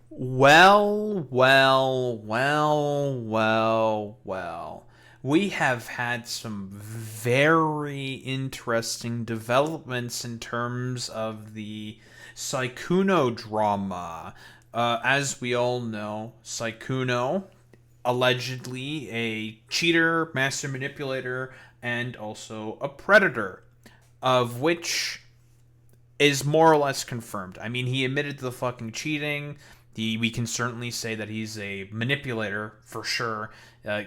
Well, well, well, well, well. We have had some very interesting developments in terms of the Sykkuno drama. As we all know, Sykkuno, allegedly a cheater, master manipulator, and also a predator, of which is more or less confirmed. I mean, he admitted to the fucking cheating. We can certainly say that he's a manipulator for sure, uh,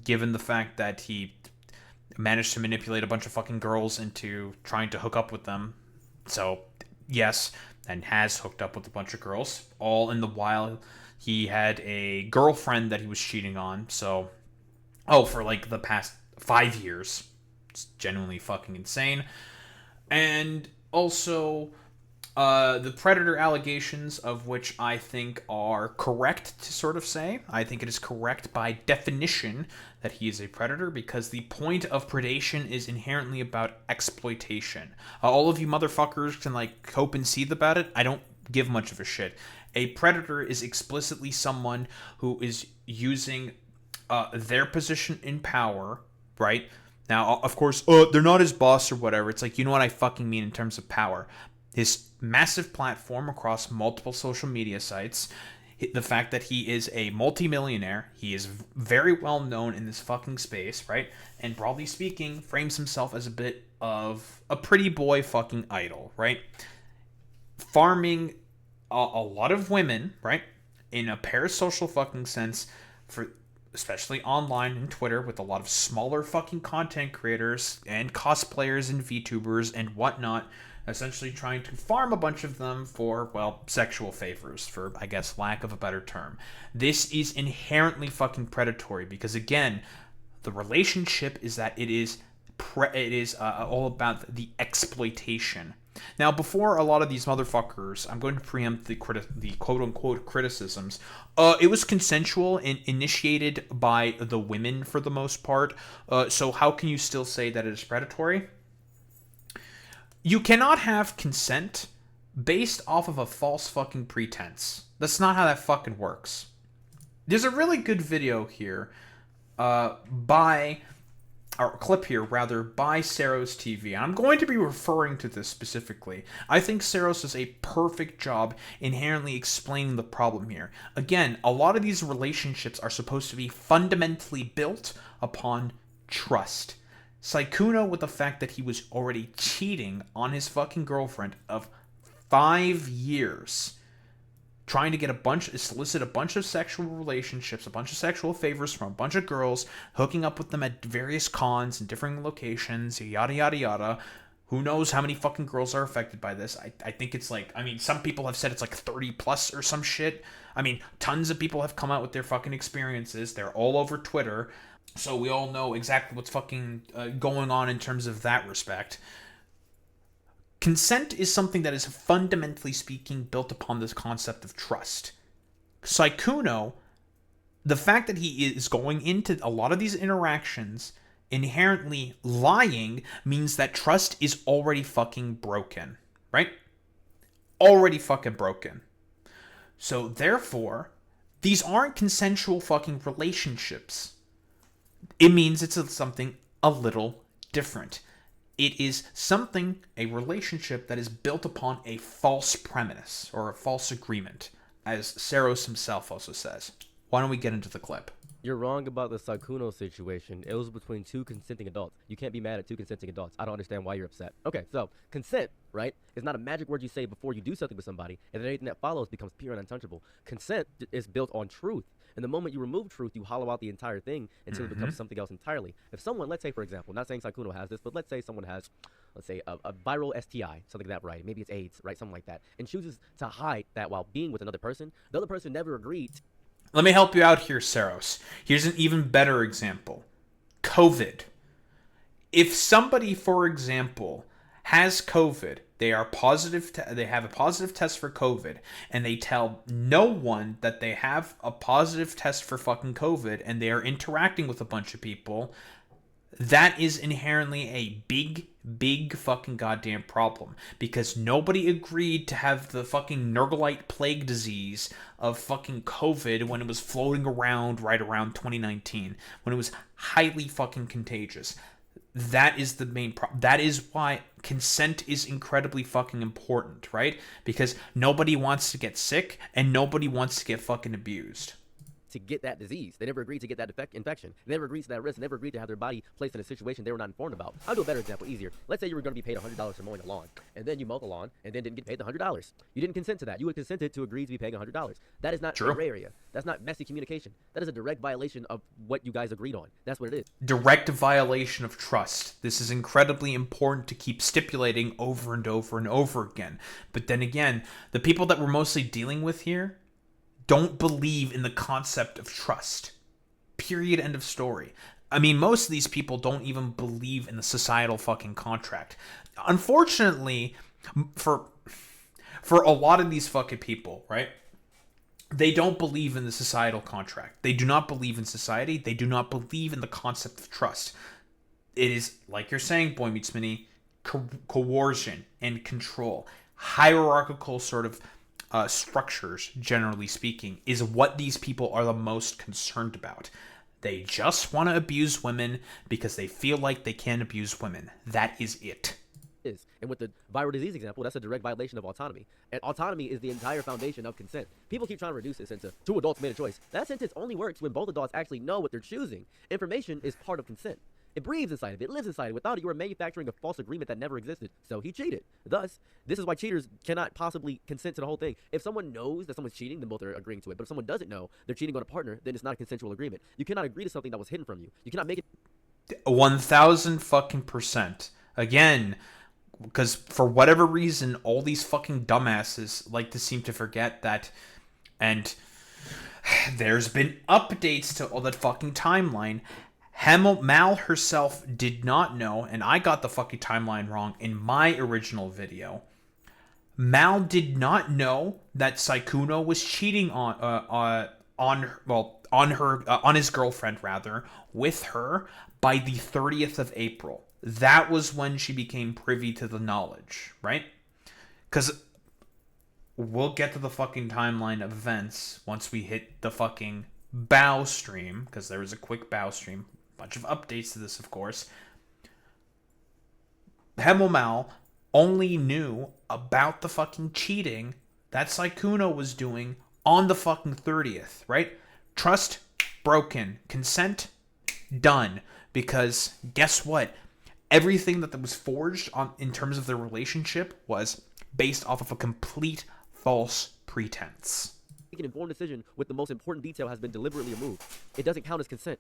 given the fact that he managed to manipulate a bunch of fucking girls into trying to hook up with them. So, yes, and has hooked up with a bunch of girls, all in the while he had a girlfriend that he was cheating on. So, for like the past 5 years. It's genuinely fucking insane. And also, the predator allegations, of which I think are correct to sort of say. I think it is correct by definition that he is a predator because the point of predation is inherently about exploitation. All of you motherfuckers can like hope and seethe about it. I don't give much of a shit. A predator is explicitly someone who is using their position in power, right? Now, of course, they're not his boss or whatever. It's like, you know what I fucking mean in terms of power. His massive platform across multiple social media sites, the fact that he is a multimillionaire, he is very well known in this fucking space, right? And broadly speaking, frames himself as a bit of a pretty boy fucking idol, right? Farming a lot of women, right? In a parasocial fucking sense, for especially online and Twitter, with a lot of smaller fucking content creators and cosplayers and VTubers and whatnot, essentially trying to farm a bunch of them for, well, sexual favors, for, I guess, lack of a better term. This is inherently fucking predatory because, again, the relationship is that it is all about the exploitation. Now, before a lot of these motherfuckers, I'm going to preempt the quote-unquote criticisms. It was consensual and initiated by the women for the most part. So how can you still say that it is predatory? You cannot have consent based off of a false fucking pretense. That's not how that fucking works. There's a really good video here by or clip here rather by CerosTV. And I'm going to be referring to this specifically. I think Ceros does a perfect job inherently explaining the problem here. Again, a lot of these relationships are supposed to be fundamentally built upon trust. Sykkuno, with the fact that he was already cheating on his fucking girlfriend of 5 years, trying to solicit a bunch of sexual relationships, a bunch of sexual favors from a bunch of girls, hooking up with them at various cons and different locations, yada yada yada. Who knows how many fucking girls are affected by this? I think it's like, I mean, some people have said it's like 30 plus or some shit. I mean, tons of people have come out with their fucking experiences. They're all over Twitter. So we all know exactly what's fucking going on in terms of that respect. Consent is something that is fundamentally speaking built upon this concept of trust. Sykkuno, the fact that he is going into a lot of these interactions inherently lying means that trust is already fucking broken, right? Already fucking broken. So therefore, these aren't consensual fucking relationships. It means it's something a little different. It is something, a relationship that is built upon a false premise or a false agreement, as Ceros himself also says. Why don't we get into the clip? You're wrong about the Sykkuno situation. It was between two consenting adults. You can't be mad at two consenting adults. I don't understand why you're upset. Okay, so consent, right, is not a magic word you say before you do something with somebody, and then anything that follows becomes pure and untouchable. Consent is built on truth. And the moment you remove truth, you hollow out the entire thing until it becomes something else entirely. If someone, let's say, for example, not saying Sykkuno has this, but let's say someone has, let's say, a viral STI, something like that, right? Maybe it's AIDS, right? Something like that. And chooses to hide that while being with another person, the other person never agreed. Let me help you out here, Ceros. Here's an even better example. COVID. If somebody, for example, has COVID, they are positive. They have a positive test for COVID, and they tell no one that they have a positive test for fucking COVID, and they are interacting with a bunch of people. That is inherently a big, big fucking goddamn problem, because nobody agreed to have the fucking Nergalite plague disease of fucking COVID when it was floating around right around 2019, when it was highly fucking contagious. That is the main problem. That is why consent is incredibly fucking important, right? Because nobody wants to get sick and nobody wants to get fucking abused. To get that disease. They never agreed to get that infection. They never agreed to that risk. They never agreed to have their body placed in a situation they were not informed about. I'll do a better example, easier. Let's say you were going to be paid $100 for mowing a lawn, and then you mow the lawn, and then didn't get paid the $100. You didn't consent to that. You would consented to agree to be paying $100. That is not True. a gray area. That's not messy communication. That is a direct violation of what you guys agreed on. That's what it is. Direct violation of trust. This is incredibly important to keep stipulating over and over and over again. But then again, the people that we're mostly dealing with here don't believe in the concept of trust. Period. End of story. I mean, most of these people don't even believe in the societal fucking contract. Unfortunately, for a lot of these fucking people, right? They don't believe in the societal contract. They do not believe in society. They do not believe in the concept of trust. It is, like you're saying, Boy Meets Mini, coercion and control. Hierarchical sort of structures, generally speaking, is what these people are the most concerned about. They just want to abuse women because they feel like they can abuse women. That is it. And with the viral disease example, that's a direct violation of autonomy. And autonomy is the entire foundation of consent. People keep trying to reduce this into two adults made a choice. That sentence only works when both adults actually know what they're choosing. Information is part of consent. It breathes inside of it, lives inside of it. Without it, you are manufacturing a false agreement that never existed. So he cheated. Thus, this is why cheaters cannot possibly consent to the whole thing. If someone knows that someone's cheating, then both are agreeing to it. But if someone doesn't know they're cheating on a partner, then it's not a consensual agreement. You cannot agree to something that was hidden from you. You cannot make it 1,000 fucking percent. Again, because for whatever reason, all these fucking dumbasses like to seem to forget that. And there's been updates to all that fucking timeline. Mal herself did not know, and I got the fucking timeline wrong in my original video. Mal did not know that Sykkuno was cheating on his girlfriend rather, with her by the 30th of April. That was when she became privy to the knowledge, right? Because we'll get to the fucking timeline of events once we hit the fucking bow stream, because there was a quick bow stream. Bunch of updates to this, of course. Hemomal only knew about the fucking cheating that Sykkuno was doing on the fucking 30th, right? Trust broken. Consent done. Because guess what? Everything that was forged on in terms of their relationship was based off of a complete false pretense. Make an informed decision with the most important detail has been deliberately removed. It doesn't count as consent.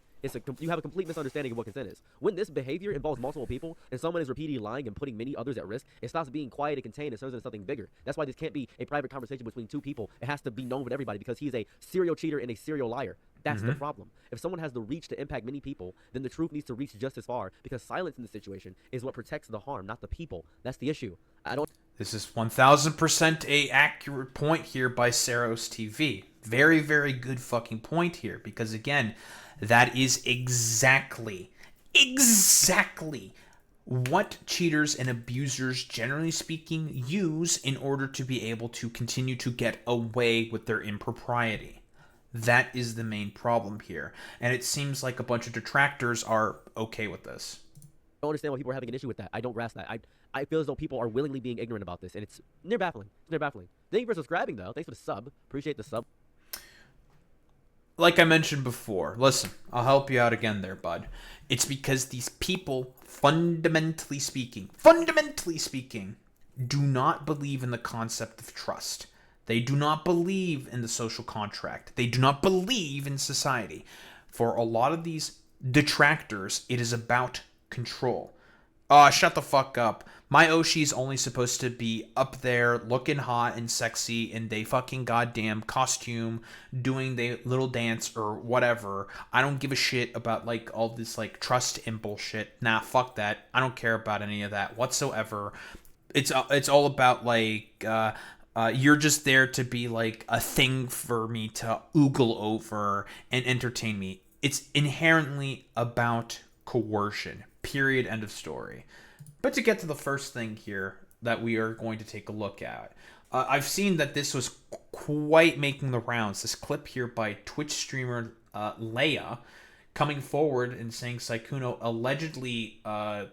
You have a complete misunderstanding of what consent is. When this behavior involves multiple people and someone is repeatedly lying and putting many others at risk, it stops being quiet and contained and turns into something bigger. That's why this can't be a private conversation between two people. It has to be known with everybody because he's a serial cheater and a serial liar. That's the problem. If someone has the reach to impact many people, then the truth needs to reach just as far, because silence in this situation is what protects the harm, not the people. That's the issue. This is 1000% a accurate point here by CerosTV. Very, very good fucking point here, because again, that is exactly what cheaters and abusers, generally speaking, use in order to be able to continue to get away with their impropriety. That is the main problem here. And it seems like a bunch of detractors are okay with this. I don't understand why people are having an issue with that. I don't grasp that. I feel as though people are willingly being ignorant about this, and it's near baffling. Thank you for subscribing, though. Thanks for the sub. Appreciate the sub. Like I mentioned before, listen, I'll help you out again there, bud. It's because these people, fundamentally speaking, do not believe in the concept of trust. They do not believe in the social contract. They do not believe in society. For a lot of these detractors, it is about control. Shut the fuck up. My Oshi's only supposed to be up there looking hot and sexy in they fucking goddamn costume, doing the little dance or whatever. I don't give a shit about like all this like trust and bullshit. Nah, fuck that. I don't care about any of that whatsoever. It's all about like you're just there to be like a thing for me to oogle over and entertain me. It's inherently about coercion. Period. End of story. But to get to the first thing here that we are going to take a look at, I've seen that this was quite making the rounds. This clip here by Twitch streamer Leia coming forward and saying Sykkuno allegedly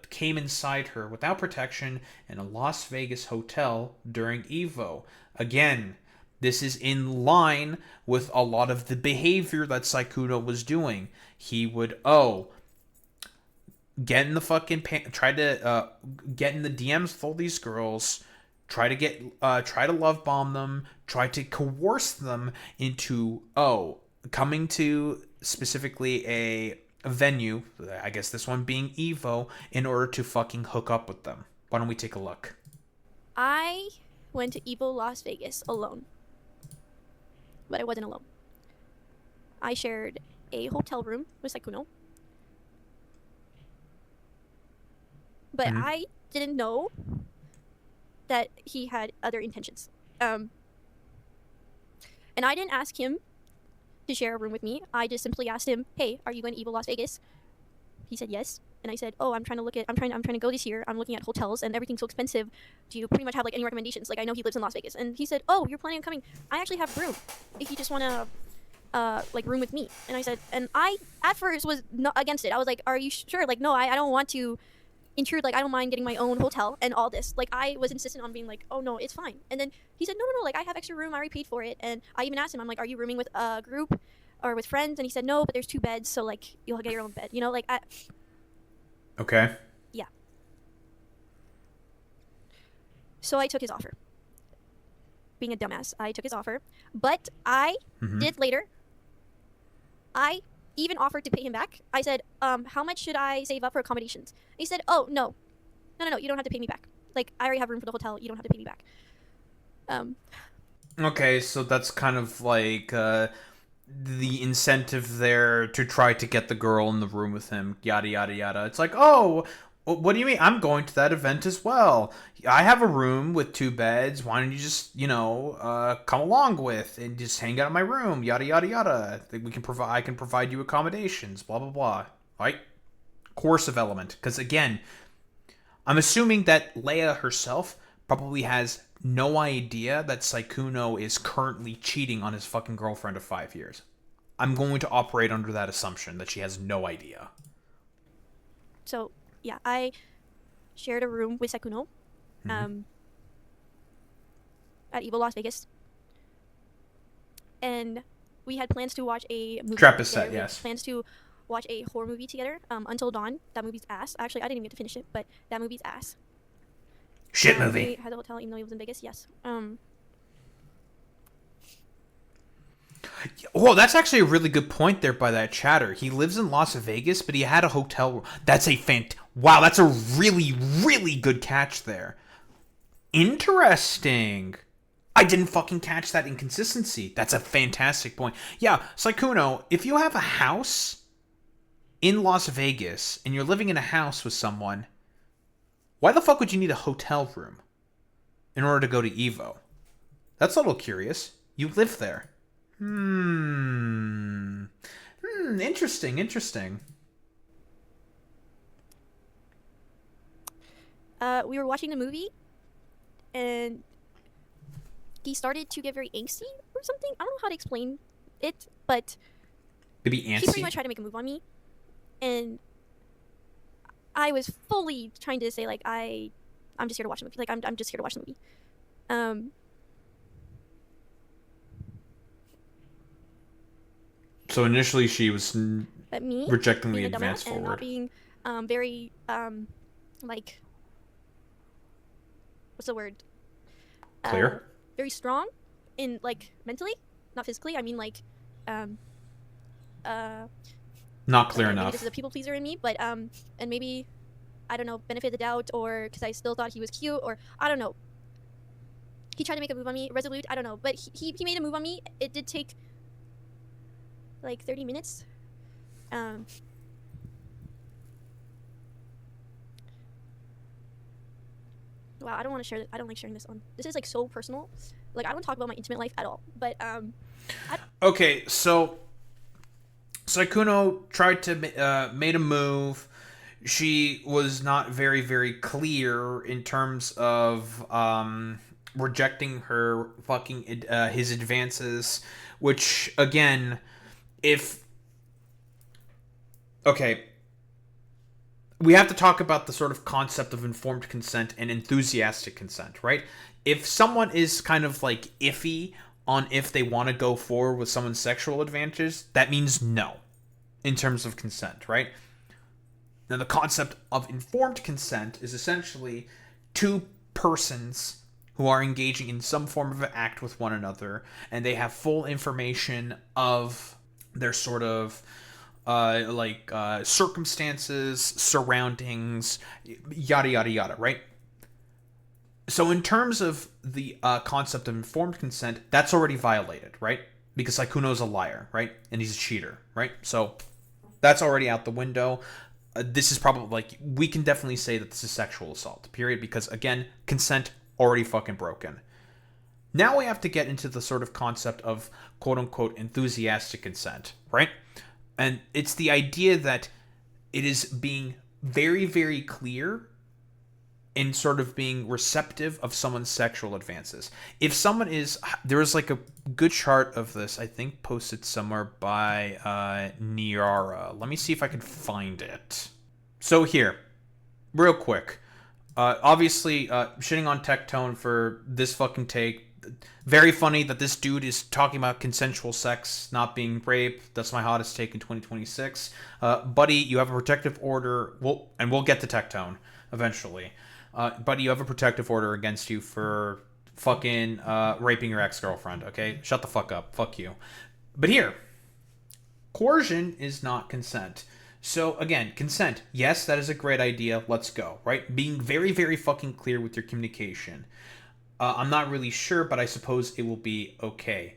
came inside her without protection in a Las Vegas hotel during Evo. Again, this is in line with a lot of the behavior that Sykkuno was doing. He would, get in the fucking try to get in the DMs with all these girls, try to love bomb them, try to coerce them into coming to specifically a venue, I guess this one being Evo, in order to fucking hook up with them. Why don't we take a look? I went to Evo Las Vegas alone, but I wasn't alone. I shared a hotel room with Sykkuno, but I didn't know that he had other intentions. And I didn't ask him to share a room with me. I just simply asked him, "Hey, are you going to Evo Las Vegas?" He said yes, and I said, "Oh, I'm trying to go this year. I'm looking at hotels, and everything's so expensive. Do you pretty much have like any recommendations? Like, I know he lives in Las Vegas." And he said, "Oh, you're planning on coming? I actually have room if you just want to like room with me." And I said, and I at first was not against it. I was like, "Are you sure?" Like, no, I don't want to intrude. Like, I don't mind getting my own hotel and all this. Like, I was insistent on being like, "Oh no, it's fine." And then he said, no, like, I have extra room. I already paid for it. And I even asked him, I'm like, "Are you rooming with a group or with friends?" And he said, "No, but there's 2 beds, so like you'll get your own bed." You know, like Okay. yeah. So I took his offer. Being a dumbass, I took his offer, but I did later. I even offered to pay him back. I said, "How much should I save up for accommodations?" And he said, "Oh no, you don't have to pay me back. Like, I already have room for the hotel. You don't have to pay me back." Okay, so that's kind of like the incentive there to try to get the girl in the room with him, yada yada yada. It's like, "Oh, what do you mean? I'm going to that event as well. I have a room with 2 beds. Why don't you just, come along with and just hang out in my room, yada yada yada. I can provide you accommodations, blah blah blah." Right? Coercive element, because again, I'm assuming that Leia herself probably has no idea that Sykkuno is currently cheating on his fucking girlfriend of 5 years. I'm going to operate under that assumption that she has no idea. So yeah, I shared a room with Sykkuno at Evo Las Vegas, and we had plans to watch a movie. Trappist set, yes. Plans to watch a horror movie together. Until Dawn. That movie's ass. Actually, I didn't even get to finish it, but that movie's ass. Shit movie. He had a hotel even though he was in Vegas. Yes. Oh, that's actually a really good point there by that chatter. He lives in Las Vegas, but he had a hotel room. That's wow, that's a really, really good catch there. Interesting. I didn't fucking catch that inconsistency. That's a fantastic point. Yeah, Sykkuno, if you have a house in Las Vegas and you're living in a house with someone, why the fuck would you need a hotel room in order to go to Evo? That's a little curious. You live there. Interesting. We were watching the movie, and he started to get very angsty or something. I don't know how to explain it, but Maybe he antsy? pretty much tried to make a move on me, and I was fully trying to say, like, I'm just here to watch the movie. Like, I'm just here to watch the movie. So initially she was But me rejecting the being a advance dumbass and not forward. being very like, what's the word? Clear? Very strong in, like, mentally, not physically. I mean, like, Not clear maybe enough. this is a people pleaser in me, but and maybe, I don't know, benefit of the doubt, or because I still thought he was cute, or I don't know. He tried to make a move on me, resolute, I don't know, but he made a move on me. It did take like 30 minutes. Wow, I don't want to share this. I don't like sharing this on. This is like so personal. Like, I don't talk about my intimate life at all. But Okay, so Sykkuno tried to made a move. she was not very, very clear in terms of rejecting her fucking his advances, which again, if okay, we have to talk about the sort of concept of informed consent and enthusiastic consent, right? If someone is kind of like iffy on if they want to go forward with someone's sexual advantages, that means no in terms of consent, right? Now, the concept of informed consent is essentially two persons who are engaging in some form of an act with one another, and they have full information of their sort of circumstances, surroundings, yada yada yada, right? So, in terms of the concept of informed consent, that's already violated, right? Because Sykkuno's a liar, right? And he's a cheater, right? So, that's already out the window. This is probably, like, we can definitely say that this is sexual assault, period, because, again, consent already fucking broken. Now we have to get into the sort of concept of quote-unquote enthusiastic consent, right? And it's the idea that it is being very, very clear in sort of being receptive of someone's sexual advances. If someone is, there is like a good chart of this, I think posted somewhere by Niara. Let me see if I can find it. So here, real quick. Obviously, shitting on Tectone for this fucking take. Very funny that this dude is talking about consensual sex not being rape. That's my hottest take in 2026. Buddy, you have a protective order. We'll get to Tectone eventually. Buddy, you have a protective order against you for fucking raping your ex-girlfriend, okay? Shut the fuck up. Fuck you. But here, coercion is not consent. So, again, consent. Yes, that is a great idea. Let's go, right? Being very, very fucking clear with your communication. I'm not really sure, but I suppose it will be okay.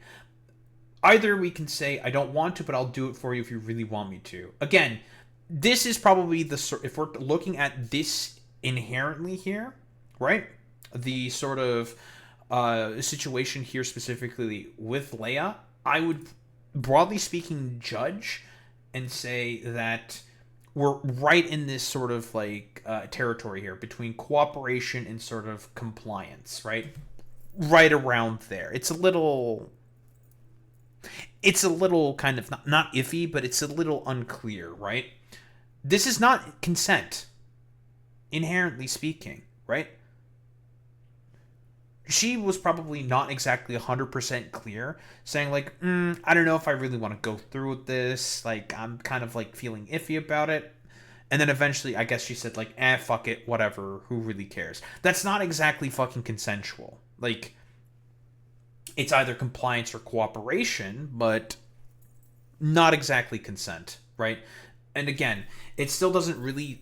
Either we can say, I don't want to, but I'll do it for you if you really want me to. Again, this is probably the... If we're looking at this inherently here, right? The sort of situation here specifically with Leia, I would, broadly speaking, judge and say that we're right in this sort of like territory here between cooperation and sort of compliance, right? Right around there. It's a little kind of not iffy, but it's a little unclear, right? This is not consent, inherently speaking, right? She was probably not exactly 100% clear, saying like, I don't know if I really want to go through with this. Like, I'm kind of like feeling iffy about it. And then eventually, I guess she said like, fuck it, whatever. Who really cares? That's not exactly fucking consensual. Like, it's either compliance or cooperation, but not exactly consent, right? And again, it still doesn't really...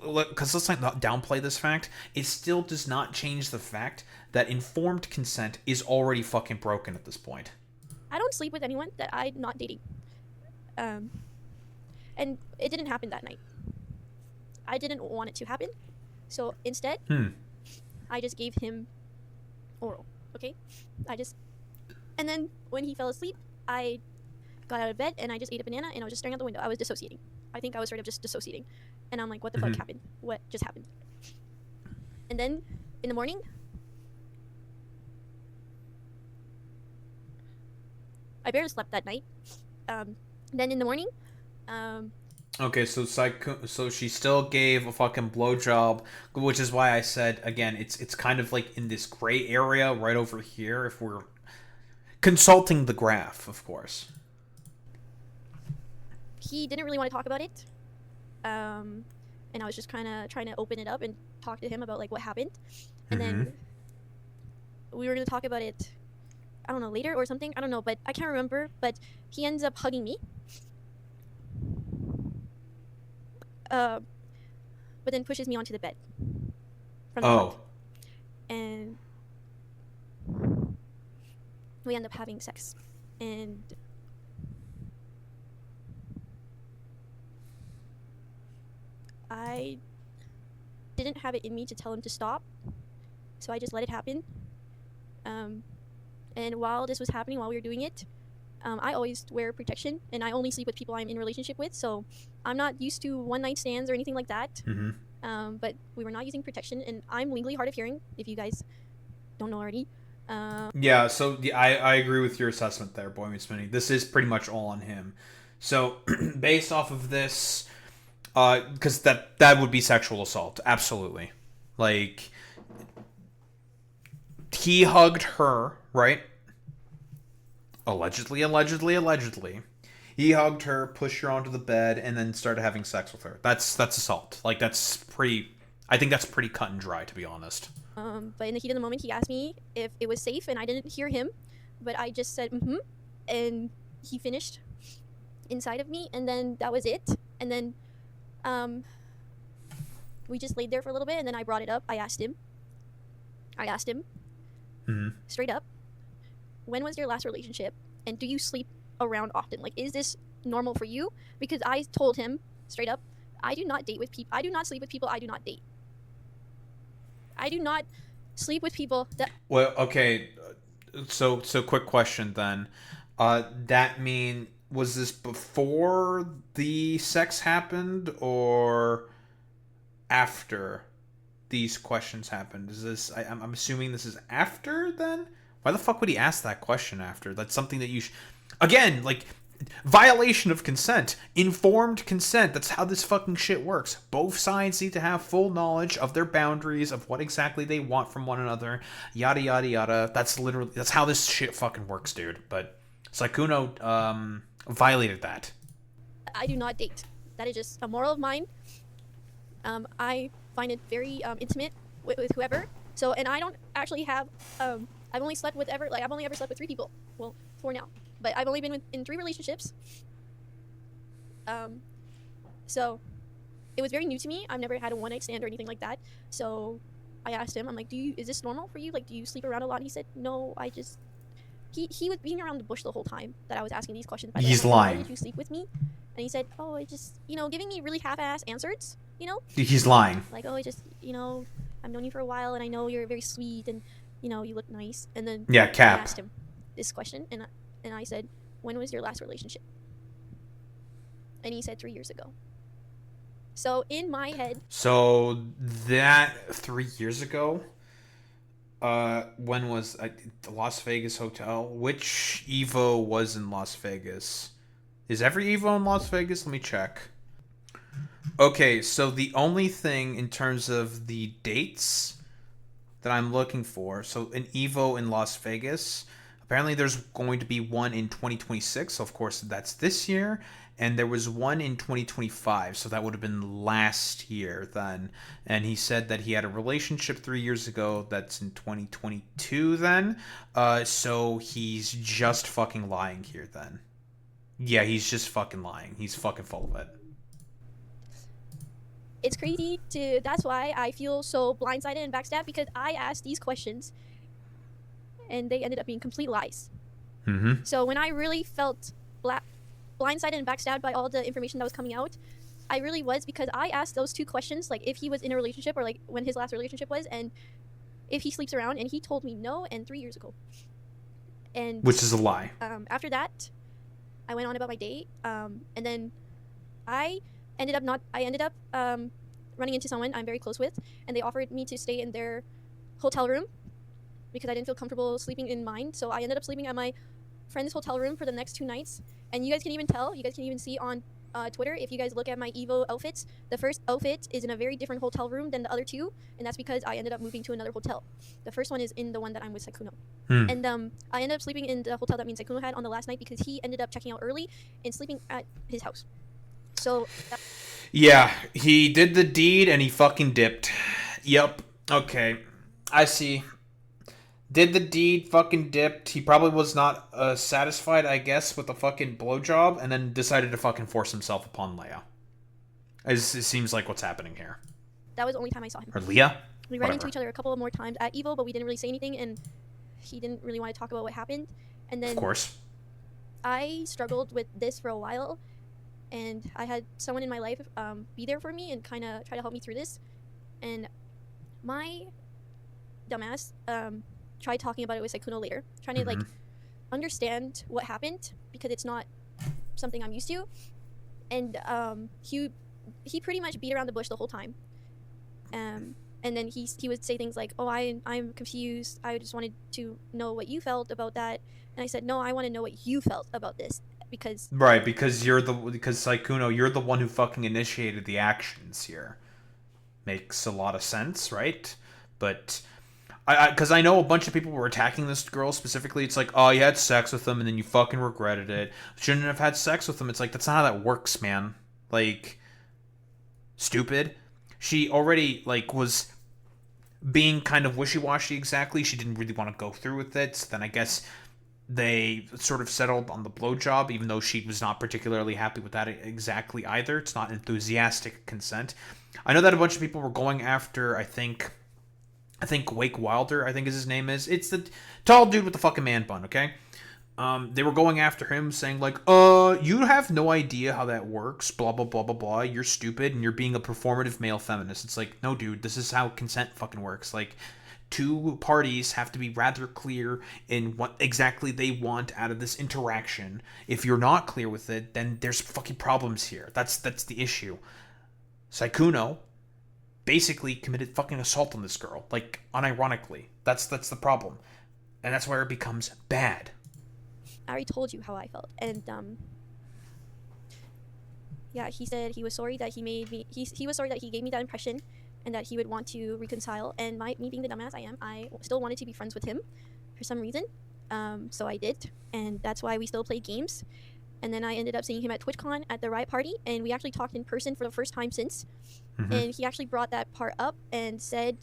Because let's not downplay this fact, it still does not change the fact that informed consent is already fucking broken at this point. I don't sleep with anyone that I'm not dating. And it didn't happen that night. I didn't want it to happen. So instead, I just gave him oral, okay? And then when he fell asleep, I got out of bed and I just ate a banana and I was just staring out the window. I was dissociating. I think I was sort of just dissociating. And I'm like, what the fuck happened? What just happened? And then in the morning, I barely slept that night. Then in the morning, okay, so she still gave a fucking blowjob, which is why I said again, it's kind of like in this gray area right over here. If we're consulting the graph, of course. He didn't really want to talk about it. And I was just kind of trying to open it up and talk to him about like what happened. And then we were going to talk about it, I don't know, later or something. I don't know, but I can't remember. But he ends up hugging me. But then pushes me onto the bed. From the front. And we end up having sex. And I didn't have it in me to tell him to stop, so I just let it happen. And while this was happening, while we were doing it, I always wear protection, and I only sleep with people I'm in a relationship with, so I'm not used to one-night stands or anything like that. But we were not using protection, and I'm legally hard of hearing, if you guys don't know already. Yeah, so I agree with your assessment there, Boy Meets Mini. This is pretty much all on him. So, based off of this, because that would be sexual assault, absolutely. Like, he hugged her, right? Allegedly. He hugged her, pushed her onto the bed, and then started having sex with her. That's assault. Like, that's pretty... I think that's pretty cut and dry, to be honest. But in the heat of the moment, he asked me if it was safe, and I didn't hear him. But I just said, mm-hmm. And he finished inside of me, and then that was it. And then we just laid there for a little bit, and then I brought it up. I asked him, straight up, when was your last relationship, and do you sleep around often? Like, is this normal for you? Because I told him straight up, I do not date with people. I do not sleep with people I do not date. I do not sleep with people that... Well, okay. So quick question then. That mean, was this before the sex happened or after these questions happened? Is this... I'm assuming this is after then? Why the fuck would he ask that question after? That's something that you... Again, like... Violation of consent. Informed consent. That's how this fucking shit works. Both sides need to have full knowledge of their boundaries, of what exactly they want from one another. Yada, yada, yada. That's how this shit fucking works, dude. But Sykkuno, violated that. I do not date. That is just a moral of mine. I find it very intimate with whoever. So, and I don't actually have... I've only ever slept with 3 people. Well, 4 now. But I've only been in 3 relationships. So it was very new to me. I've never had a one-night stand or anything like that. So I asked him, I'm like, is this normal for you? Like, do you sleep around a lot? And he said, no, I just... He was being around the bush the whole time that I was asking these questions. He's lying. Why did you sleep with me? And he said, oh, it just, giving me really half-ass answers, He's lying. Like, oh, it just, I've known you for a while, and I know you're very sweet, and, you look nice. And then Yeah, cap. I asked him this question, and I said, when was your last relationship? And he said 3 years ago. So in my head... So that 3 years ago, when was the Las Vegas hotel? Which Evo was in Las Vegas? Is every Evo in Las Vegas? Let me check. Okay, so the only thing in terms of the dates that I'm looking for, so an Evo in Las Vegas... Apparently there's going to be one in 2026, so of course that's this year, and there was one in 2025, so that would have been last year then. And he said that he had a relationship 3 years ago that's in 2022 then, so he's just fucking lying here then. Yeah, he's just fucking lying. He's fucking full of it. It's crazy that's why I feel so blindsided and backstabbed, because I asked these questions and they ended up being complete lies. Mm-hmm. So when I really felt blindsided and backstabbed by all the information that was coming out, I really was, because I asked those 2 questions, like if he was in a relationship or like when his last relationship was, and if he sleeps around, and he told me no, and 3 years ago. And which is a lie. After that, I went on about my day, and then I ended up running into someone I'm very close with, and they offered me to stay in their hotel room because I didn't feel comfortable sleeping in mine. So I ended up sleeping at my friend's hotel room for the next 2 nights. And you guys can even see on Twitter, if you guys look at my Evo outfits, the first outfit is in a very different hotel room than the other 2, and that's because I ended up moving to another hotel. The first one is in the one that I'm with Sykkuno. And I ended up sleeping in the hotel that me and Sykkuno had on the last night because he ended up checking out early and sleeping at his house. So yeah, he did the deed and he fucking dipped. Yep. Okay. I see. Did the deed, fucking dipped. He probably was not satisfied, I guess, with the fucking blowjob, and then decided to fucking force himself upon Leia. It seems like what's happening here. That was the only time I saw him. Or Leia? We ran into each other a couple of more times at Evo, but we didn't really say anything, and he didn't really want to talk about what happened. And then, of course, I struggled with this for a while, and I had someone in my life be there for me and kind of try to help me through this. And my dumbass tried talking about it with Sykkuno later, trying to like understand what happened because it's not something I'm used to. And he pretty much beat around the bush the whole time. And then he would say things like, "Oh, I'm confused. I just wanted to know what you felt about that." And I said, "No, I want to know what you felt about this because Right, because Sykkuno, you're the one who fucking initiated the actions here. Makes a lot of sense, right? But because I know a bunch of people were attacking this girl specifically. It's like, oh, you had sex with him and then you fucking regretted it. Shouldn't have had sex with him. It's like, that's not how that works, man. Like, stupid. She already, like, was being kind of wishy-washy exactly. She didn't really want to go through with it. So then I guess they sort of settled on the blowjob, even though she was not particularly happy with that exactly either. It's not enthusiastic consent. I know that a bunch of people were going after, I think Wake Wilder, I think is his name is. It's the tall dude with the fucking man bun, okay? They were going after him saying like, you have no idea how that works, blah, blah, blah, blah, blah. You're stupid and you're being a performative male feminist. It's like, no, dude, this is how consent fucking works. Like, two parties have to be rather clear in what exactly they want out of this interaction. If you're not clear with it, then there's fucking problems here. That's the issue. Sykkuno basically committed fucking assault on this girl, like, unironically. That's the problem. And that's where it becomes bad. I already told you how I felt." And yeah, he said he was sorry that he made me. He was sorry that he gave me that impression, and that he would want to reconcile. And me being the dumbass I am, I still wanted to be friends with him for some reason. So I did, and that's why we still played games. And then I ended up seeing him at TwitchCon at the Riot Party, and we actually talked in person for the first time since. Mm-hmm. And he actually brought that part up and said,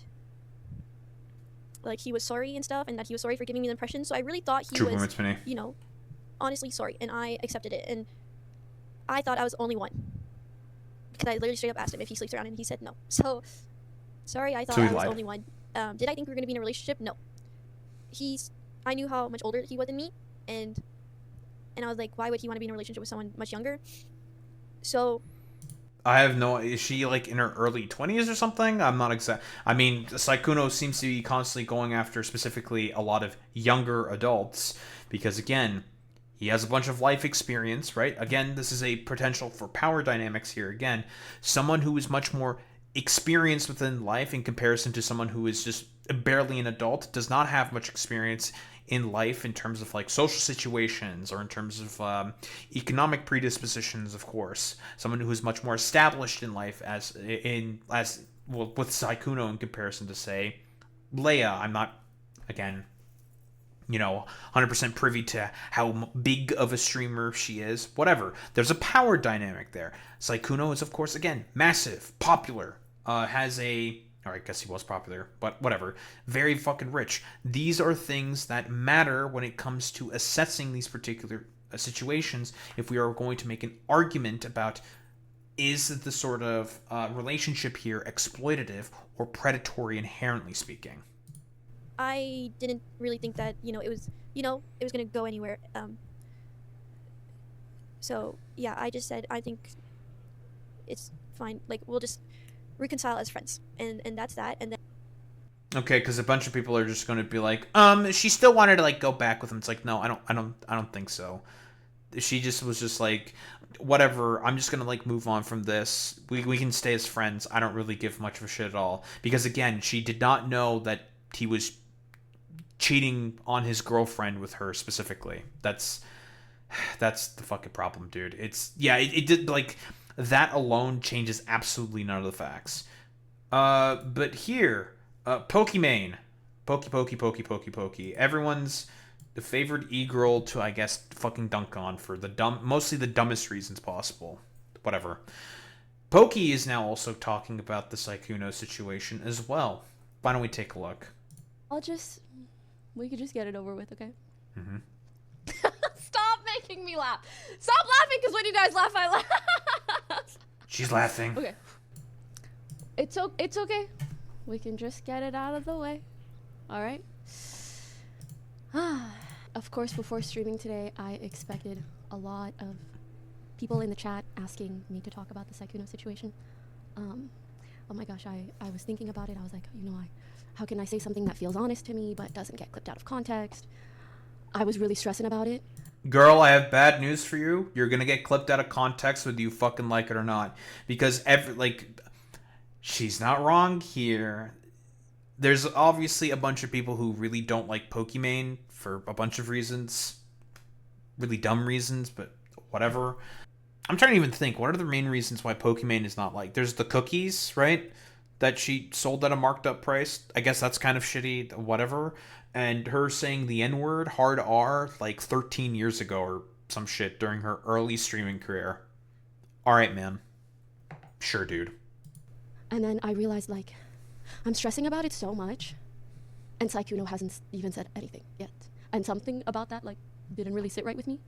like, he was sorry and stuff, and that he was sorry for giving me the impression. So I really thought he was, you know, honestly sorry, and I accepted it. And I thought I was the only one, because I literally straight up asked him if he sleeps around, and he said no. So sorry, I thought I was the only one. Did I think we were gonna be in a relationship? No. I knew how much older he was than me, and I was like, why would he want to be in a relationship with someone much younger? So I have no. Is she like in her early 20s or something? I'm not exact. I mean, Sykkuno seems to be constantly going after specifically a lot of younger adults because, again, he has a bunch of life experience, right? Again, this is a potential for power dynamics here. Again, someone who is much more experienced within life in comparison to someone who is just barely an adult, does not have much experience in life in terms of like social situations or in terms of economic predispositions, of course. Someone who is much more established in life with Sykkuno in comparison to, say, Leia. I'm not, again, 100% privy to how big of a streamer she is. Whatever. There's a power dynamic there. Sykkuno is, of course, again, massive, popular, has a... Or I guess he was popular, but whatever. Very fucking rich. These are things that matter when it comes to assessing these particular situations if we are going to make an argument about is the sort of relationship here exploitative or predatory inherently speaking. I didn't really think that, it was going to go anywhere. So, yeah, I just said, I think it's fine. Like, we'll just reconcile as friends. And that's that. And then... Okay, because a bunch of people are just going to be like, she still wanted to, like, go back with him. It's like, no, I don't think so. She just was just like, whatever, I'm just going to, like, move on from this. We can stay as friends. I don't really give much of a shit at all. Because, again, she did not know that he was cheating on his girlfriend with her specifically. That's the fucking problem, dude. It did, like, that alone changes absolutely none of the facts. But here, Pokimane. Pokey. Everyone's favorite e-girl to, I guess, fucking dunk on for mostly the dumbest reasons possible. Whatever. Pokey is now also talking about the Sykkuno situation as well. Why don't we take a look? We could just get it over with, okay? Mm-hmm. Stop making me laugh. Stop laughing, because when you guys laugh, I laugh. She's laughing. Okay. It's okay. We can just get it out of the way. All right? Of course, before streaming today, I expected a lot of people in the chat asking me to talk about the Sykkuno situation. Oh my gosh, I was thinking about it. I was like, how can I say something that feels honest to me but doesn't get clipped out of context? I was really stressing about it. Girl, I have bad news for you. You're gonna get clipped out of context whether you fucking like it or not. Because she's not wrong here. There's obviously a bunch of people who really don't like Pokimane for a bunch of reasons. Really dumb reasons, but whatever. I'm trying to even think, what are the main reasons why Pokimane is not liked? There's the cookies, right? That she sold at a marked up price. I guess that's kind of shitty, whatever. And her saying the N-word, hard R, like 13 years ago or some shit during her early streaming career. Alright, man. Sure, dude. And then I realized, like, I'm stressing about it so much, and Sykkuno hasn't even said anything yet. And something about that, like, didn't really sit right with me.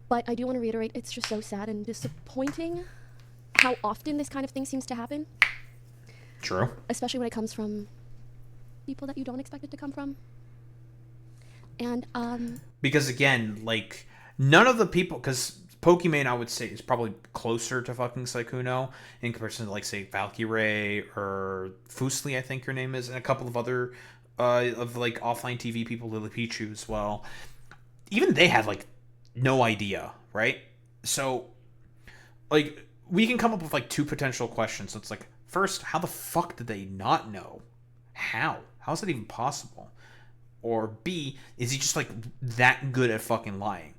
But I do want to reiterate, it's just so sad and disappointing how often this kind of thing seems to happen. True. Especially when it comes from people that you don't expect it to come from. And, Because again, like, none of the people, because Pokimane, I would say, is probably closer to fucking Sykkuno in comparison to, like, say, Valkyrae or Fusli, I think her name is, and a couple of other, of, like, offline TV people, Lily Pichu as well. Even they had, like, no idea, right? So, like, we can come up with, like, two potential questions. So it's like, first, how the fuck did they not know? How? How is that even possible? Or B, is he just, like, that good at fucking lying?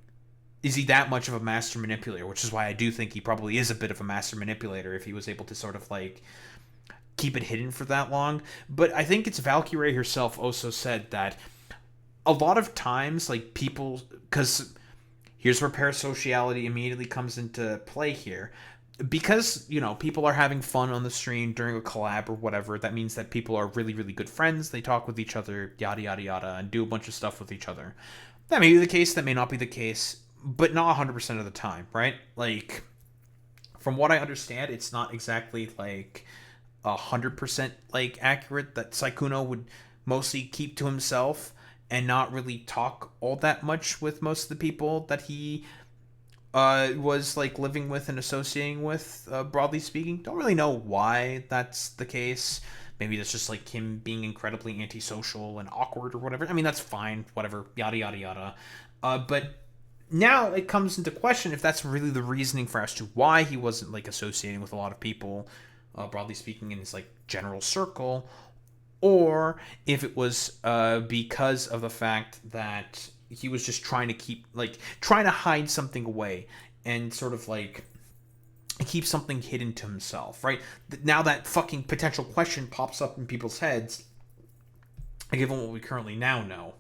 Is he that much of a master manipulator? Which is why I do think he probably is a bit of a master manipulator if he was able to sort of, like, keep it hidden for that long. But I think it's Valkyrae herself also said that a lot of times, like, people... Because here's where parasociality immediately comes into play here. Because, you know, people are having fun on the stream during a collab or whatever, that means that people are really, really good friends. They talk with each other, yada, yada, yada, and do a bunch of stuff with each other. That may be the case, that may not be the case, but not 100% of the time, right? Like, from what I understand, it's not exactly, like, 100%, like, accurate that Sykkuno would mostly keep to himself and not really talk all that much with most of the people that he was, like, living with and associating with, broadly speaking. Don't really know why that's the case. Maybe that's just, like, him being incredibly antisocial and awkward or whatever. I mean, that's fine, whatever, yada, yada, yada. But now it comes into question if that's really the reasoning for as to why he wasn't, like, associating with a lot of people, broadly speaking, in his, like, general circle, or if it was because of the fact that he was just trying to hide something away and sort of, like, keep something hidden to himself, right? Now that fucking potential question pops up in people's heads, given what we currently now know.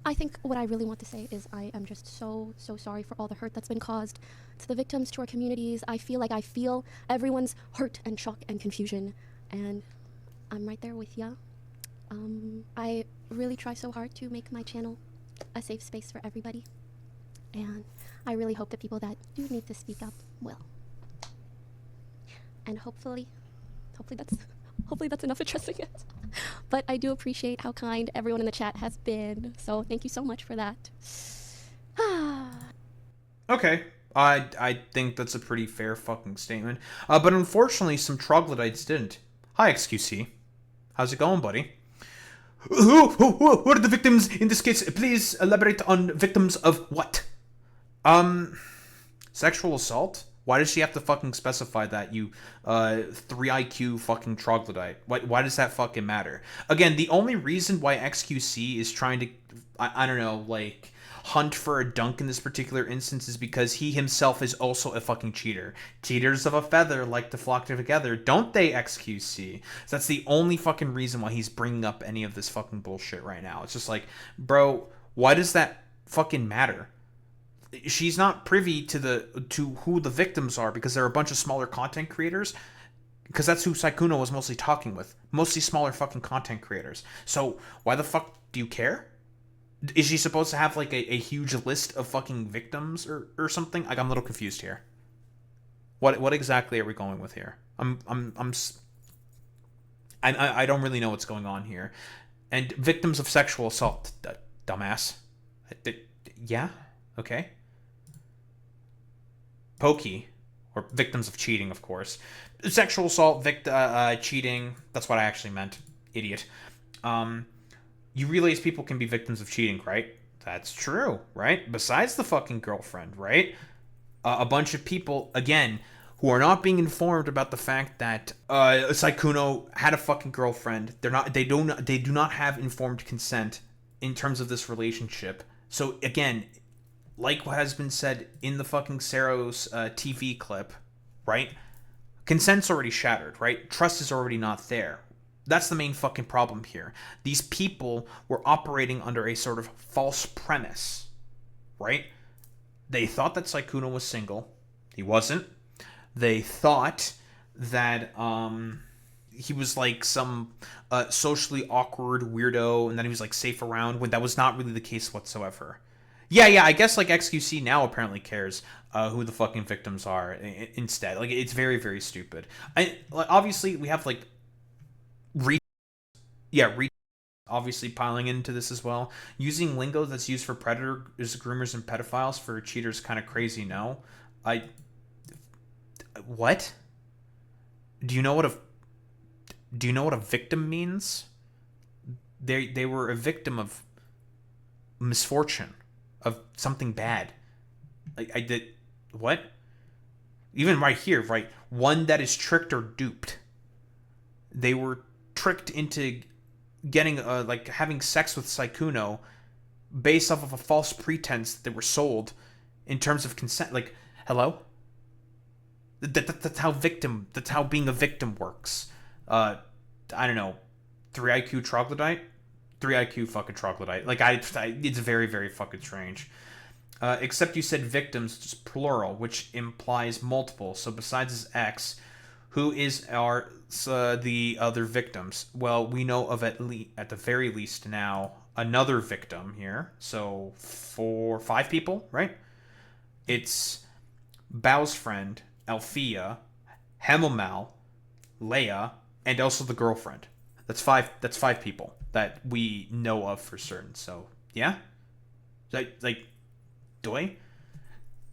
I think what I really want to say is I am just so sorry for all the hurt that's been caused to the victims, to our communities. I feel everyone's hurt and shock and confusion, and I'm right there with ya. I really try so hard to make my channel a safe space for everybody, and I really hope that people that do need to speak up will. And hopefully that's enough addressing it. But I do appreciate how kind everyone in the chat has been, so thank you so much for that. Okay, I think that's a pretty fair fucking statement. But unfortunately, some troglodytes didn't. Hi, XQC. How's it going, buddy? Who are the victims in this case? Please elaborate on victims of what? Sexual assault? Why does she have to fucking specify that, you 3 IQ fucking troglodyte? Why does that fucking matter? Again, the only reason why XQC is trying to, I don't know, like, hunt for a dunk in this particular instance is because he himself is also a fucking cheater. Cheaters of a feather like to flock together, don't they, XQC? So that's the only fucking reason why he's bringing up any of this fucking bullshit right now. It's just like, bro, why does that fucking matter? She's not privy to who the victims are because they're a bunch of smaller content creators. Because that's who Sykkuno was mostly talking with. Mostly smaller fucking content creators. So why the fuck do you care? Is she supposed to have, like, a huge list of fucking victims or something? Like, I'm a little confused here. What exactly are we going with here? I don't really know what's going on here. And victims of sexual assault, dumbass. Yeah, okay. Pokey, or victims of cheating, of course. Sexual assault, cheating. That's what I actually meant. Idiot. You realize people can be victims of cheating, right? That's true, right? Besides the fucking girlfriend, right? A bunch of people, again, who are not being informed about the fact that Sykkuno had a fucking girlfriend. They do not have informed consent in terms of this relationship. So again, like what has been said in the fucking Ceros TV clip, right? Consent's already shattered, right? Trust is already not there. That's the main fucking problem here. These people were operating under a sort of false premise, right? They thought that Sykkuno was single. He wasn't. They thought that he was like some socially awkward weirdo and that he was like safe around, when that was not really the case whatsoever. Yeah, I guess like XQC now apparently cares who the fucking victims are instead. Like, it's very, very stupid. Obviously, we have like obviously piling into this as well. Using lingo that's used for predators, groomers, and pedophiles for cheaters kind of crazy, no? What? Do you know what a victim means? They were a victim of misfortune, of something bad. I did what? Even right here, right? One that is tricked or duped. They were tricked into getting like having sex with Sykkuno based off of a false pretense that they were sold in terms of consent. Like, hello? That's how being a victim works. I don't know, 3 IQ troglodyte, 3 IQ fucking troglodyte. Like, it's very, very fucking strange. Except you said victims, just plural, which implies multiple. So besides his ex, who is the other victims? Well, we know of at the very least now another victim here. So 5 people, right? It's Bao's friend, Althea, Hemomal, Leia, and also the girlfriend. That's 5 people that we know of for certain. So yeah, do I?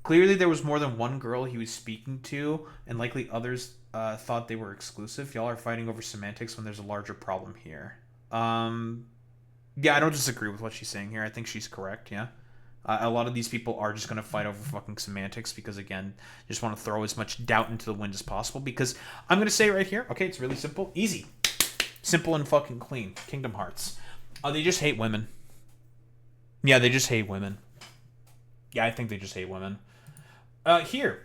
Clearly, there was more than one girl he was speaking to, and likely others thought they were exclusive. Y'all are fighting over semantics when there's a larger problem here. Yeah, I don't disagree with what she's saying here. I think she's correct. Yeah. A lot of these people are just going to fight over fucking semantics because, again, just want to throw as much doubt into the wind as possible. Because I'm going to say right here, okay, it's really simple. Easy. Simple and fucking clean. Kingdom Hearts. They just hate women. Yeah, they just hate women. Yeah, I think they just hate women. Here.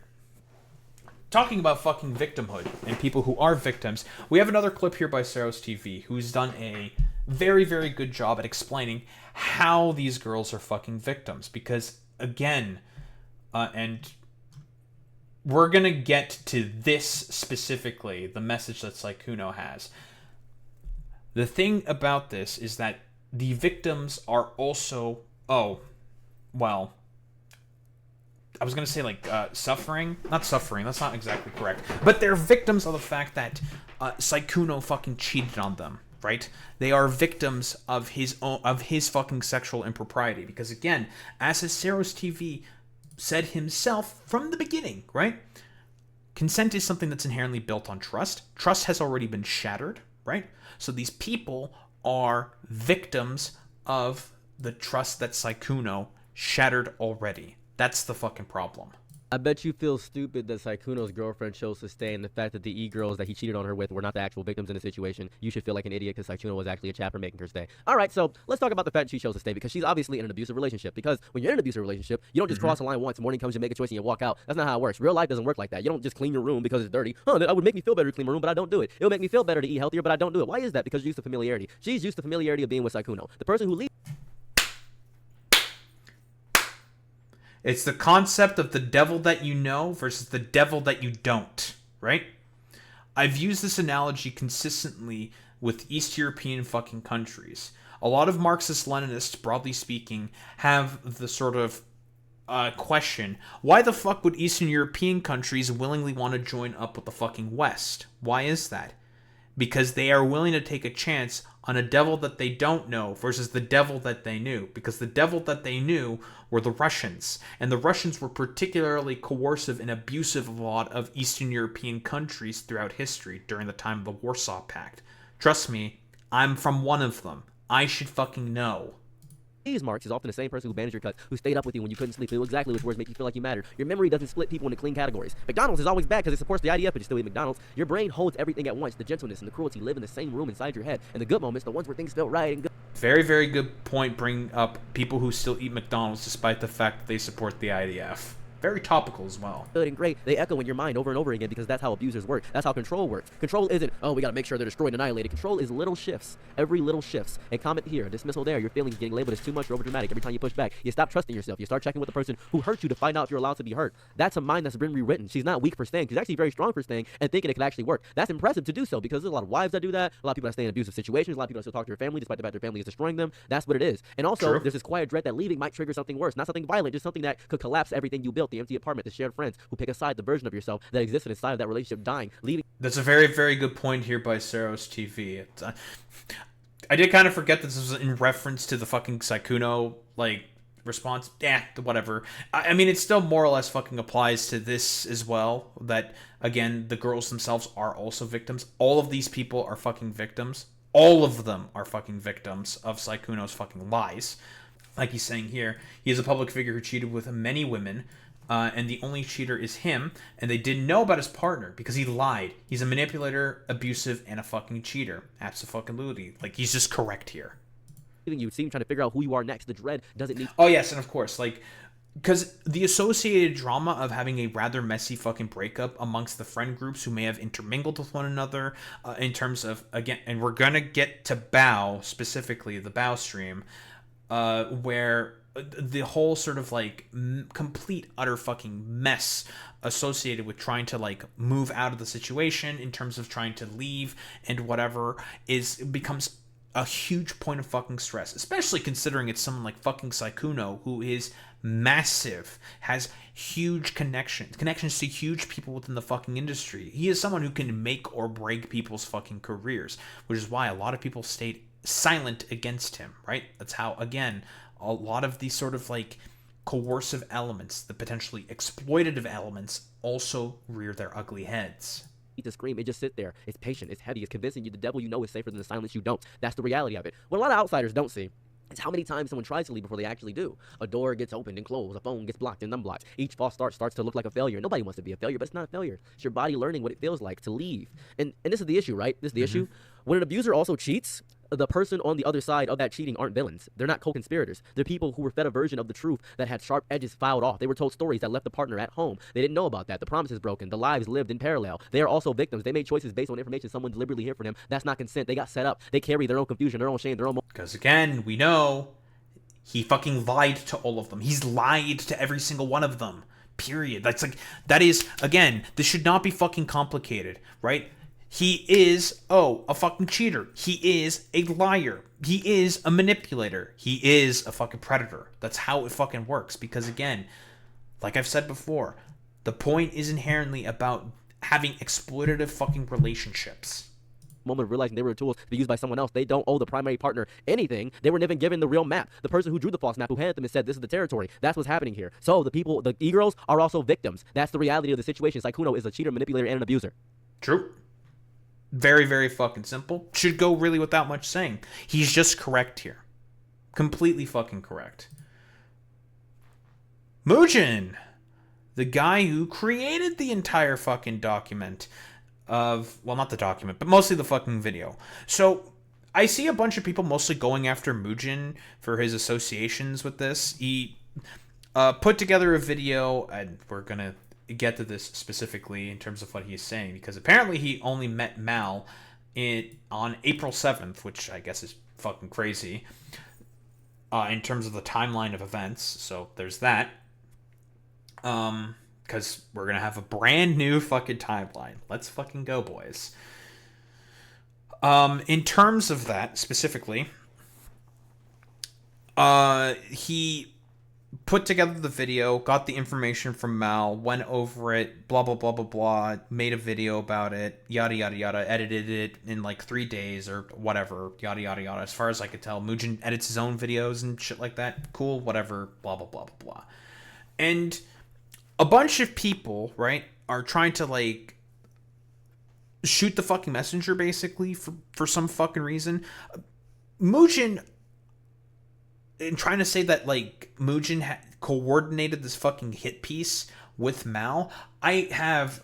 Talking about fucking victimhood and people who are victims, we have another clip here by Ceros TV, who's done a very, very good job at explaining how these girls are fucking victims. Because, again, and we're going to get to this specifically, the message that Sykkuno has. The thing about this is that the victims are also, I was going to say, like, suffering. Not suffering, that's not exactly correct. But they're victims of the fact that Sykkuno fucking cheated on them, right? They are victims of his fucking sexual impropriety. Because, again, as his Ceros TV said himself from the beginning, right? Consent is something that's inherently built on trust. Trust has already been shattered, right? So these people are victims of the trust that Sykkuno shattered already. That's the fucking problem. I bet you feel stupid that Sykkuno's girlfriend chose to stay, and the fact that the e-girls that he cheated on her with were not the actual victims in the situation. You should feel like an idiot because Sykkuno was actually a chapter making her stay. All right, so let's talk about the fact that she chose to stay, because she's obviously in an abusive relationship. Because when you're in an abusive relationship, you don't just cross a line once, morning comes, you make a choice, and you walk out. That's not how it works. Real life doesn't work like that. You don't just clean your room because it's dirty. That would make me feel better to clean my room, but I don't do it. It would make me feel better to eat healthier, but I don't do it. Why is that? Because you're used to familiarity. She's used to familiarity of being with Sykkuno. The person who leaves. It's the concept of the devil that you know versus the devil that you don't, right? I've used this analogy consistently with East European fucking countries. A lot of Marxist-Leninists, broadly speaking, have the sort of question, why the fuck would Eastern European countries willingly want to join up with the fucking West? Why is that? Because they are willing to take a chance on a devil that they don't know versus the devil that they knew. Because the devil that they knew were the Russians. And the Russians were particularly coercive and abusive of a lot of Eastern European countries throughout history during the time of the Warsaw Pact. Trust me, I'm from one of them. I should fucking know. Marks is often the same person who bandaged your cuts, who stayed up with you when you couldn't sleep, who knew exactly which words make you feel like you matter. Your memory doesn't split people into clean categories. McDonald's is always bad because it supports the IDF, but you still eat McDonald's. Your brain holds everything at once. The gentleness and the cruelty live in the same room inside your head. And the good moments, the ones where things felt right and good. Very, very good point, bringing up people who still eat McDonald's despite the fact that they support the IDF. Very topical as well. Good and great, they echo in your mind over and over again because that's how abusers work. That's how control works. Control isn't, oh, we gotta make sure they're destroyed and annihilated. Control is little shifts. Every little shifts. A comment here, a dismissal there. Your feelings getting labeled as too much or overdramatic every time you push back. You stop trusting yourself. You start checking with the person who hurt you to find out if you're allowed to be hurt. That's a mind that's been rewritten. She's not weak for staying. She's actually very strong for staying and thinking it could actually work. That's impressive to do so because there's a lot of wives that do that. A lot of people that stay in abusive situations. A lot of people that still talk to their family despite the fact their family is destroying them. That's what it is. And also, there's this quiet dread that leaving might trigger something worse. Not something violent, just something that could collapse everything you built. The empty apartment, the shared friends who pick aside the version of yourself that existed inside of that relationship dying, leaving. That's a very, very good point here by CerosTV. I did kind of forget this was in reference to the fucking Sykkuno, like, response. Whatever. I mean, it still more or less fucking applies to this as well, that, again, the girls themselves are also victims. All of these people are fucking victims. All of them are fucking victims of Sykkuno's fucking lies. Like he's saying here, he is a public figure who cheated with many women, and the only cheater is him, and they didn't know about his partner because he lied. He's a manipulator, abusive, and a fucking cheater. Abso-fucking-lutely. Like, he's just correct here. You seem trying to figure out who you are next. The dread doesn't need. Oh, yes, and of course, like, because the associated drama of having a rather messy fucking breakup amongst the friend groups who may have intermingled with one another, in terms of, again, and we're gonna get to BOW, specifically, the BOW stream, where the whole sort of like complete utter fucking mess associated with trying to like move out of the situation in terms of trying to leave and whatever becomes a huge point of fucking stress, especially considering it's someone like fucking Sykkuno, who is massive, has huge connections to huge people within the fucking industry. He is someone who can make or break people's fucking careers, which is why a lot of people stayed silent against him, right? That's how, again, a lot of these sort of like coercive elements, the potentially exploitative elements, also rear their ugly heads. To scream, it just sit there. It's patient, it's heavy, it's convincing you the devil you know is safer than the silence you don't. That's the reality of it. What a lot of outsiders don't see is how many times someone tries to leave before they actually do. A door gets opened and closed, a phone gets blocked and unblocked. Each false start starts to look like a failure. Nobody wants to be a failure, but it's not a failure. It's your body learning what it feels like to leave. And this is the issue, right? This is the issue. When an abuser also cheats, the person on the other side of that cheating aren't villains. They're not co-conspirators. They're people who were fed a version of the truth that had sharp edges filed off. They were told stories that left the partner at home. They didn't know about that. The promises broken. The lives lived in parallel. They are also victims. They made choices based on information someone deliberately hid from them. That's not consent. They got set up. They carry their own confusion, their own shame, their own... Because again, we know he fucking lied to all of them. He's lied to every single one of them. Period. That's like, that is, again, this should not be fucking complicated, right? He is, a fucking cheater. He is a liar. He is a manipulator. He is a fucking predator. That's how it fucking works. Because again, like I've said before, the point is inherently about having exploitative fucking relationships. Moment of realizing they were tools to be used by someone else. They don't owe the primary partner anything. They were never given the real map. The person who drew the false map, who handed them and said, this is the territory. That's what's happening here. So the people, the e-girls are also victims. That's the reality of the situation. Sykkuno is a cheater, manipulator, and an abuser. True. Very, very fucking simple. Should go really without much saying. He's just correct here. Completely fucking correct. Mujin, the guy who created the entire fucking document of, well, not the document, but mostly the fucking video. So I see a bunch of people mostly going after Mujin for his associations with this. He put together a video, and we're gonna get to this specifically in terms of what he's saying, because apparently he only met Mal on April 7th, which I guess is fucking crazy in terms of the timeline of events. So there's that. Because we're gonna have a brand new fucking timeline. Let's fucking go, boys. In terms of that specifically, he put together the video, got the information from Mal, went over it, blah, blah, blah, blah, blah, made a video about it, yada, yada, yada, edited it in like 3 days or whatever, yada, yada, yada. As far as I could tell, Mujin edits his own videos and shit like that. Cool, whatever, blah, blah, blah, blah, blah. And a bunch of people, right, are trying to like shoot the fucking messenger basically for some fucking reason. Mujin, in trying to say that like Mujin coordinated this fucking hit piece with Mal, I have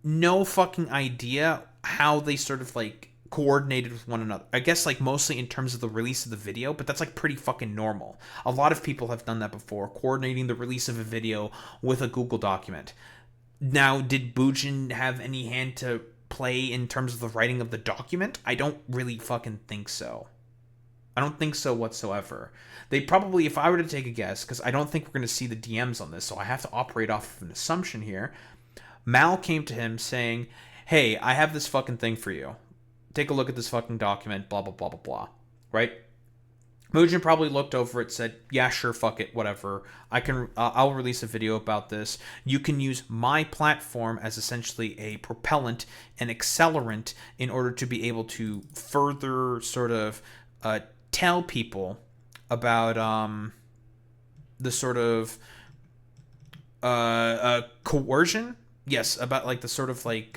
no fucking idea how they sort of like coordinated with one another. I guess like mostly in terms of the release of the video, but that's like pretty fucking normal. A lot of people have done that before, coordinating the release of a video with a Google document. Now, did Mujin have any hand to play in terms of the writing of the document? I don't really fucking think so. I don't think so whatsoever. They probably, if I were to take a guess, because I don't think we're going to see the DMs on this, so I have to operate off of an assumption here. Mal came to him saying, hey, I have this fucking thing for you. Take a look at this fucking document, blah, blah, blah, blah, blah. Right? Mujin probably looked over it, said, yeah, sure, fuck it, whatever. I'll release a video about this. You can use my platform as essentially a propellant and accelerant in order to be able to further sort of tell people about the sort of coercion. Yes, about like the sort of like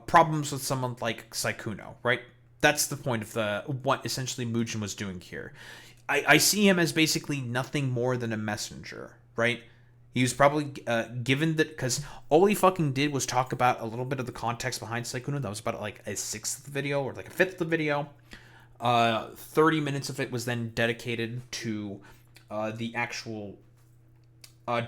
problems with someone like Sykkuno, right? That's the point of what essentially Mujin was doing here. I see him as basically nothing more than a messenger, right? He was probably given that because all he fucking did was talk about a little bit of the context behind Sykkuno. That was about like a sixth of the video or like a fifth of the video. 30 minutes of it was then dedicated to the actual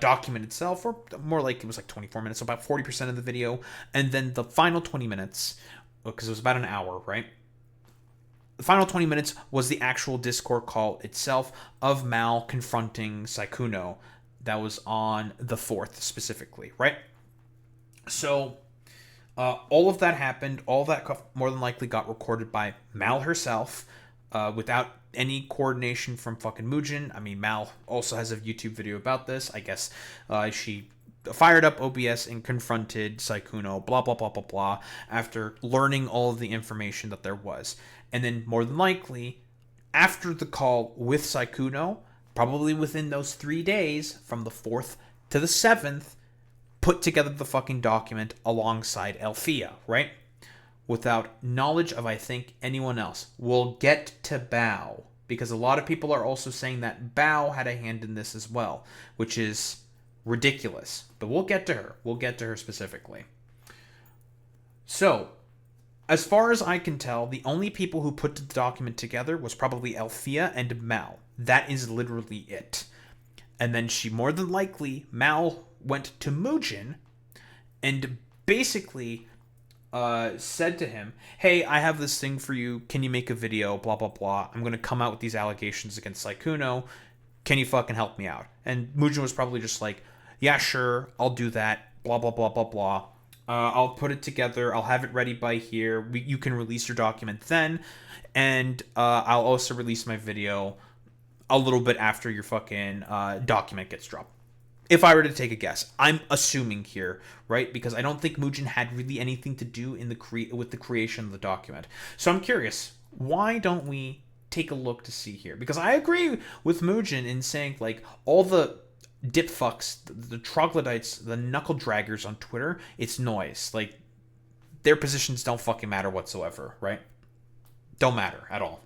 document itself, or more like it was like 24 minutes, so about 40% of the video. And then the final 20 minutes, because it was about an hour, right? The final 20 minutes was the actual Discord call itself of Mal confronting Sykkuno. That was on the 4th specifically, right? So all of that happened. All that more than likely got recorded by Mal herself without any coordination from fucking Mujin. I mean, Mal also has a YouTube video about this. I guess she fired up OBS and confronted Sykkuno, blah, blah, blah, blah, blah, after learning all of the information that there was. And then more than likely, after the call with Sykkuno, probably within those 3 days, from the 4th to the 7th, put together the fucking document alongside Elfia, right? Without knowledge of, I think, anyone else. We'll get to Bao, because a lot of people are also saying that Bao had a hand in this as well, which is ridiculous. But we'll get to her. We'll get to her specifically. So, as far as I can tell, the only people who put the document together was probably Elfia and Mal. That is literally it. And then she more than likely, Mal went to Mujin and basically said to him, hey, I have this thing for you. Can you make a video? Blah, blah, blah. I'm going to come out with these allegations against Sykkuno. Can you fucking help me out? And Mujin was probably just like, yeah, sure, I'll do that. Blah, blah, blah, blah, blah. I'll put it together. I'll have it ready by here. You can release your document then. And I'll also release my video a little bit after your fucking document gets dropped. If I were to take a guess, I'm assuming here, right? Because I don't think Mujin had really anything to do in with the creation of the document. So I'm curious, why don't we take a look to see here? Because I agree with Mujin in saying, like, all the dip fucks, the troglodytes, the knuckle draggers on Twitter, it's noise. Like, their positions don't fucking matter whatsoever, right? Don't matter at all.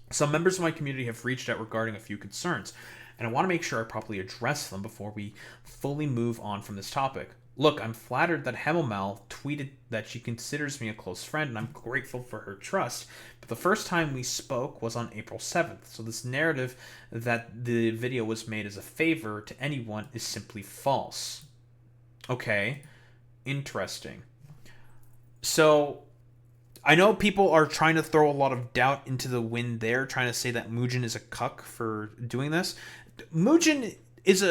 Some members of my community have reached out regarding a few concerns, and I want to make sure I properly address them before we fully move on from this topic. Look, I'm flattered that Hemomal tweeted that she considers me a close friend, and I'm grateful for her trust, but the first time we spoke was on April 7th, so this narrative that the video was made as a favor to anyone is simply false. Okay, interesting. So, I know people are trying to throw a lot of doubt into the wind there, trying to say that Mujin is a cuck for doing this. Mujin is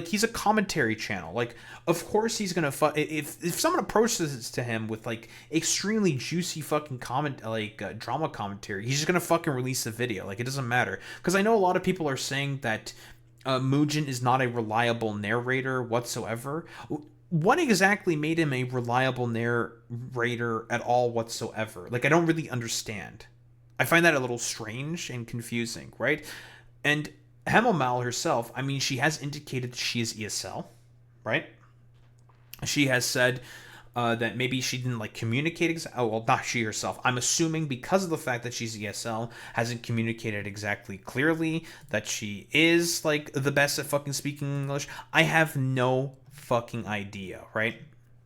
he's a commentary channel. Like, of course he's gonna if someone approaches to him with like extremely juicy fucking drama commentary, he's just gonna fucking release the video. Like, it doesn't matter, because I know a lot of people are saying that Mujin is not a reliable narrator whatsoever. What exactly made him a reliable narrator at all whatsoever? Like, I don't really understand. I find that a little strange and confusing, right? And Hemomal herself, I mean, she has indicated she is ESL, right? She has said that maybe she didn't like communicate. Not she herself. I'm assuming because of the fact that she's ESL, hasn't communicated exactly clearly that she is like the best at fucking speaking English. I have no fucking idea, right?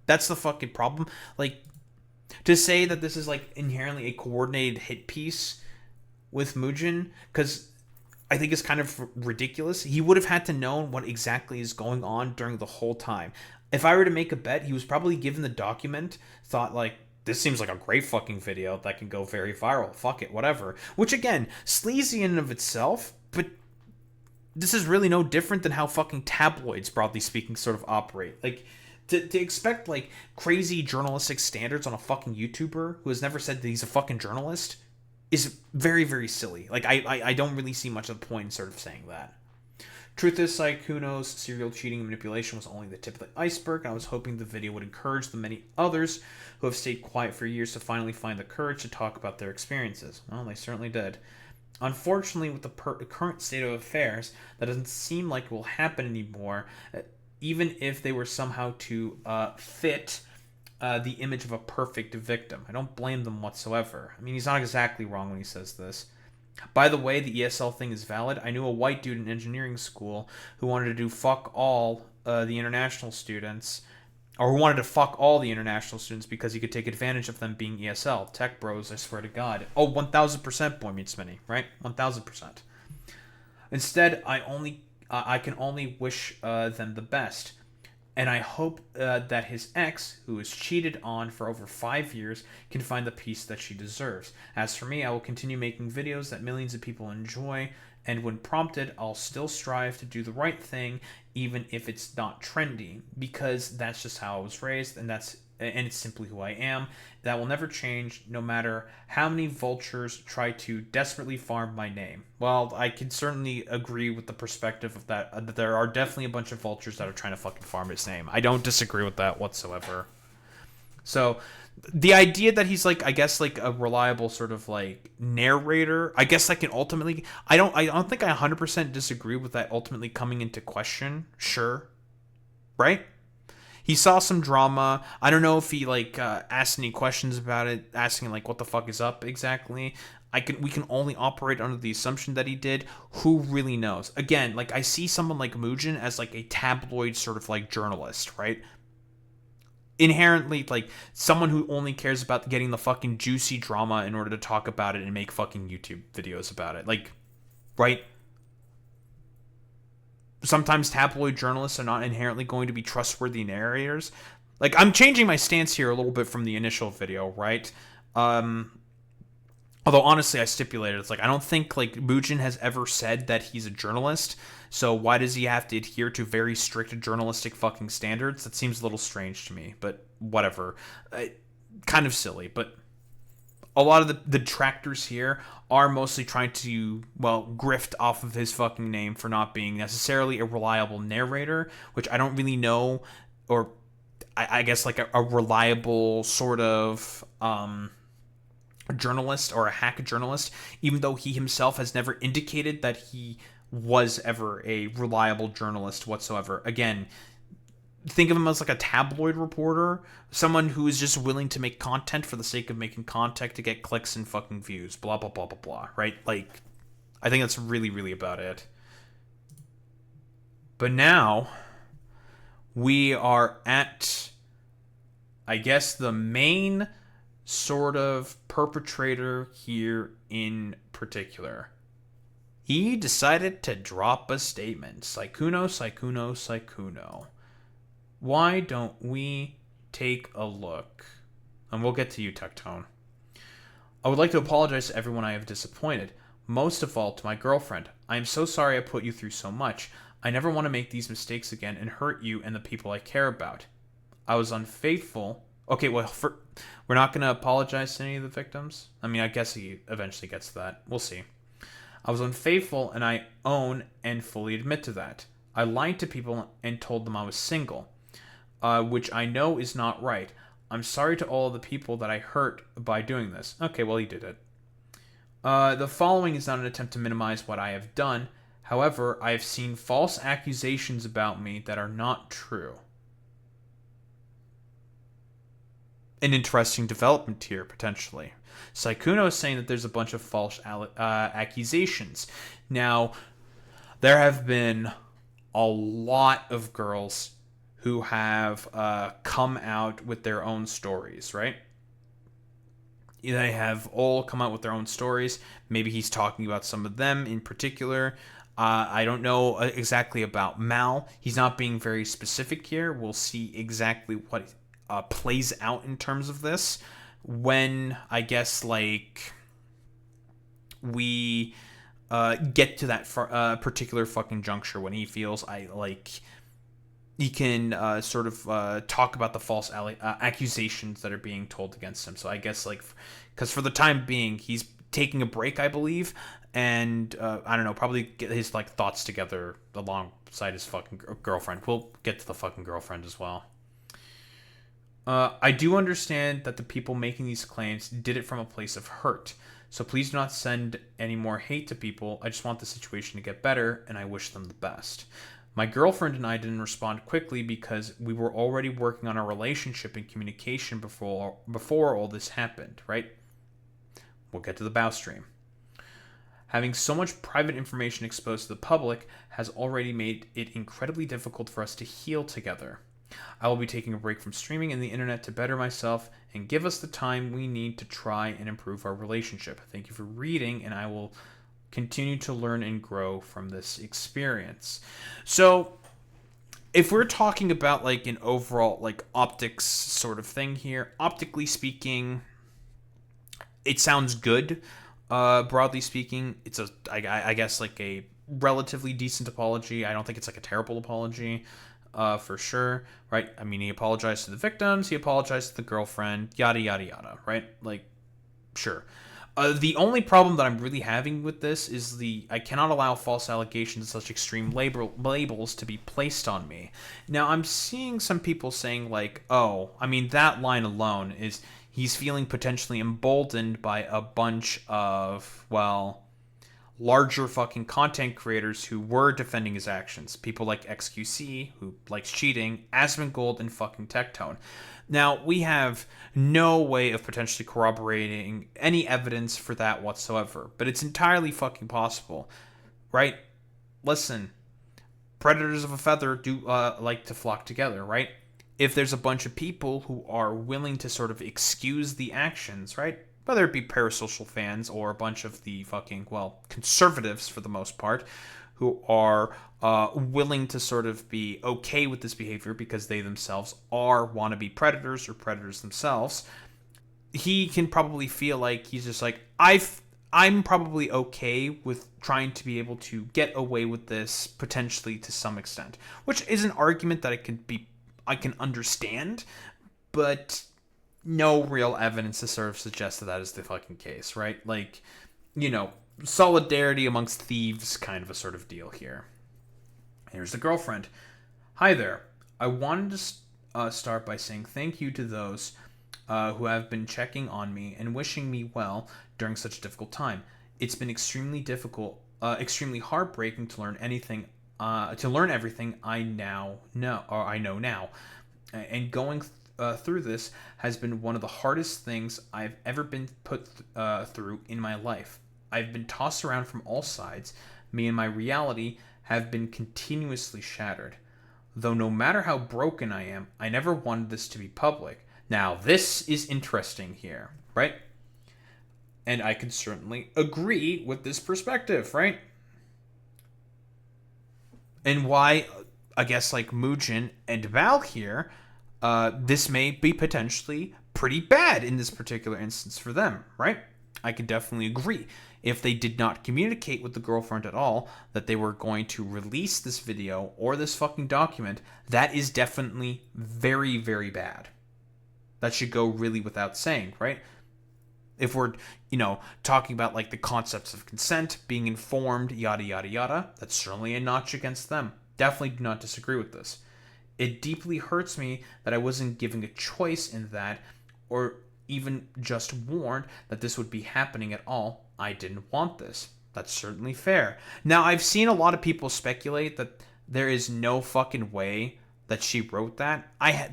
That's the fucking problem. Like, to say that this is like inherently a coordinated hit piece with Mujin, because I think it's kind of ridiculous. He would have had to know what exactly is going on during the whole time. If I were to make a bet, he was probably given the document, thought like, this seems like a great fucking video that can go very viral. Fuck it, whatever. Which again, sleazy in and of itself, but this is really no different than how fucking tabloids, broadly speaking, sort of operate. Like, to expect like crazy journalistic standards on a fucking YouTuber who has never said that he's a fucking journalist is very, very silly. Like, I don't really see much of the point in sort of saying that. Truth is, Sykkuno's serial cheating and manipulation was only the tip of the iceberg. I was hoping the video would encourage the many others who have stayed quiet for years to finally find the courage to talk about their experiences. Well, they certainly did. Unfortunately, with the current state of affairs, that doesn't seem like it will happen anymore, even if they were somehow to fit the image of a perfect victim. I don't blame them whatsoever. I mean, he's not exactly wrong when he says this. By the way, the ESL thing is valid. I knew a white dude in engineering school who wanted to do fuck all the international students, or who wanted to fuck all the international students because he could take advantage of them being ESL. Tech bros, I swear to God. Oh, 1000% Boy Meets Mini, right? 1000%. Instead, I can only wish them the best. And I hope that his ex, who was cheated on for over 5 years, can find the peace that she deserves. As for me, I will continue making videos that millions of people enjoy, and when prompted, I'll still strive to do the right thing, even if it's not trendy, because that's just how I was raised, and it's simply who I am. That will never change, no matter how many vultures try to desperately farm my name. Well, I can certainly agree with the perspective of that there are definitely a bunch of vultures that are trying to fucking farm his name. I don't disagree with that whatsoever. So, the idea that he's like, I guess, like a reliable sort of like narrator, I guess that can ultimately, I don't think I 100% disagree with that ultimately coming into question. Sure. Right? He saw some drama. I don't know if he like asked any questions about it, asking like what the fuck is up exactly. We can only operate under the assumption that he did. Who really knows? Again, like I see someone like Mujin as like a tabloid sort of like journalist, right? Inherently like someone who only cares about getting the fucking juicy drama in order to talk about it and make fucking YouTube videos about it. Like, right? Sometimes tabloid journalists are not inherently going to be trustworthy narrators. Like, I'm changing my stance here a little bit from the initial video, right? Although, honestly, I stipulated, it's like, I don't think, like, Mujin has ever said that he's a journalist, so why does he have to adhere to very strict journalistic fucking standards? That seems a little strange to me, but whatever. Kind of silly, but a lot of the detractors here are mostly trying to, well, grift off of his fucking name for not being necessarily a reliable narrator, which I don't really know, or I guess like a reliable sort of journalist or a hack journalist, even though he himself has never indicated that he was ever a reliable journalist whatsoever. Again, think of him as like a tabloid reporter, someone who is just willing to make content for the sake of making content to get clicks and fucking views, blah, blah, blah, blah, blah, right? Like, I think that's really, really about it. But now, we are at, I guess, the main sort of perpetrator here in particular. He decided to drop a statement. Sykkuno, Sykkuno, Sykkuno. Why don't we take a look? And we'll get to you, Tectone. I would like to apologize to everyone I have disappointed. Most of all to my girlfriend. I am so sorry I put you through so much. I never want to make these mistakes again and hurt you and the people I care about. I was unfaithful. Okay, well, we're not going to apologize to any of the victims. I mean, I guess he eventually gets to that. We'll see. I was unfaithful and I own and fully admit to that. I lied to people and told them I was single. Which I know is not right. I'm sorry to all of the people that I hurt by doing this. Okay, well, he did it. The following is not an attempt to minimize what I have done. However, I have seen false accusations about me that are not true. an interesting development here, potentially. Sykkuno is saying that there's a bunch of false accusations. Now, there have been a lot of girls who have come out with their own stories, right? They have all come out with their own stories. Maybe he's talking about some of them in particular. I don't know exactly about Mal. He's not being very specific here. We'll see exactly what plays out in terms of this when, I guess, like, we get to that particular fucking juncture when he feels he can sort of talk about the false accusations that are being told against him. So I guess, like, because for the time being, he's taking a break, I believe, and I don't know, probably get his like thoughts together alongside his fucking girlfriend. We'll get to the fucking girlfriend as well. I do understand that the people making these claims did it from a place of hurt. So please do not send any more hate to people. I just want the situation to get better, and I wish them the best. My girlfriend and I didn't respond quickly because we were already working on our relationship and communication before all this happened, right? We'll get to the bow stream. Having so much private information exposed to the public has already made it incredibly difficult for us to heal together. I will be taking a break from streaming and the internet to better myself and give us the time we need to try and improve our relationship. Thank you for reading, and I will continue to learn and grow from this experience. So, if we're talking about like an overall like optics sort of thing here, optically speaking, it sounds good. Broadly speaking, it's I guess like a relatively decent apology. I don't think it's like a terrible apology. For sure, right? I mean, he apologized to the victims, he apologized to the girlfriend, yada, yada, yada, right? Like, sure. The only problem that I'm really having with this is I cannot allow false allegations and such extreme labels to be placed on me. Now, I'm seeing some people saying, like, oh, I mean, that line alone is he's feeling potentially emboldened by a bunch of, well, larger fucking content creators who were defending his actions. People like XQC, who likes cheating, Asmongold, and fucking Tectone. Now, we have no way of potentially corroborating any evidence for that whatsoever, but it's entirely fucking possible, right? Listen, predators of a feather do like to flock together, right? If there's a bunch of people who are willing to sort of excuse the actions, right? Whether it be parasocial fans or a bunch of the fucking, well, conservatives for the most part, who are willing to sort of be okay with this behavior because they themselves are wannabe predators or predators themselves, he can probably feel like he's just like, I'm probably okay with trying to be able to get away with this potentially to some extent, which is an argument that I can understand, but no real evidence to sort of suggest that is the fucking case, right? Like, you know, solidarity amongst thieves kind of a sort of deal here. Here's the girlfriend. Hi there. I wanted to start by saying thank you to those who have been checking on me and wishing me well during such a difficult time. It's been extremely heartbreaking to learn everything I know now. And going through this has been one of the hardest things I've ever been put through in my life. I've been tossed around from all sides. Me and my reality have been continuously shattered. Though no matter how broken I am, I never wanted this to be public. Now, this is interesting here, right? And I can certainly agree with this perspective, right? And why, I guess, like Mujin and Val here, this may be potentially pretty bad in this particular instance for them, right? I can definitely agree. If they did not communicate with the girlfriend at all that they were going to release this video or this fucking document, that is definitely very, very bad. That should go really without saying, right? If we're, talking about like the concepts of consent, being informed, yada, yada, yada, that's certainly a notch against them. Definitely do not disagree with this. It deeply hurts me that I wasn't given a choice in that, or even just warned that this would be happening at all. I didn't want this. That's certainly fair. Now, I've seen a lot of people speculate that there is no fucking way that she wrote that.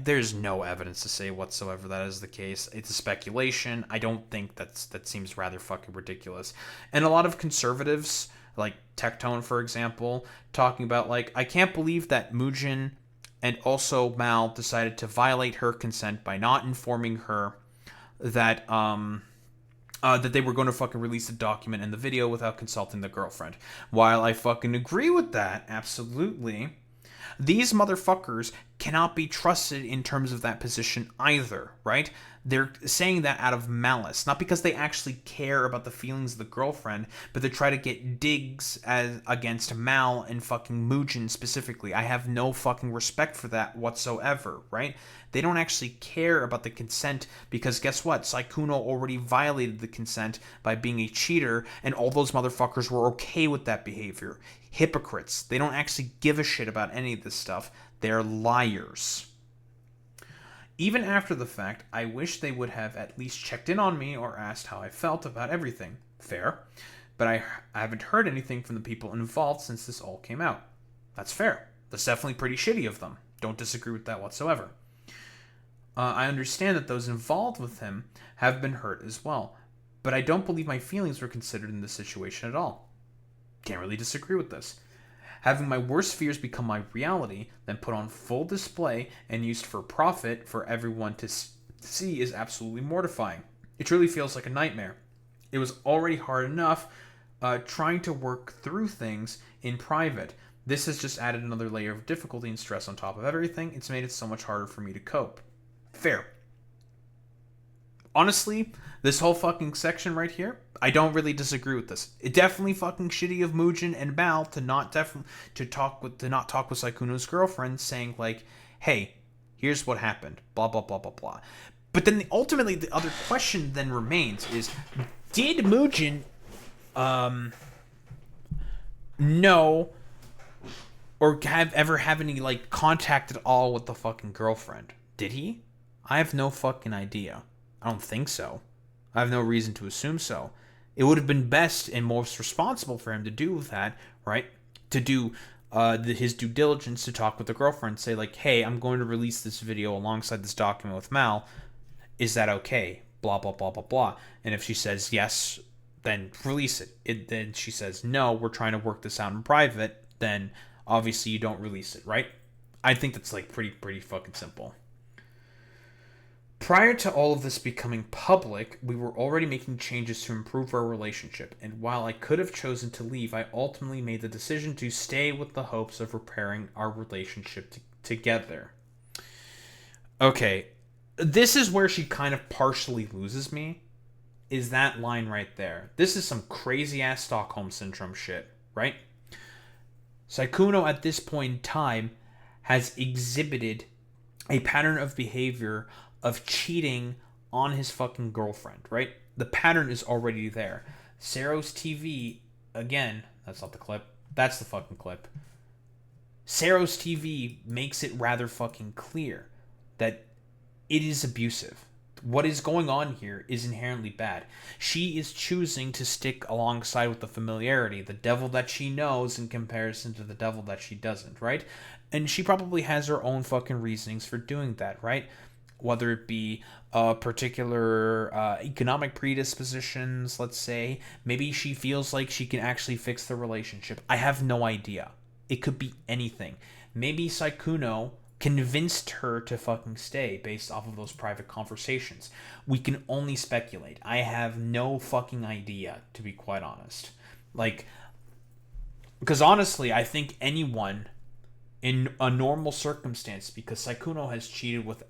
There's no evidence to say whatsoever that is the case. It's a speculation. I don't think that seems rather fucking ridiculous. And a lot of conservatives, like Tectone, for example, talking about, like, I can't believe that Mujin and also Mal decided to violate her consent by not informing her that that they were going to fucking release the document and the video without consulting the girlfriend. While I fucking agree with that, absolutely, these motherfuckers cannot be trusted in terms of that position either, right? They're saying that out of malice, not because they actually care about the feelings of the girlfriend, but they try to get digs against Mal and fucking Mujin specifically. I have no fucking respect for that whatsoever, right? They don't actually care about the consent because guess what? Sykkuno already violated the consent by being a cheater, and all those motherfuckers were okay with that behavior. Hypocrites. They don't actually give a shit about any of this stuff. They're liars. Even after the fact, I wish they would have at least checked in on me or asked how I felt about everything. Fair. But I haven't heard anything from the people involved since this all came out. That's fair. That's definitely pretty shitty of them. Don't disagree with that whatsoever. I understand that those involved with him have been hurt as well, but I don't believe my feelings were considered in this situation at all. Can't really disagree with this. Having my worst fears become my reality, then put on full display and used for profit for everyone to see is absolutely mortifying. It truly feels like a nightmare. It was already hard enough trying to work through things in private. This has just added another layer of difficulty and stress on top of everything. It's made it so much harder for me to cope. Fair. Honestly, this whole fucking section right here, I don't really disagree with this. It definitely fucking shitty of Mujin and Mal to not talk with Sykkuno's girlfriend, saying like, "Hey, here's what happened." Blah blah blah blah blah. But then ultimately, the other question then remains: is did Mujin know or have any like contact at all with the fucking girlfriend? Did he? I have no fucking idea. I don't think so. I have no reason to assume so. It would have been best and most responsible for him to do that, right? To do his due diligence to talk with the girlfriend, say like, "Hey, I'm going to release this video alongside this document with Mal. Is that okay?" Blah blah blah blah blah. And if she says yes, then release it. Then she says no, we're trying to work this out in private. Then obviously you don't release it, right? I think that's like pretty fucking simple. Prior to all of this becoming public, we were already making changes to improve our relationship, and while I could have chosen to leave, I ultimately made the decision to stay with the hopes of repairing our relationship together. Okay, this is where she kind of partially loses me, is that line right there. This is some crazy-ass Stockholm Syndrome shit, right? Sykkuno at this point in time has exhibited a pattern of behavior of cheating on his fucking girlfriend, right? The pattern is already there. CerosTV, again, that's not the clip. That's the fucking clip. CerosTV makes it rather fucking clear that it is abusive. What is going on here is inherently bad. She is choosing to stick alongside with the familiarity, the devil that she knows in comparison to the devil that she doesn't, right? And she probably has her own fucking reasonings for doing that, right? Whether it be particular economic predispositions, let's say. Maybe she feels like she can actually fix the relationship. I have no idea. It could be anything. Maybe Sykkuno convinced her to fucking stay based off of those private conversations. We can only speculate. I have no fucking idea, to be quite honest. Like, because honestly, I think anyone in a normal circumstance, because Sykkuno has cheated with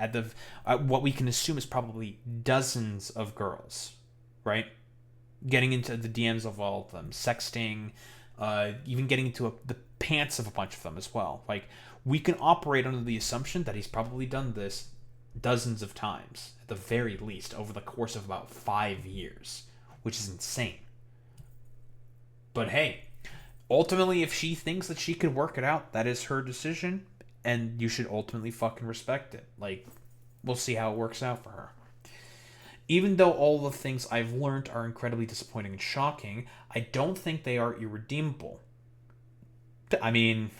what we can assume is probably dozens of girls, right? Getting into the DMs of all of them, sexting, even getting into the pants of a bunch of them as well. Like, we can operate under the assumption that he's probably done this dozens of times, at the very least, over the course of about 5 years, which is insane. But hey, ultimately, if she thinks that she can work it out, that is her decision, and you should ultimately fucking respect it. Like, we'll see how it works out for her. Even though all the things I've learned are incredibly disappointing and shocking, I don't think they are irredeemable. I mean,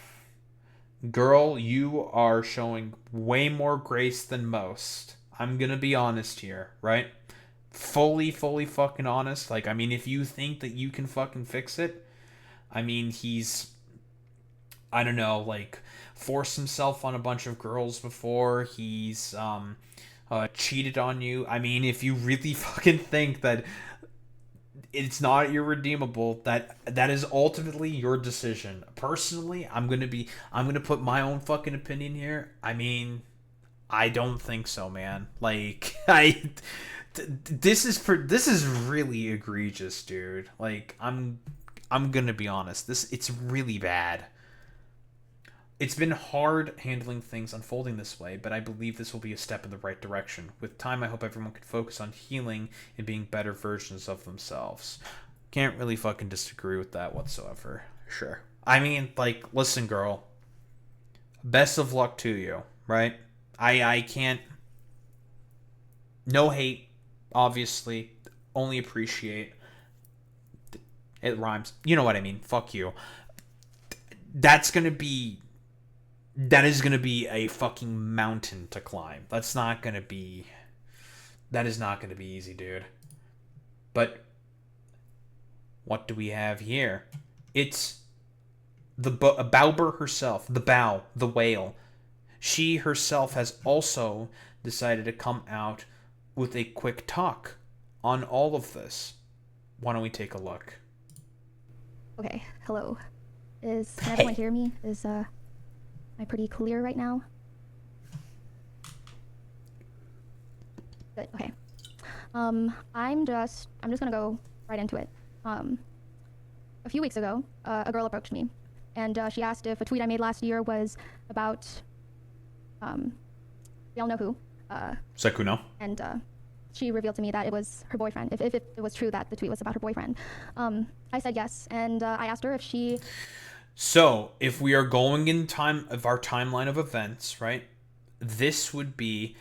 girl, you are showing way more grace than most. I'm gonna be honest here, right? Fully fucking honest. Like, I mean, if you think that you can fucking fix it, I mean, he's, I don't know, like, forced himself on a bunch of girls before. He's cheated on you. I mean, if you really fucking think that it's not irredeemable, that is ultimately your decision. Personally, I'm gonna put my own fucking opinion here. I mean, I don't think so, man. Like, this is really egregious, dude. Like, I'm gonna be honest. It's really bad. It's been hard handling things unfolding this way, but I believe this will be a step in the right direction. With time, I hope everyone can focus on healing and being better versions of themselves. Can't really fucking disagree with that whatsoever. Sure. I mean, like, listen, girl. Best of luck to you, right? I can't... No hate, obviously. Only appreciate. It rhymes. You know what I mean. Fuck you. That is gonna be a fucking mountain to climb. That is not gonna be easy, dude. But what do we have here? It's the Bauber herself, the whale. She herself has also decided to come out with a quick talk on all of this. Why don't we take a look? Okay, hello. Can everyone hear me? Am I pretty clear right now? Good, okay. I'm just gonna go right into it. A few weeks ago, a girl approached me, and she asked if a tweet I made last year was about, we all know who. Sykkuno. And she revealed to me that it was her boyfriend, if it was true that the tweet was about her boyfriend. I said yes, and I asked her if she... So, if we are going in time of our timeline of events, right, this would be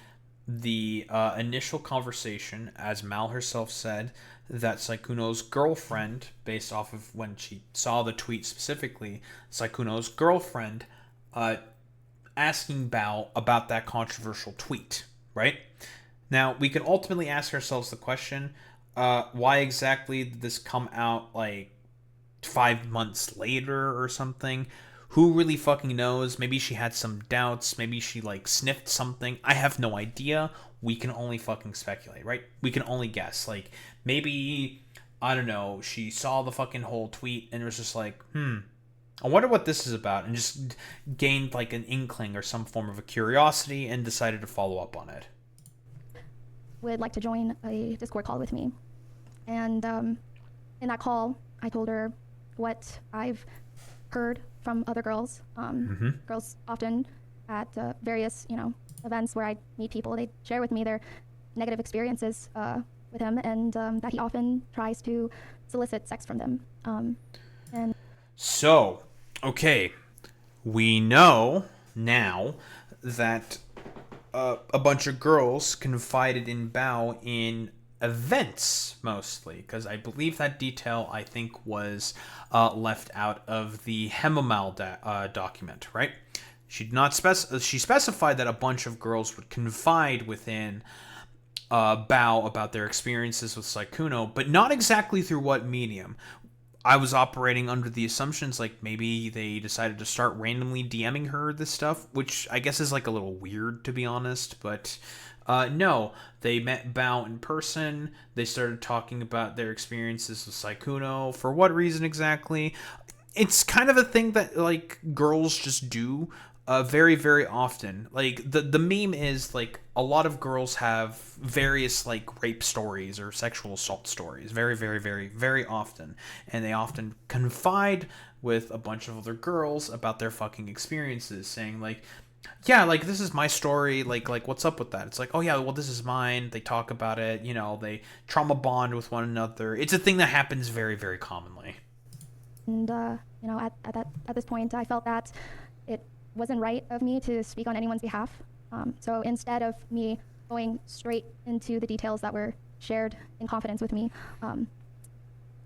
the initial conversation, as Mal herself said, that Sykkuno's girlfriend, based off of when she saw the tweet specifically, Sykkuno's girlfriend asking Bao about that controversial tweet, right? Now, we can ultimately ask ourselves the question, why exactly did this come out, like, 5 months later or something? Who really fucking knows? Maybe she had some doubts. Maybe she, like, sniffed something. I have no idea. We can only fucking speculate, right? We can only guess. Like, maybe, I don't know, she saw the fucking whole tweet and was just like, I wonder what this is about, and just gained, like, an inkling or some form of a curiosity and decided to follow up on it. Would like to join a Discord call with me. And in that call, I told her what I've heard from other girls. Girls often at various, events where I meet people, they share with me their negative experiences with him, and that he often tries to solicit sex from them. And so, okay, we know now that a bunch of girls confided in Bao in events, mostly, because I believe that detail, I think, was left out of the Hemomal document, right? She did not she specified that a bunch of girls would confide within Bao about their experiences with Sykkuno, but not exactly through what medium. I was operating under the assumptions, like, maybe they decided to start randomly DMing her this stuff, which I guess is, like, a little weird, to be honest, but no, they met Bao in person. They started talking about their experiences with Sykkuno. For what reason exactly? It's kind of a thing that, like, girls just do very, very often. Like, the meme is, like, a lot of girls have various, like, rape stories or sexual assault stories very, very, very, very often. And they often confide with a bunch of other girls about their fucking experiences, saying, like, yeah, like, this is my story, like, what's up with that? It's like, oh, yeah, well, this is mine. They talk about it, they trauma bond with one another. It's a thing that happens very, very commonly. And, at this point, I felt that it wasn't right of me to speak on anyone's behalf. So instead of me going straight into the details that were shared in confidence with me,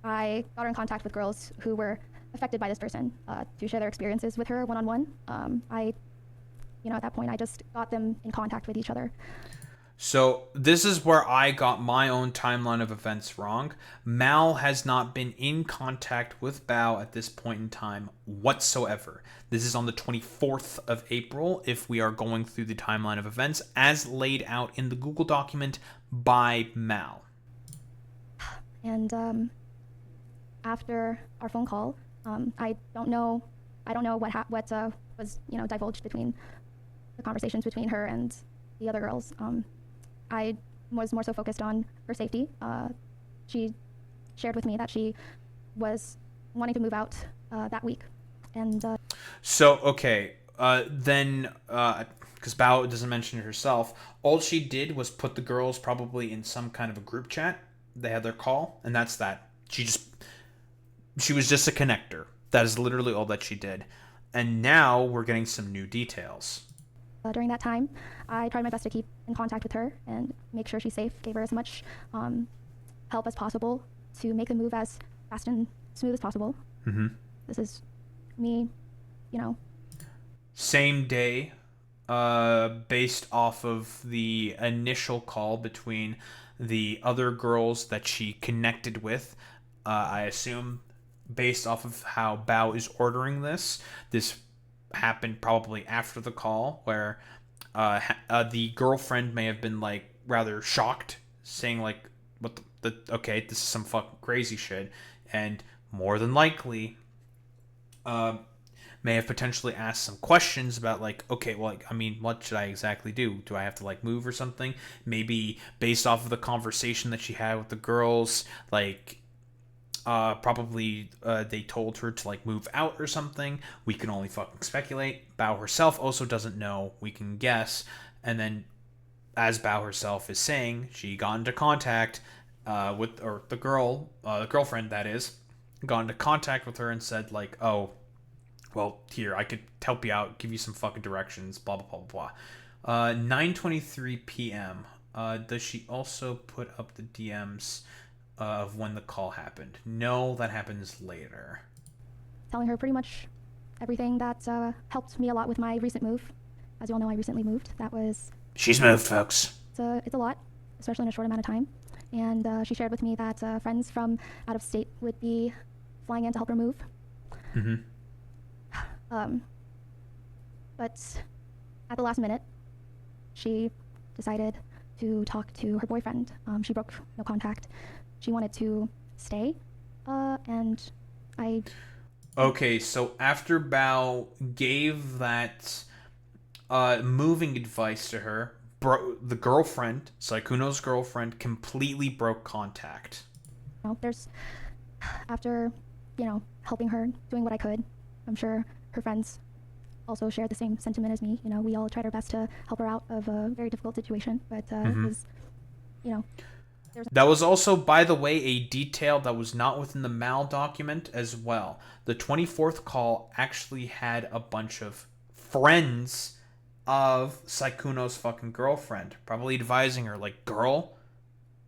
I got her in contact with girls who were affected by this person to share their experiences with her one-on-one. At that point, I just got them in contact with each other. So this is where I got my own timeline of events wrong. Mal has not been in contact with Bao at this point in time whatsoever. This is on the 24th of April, if we are going through the timeline of events as laid out in the Google document by Mal. And after our phone call, I don't know what was divulged between the conversations between her and the other girls. I was more so focused on her safety. She shared with me that she was wanting to move out that week. And So, okay, then, because Bao doesn't mention it herself, all she did was put the girls probably in some kind of a group chat. They had their call, and that's that. She was just a connector. That is literally all that she did. And now we're getting some new details. during that time, I tried my best to keep in contact with her and make sure she's safe, gave her as much help as possible to make the move as fast and smooth as possible. Mm-hmm. This is me, Same day, based off of the initial call between the other girls that she connected with, I assume based off of how Bao is ordering this happened probably after the call, where the girlfriend may have been like rather shocked, saying like, "What okay, this is some fucking crazy shit," and more than likely, may have potentially asked some questions about like, okay, well, like, I mean, what should I exactly do? Do I have to like move or something? Maybe based off of the conversation that she had with the girls, like, probably they told her to like move out or something. We can only fucking speculate. Bao herself also doesn't know. We can guess. And then, as Bao herself is saying, she got into contact with, or the girlfriend that is, got into contact with her and said like, oh, well, here, I could help you out, give you some fucking directions, blah, blah, blah, blah. 9:23 p.m. Does she also put up the DMs of when the call happened? No, that happens later. telling her pretty much everything that helped me a lot with my recent move. As you all know, I recently moved. She's moved, folks. It's a lot, especially in a short amount of time. And she shared with me that friends from out of state would be flying in to help her move. Mm-hmm. But at the last minute, she decided to talk to her boyfriend. She broke no contact. She wanted to stay, and I... Okay, so after Bao gave that moving advice to her, the girlfriend, Sykkuno's girlfriend, completely broke contact. After, helping her, doing what I could, I'm sure her friends also shared the same sentiment as me. We all tried our best to help her out of a very difficult situation, but it was, That was also, by the way, a detail that was not within the Mal document as well. The 24th call actually had a bunch of friends of Sykkuno's fucking girlfriend, probably advising her, like, girl,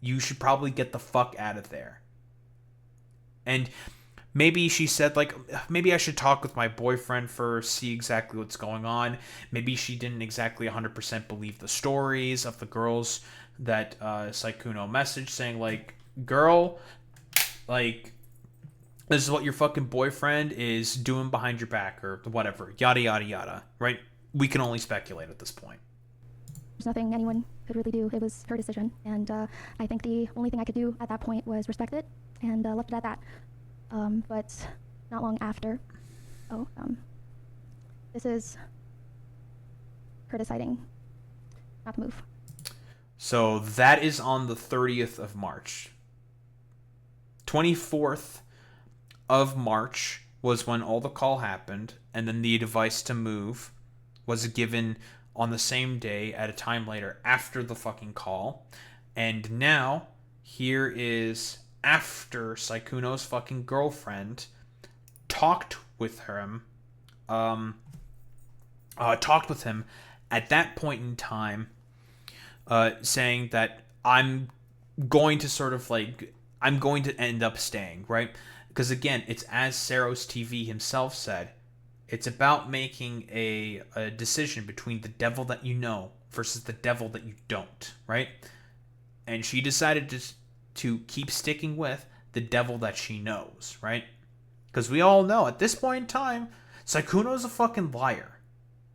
you should probably get the fuck out of there. And maybe she said, like, maybe I should talk with my boyfriend first, see exactly what's going on. Maybe she didn't exactly 100% believe the stories of the girls that Sykkuno messaged, saying, like, girl, like, this is what your fucking boyfriend is doing behind your back, or whatever, yada, yada, yada, right? We can only speculate at this point. There's nothing anyone could really do. It was her decision, and I think the only thing I could do at that point was respect it, and left it at that. But not long after, this is her deciding not to move. So that is on the 30th of March. 24th of March was when all the call happened, and then the advice to move was given on the same day at a time later after the fucking call. And now, here is after Sykkuno's fucking girlfriend talked with him at that point in time, saying that I'm going to end up staying, right? Because again, it's as CerosTV himself said, it's about making a decision between the devil that you know versus the devil that you don't, right? And she decided to keep sticking with the devil that she knows, right? Because we all know at this point in time, Sykkuno's a fucking liar.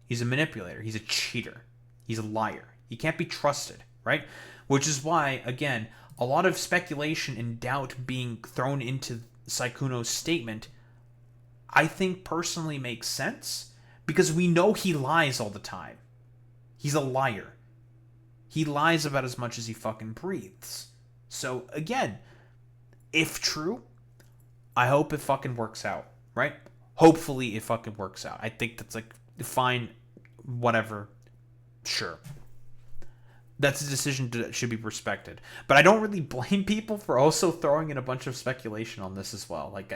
He's a manipulator. He's a cheater. He's a liar. He can't be trusted, right? Which is why, again, a lot of speculation and doubt being thrown into Sykkuno's statement, I think personally makes sense because we know he lies all the time. He's a liar. He lies about as much as he fucking breathes. So, again, if true, I hope it fucking works out, right? Hopefully it fucking works out. I think that's like, fine, whatever, sure. That's a decision that should be respected. But I don't really blame people for also throwing in a bunch of speculation on this as well, like,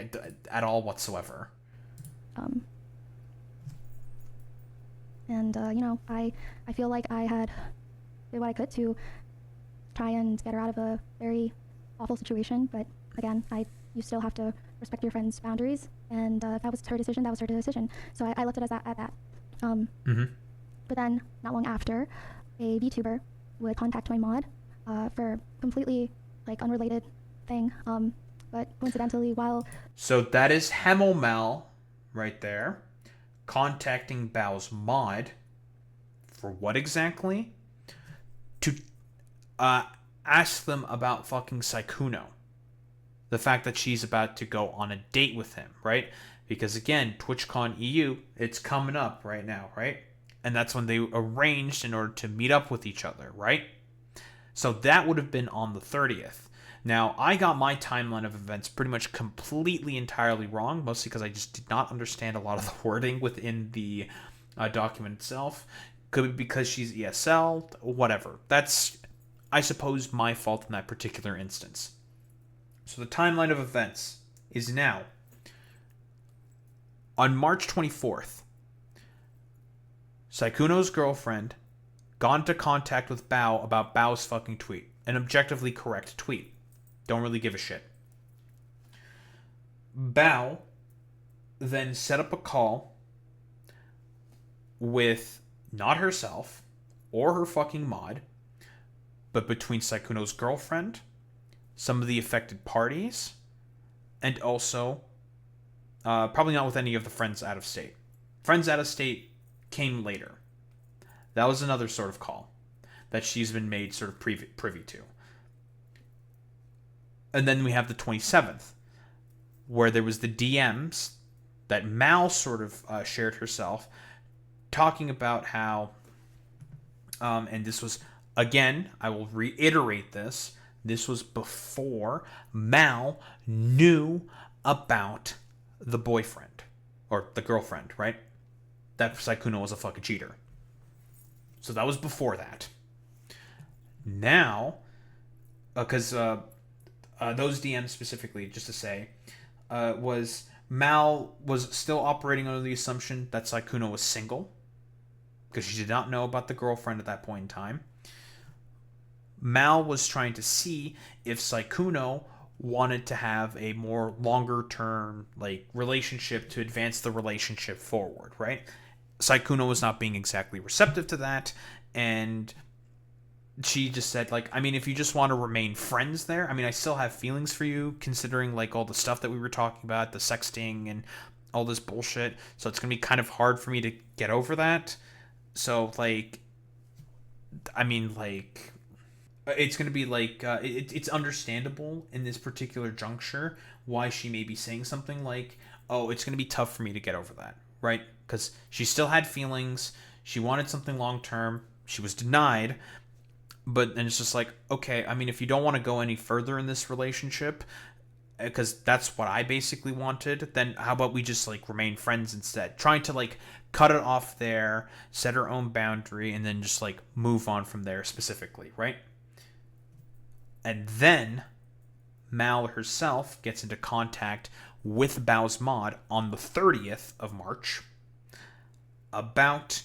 at all whatsoever. I feel like I had did what I could to try and get her out of a very awful situation, but again, you still have to respect your friend's boundaries, and if that was her decision, that was her decision. So I left it as that at that. But then, not long after, a VTuber would contact my mod for completely unrelated thing. But coincidentally, while so that is Hemomal right there, contacting Bao's mod for what exactly? To ask them about fucking Sykkuno. The fact that she's about to go on a date with him, right? Because again, TwitchCon EU, it's coming up right now, right? And that's when they arranged in order to meet up with each other, right? So that would have been on the 30th. Now, I got my timeline of events pretty much completely entirely wrong, mostly because I just did not understand a lot of the wording within the document itself. Could be because she's ESL, whatever. That's, I suppose, my fault in that particular instance. So the timeline of events is now. On March 24th, Sykkuno's girlfriend got into contact with Bao about Bao's fucking tweet. An objectively correct tweet. Don't really give a shit. Bao then set up a call with not herself or her fucking mod, but between Sykkuno's girlfriend, some of the affected parties, and also probably not with any of the friends out of state. Friends out of state came later. That was another sort of call that she's been made sort of privy to. And then we have the 27th, where there was the DMs that Mal sort of shared herself, talking about how, and this was, again, I will reiterate this, this was before Mal knew about the boyfriend, or the girlfriend, right? That Sykkuno was a fucking cheater. So that was before that. Now, because those DMs specifically, just to say, was Mal was still operating under the assumption that Sykkuno was single, because she did not know about the girlfriend at that point in time. Mal was trying to see if Sykkuno wanted to have a more longer term relationship to advance the relationship forward, right? Sykkuno was not being exactly receptive to that, and she just said, if you just want to remain friends there, I still have feelings for you, considering all the stuff that we were talking about, the sexting and all this bullshit, so it's gonna be kind of hard for me to get over that. So it's going to be it's understandable in this particular juncture why she may be saying something like, oh, it's going to be tough for me to get over that, right? Because she still had feelings, she wanted something long term, she was denied, but then it's just okay, if you don't want to go any further in this relationship, because that's what I basically wanted, then how about we just remain friends instead? Trying to cut it off there, set her own boundary, and then just move on from there specifically, right? And then Mal herself gets into contact with Bao's mod on the 30th of March about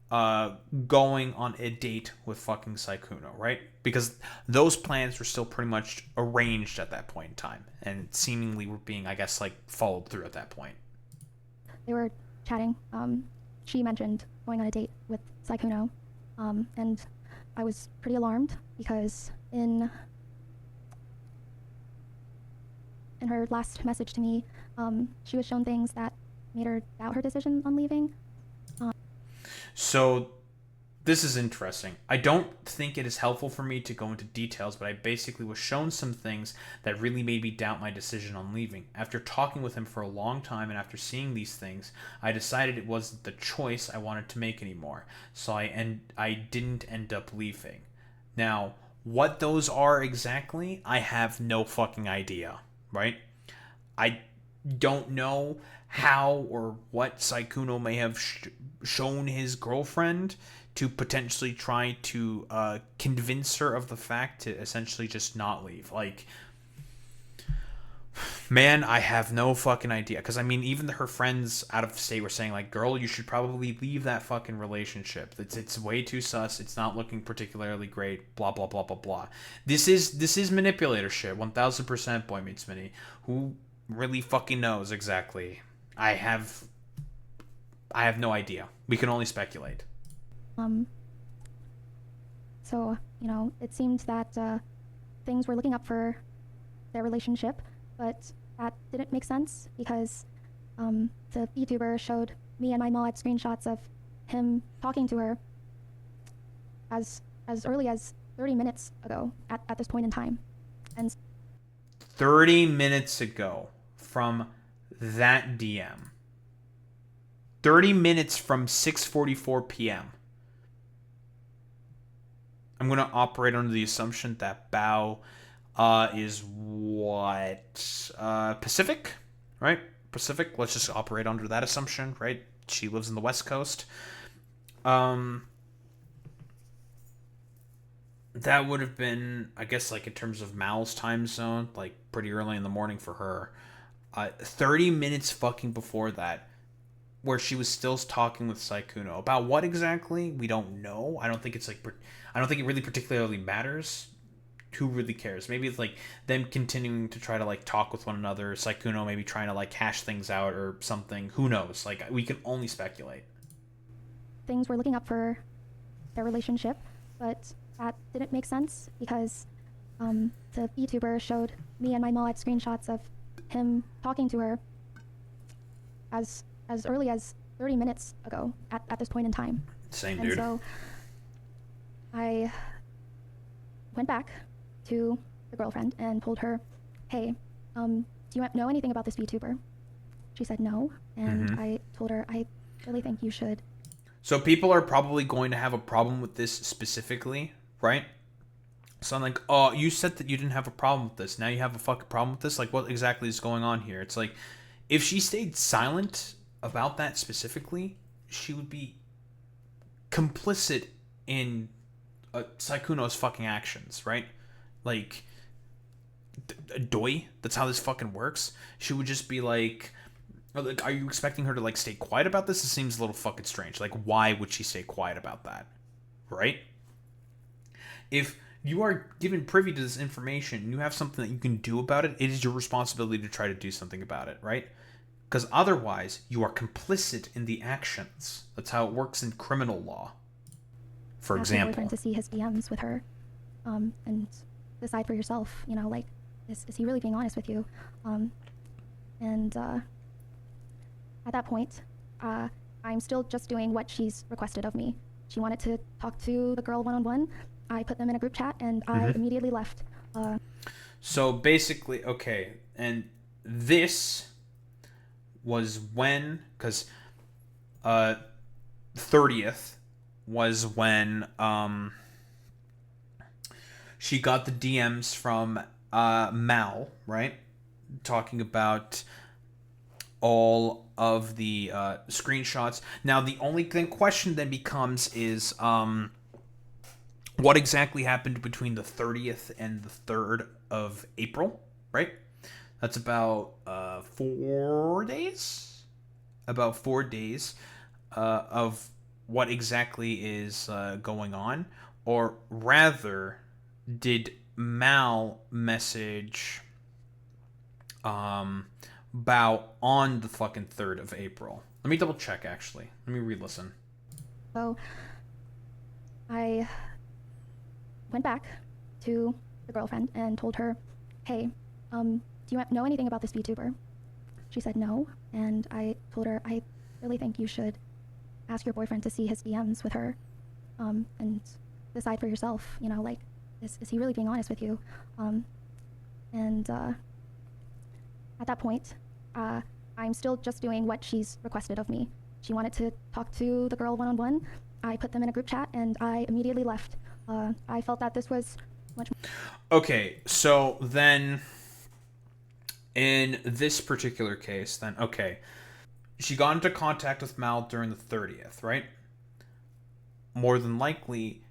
going on a date with fucking Sykkuno, right? Because those plans were still pretty much arranged at that point in time, and seemingly were being, I guess, like followed through at that point. They were chatting. She mentioned going on a date with Sykkuno, and I was pretty alarmed because in her last message to me, she was shown things that made her doubt her decision on leaving. So this is interesting. I don't think it is helpful for me to go into details, but I basically was shown some things that really made me doubt my decision on leaving. After talking with him for a long time and after seeing these things, I decided it wasn't the choice I wanted to make anymore. So I didn't end up leaving. Now, what those are exactly, I have no fucking idea, right? I don't know how or what Sykkuno may have shown his girlfriend to potentially try to convince her of the fact to essentially just not leave. Like, man, I have no fucking idea. Because, I mean, even her friends out of state were saying, like, girl, you should probably leave that fucking relationship. It's way too sus. It's not looking particularly great. Blah, blah, blah, blah, blah. This is manipulator shit. 1000% Boy Meets Mini. Who really fucking knows exactly? I have no idea. We can only speculate. So, you know, it seemed that things were looking up for their relationship, but that didn't make sense because the VTuber showed me and my mod screenshots of him talking to her as early as 30 minutes ago at this point in time. And 30 minutes ago from that DM. 30 minutes from 6:44 p.m. I'm going to operate under the assumption that Bao is what? Pacific? Right? Pacific? Let's just operate under that assumption, right? She lives in the West Coast. That would have been, I guess, like in terms of Mal's time zone, like pretty early in the morning for her. 30 minutes fucking before that, where she was still talking with Sykkuno. About what exactly? We don't know. I don't think it really particularly matters. Who really cares? Maybe it's like them continuing to try to like talk with one another. Sykkuno maybe trying to like hash things out or something. Who knows? Like, we can only speculate. things were looking up for their relationship, but that didn't make sense because the VTuber showed me and my mod screenshots of him talking to her as early as 30 minutes ago at this point in time. Same, and dude. So I went back to the girlfriend and told her, hey, do you know anything about this VTuber? She said no, and I told her, I really think you should. So people are probably going to have a problem with this specifically, right? So I'm like, oh, you said that you didn't have a problem with this. Now you have a fucking problem with this? Like, what exactly is going on here? It's like, if she stayed silent about that specifically, she would be complicit in Sykkuno's fucking actions, right? Like, doy, that's how this fucking works. She would just be like, are you expecting her to like stay quiet about this? It seems a little fucking strange. Like, why would she stay quiet about that? Right? If you are given privy to this information and you have something that you can do about it, it is your responsibility to try to do something about it, right? Because otherwise, you are complicit in the actions. That's how it works in criminal law. For Ask example. your boyfriend to see his DMs with her, and decide for yourself. You know, like, is he really being honest with you? At that point, I'm still just doing what she's requested of me. She wanted to talk to the girl one-on-one. I put them in a group chat, and I immediately left. So basically, okay, and this was when, because 30th was when she got the DMs from Mal, right? Talking about all of the screenshots. Now, the only question then becomes is what exactly happened between the 30th and the 3rd of April, right? That's about 4 days? About 4 days of what exactly is going on, or rather, did Mal message Bao on the fucking 3rd of April? Let me double check, actually. Let me re-listen. So I went back to the girlfriend and told her, hey, do you know anything about this VTuber? She said no, and I told her, I really think you should ask your boyfriend to see his DMs with her, and decide for yourself, you know, like, is he really being honest with you? And at that point, I'm still just doing what she's requested of me. She wanted to talk to the girl one-on-one. I put them in a group chat, and I immediately left. I felt that this was much. Okay, so then in this particular case, then, okay, she got into contact with Mal during the 30th, right? More than likely,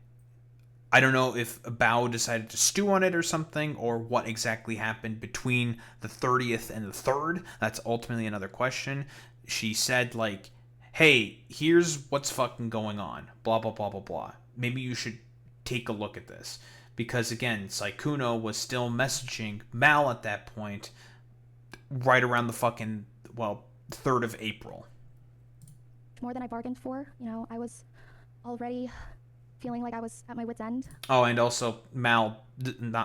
I don't know if Bao decided to stew on it or something, or what exactly happened between the 30th and the 3rd. That's ultimately another question. She said, like, hey, here's what's fucking going on. Blah, blah, blah, blah, blah. Maybe you should take a look at this. Because, again, Sykkuno was still messaging Mal at that point, right around the fucking, 3rd of April. More than I bargained for. You know, I was already feeling like I was at my wit's end. Oh, and also not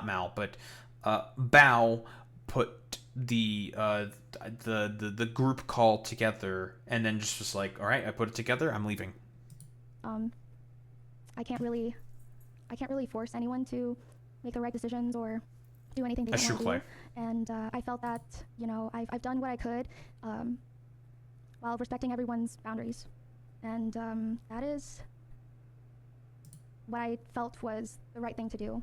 Mal, but Bao put the group call together, and then just was like, all right, I put it together, I'm leaving. I can't really force anyone to make the right decisions or do anything they That's don't true, want to do. And I felt that, you know, I've done what I could while respecting everyone's boundaries. And that is what I felt was the right thing to do.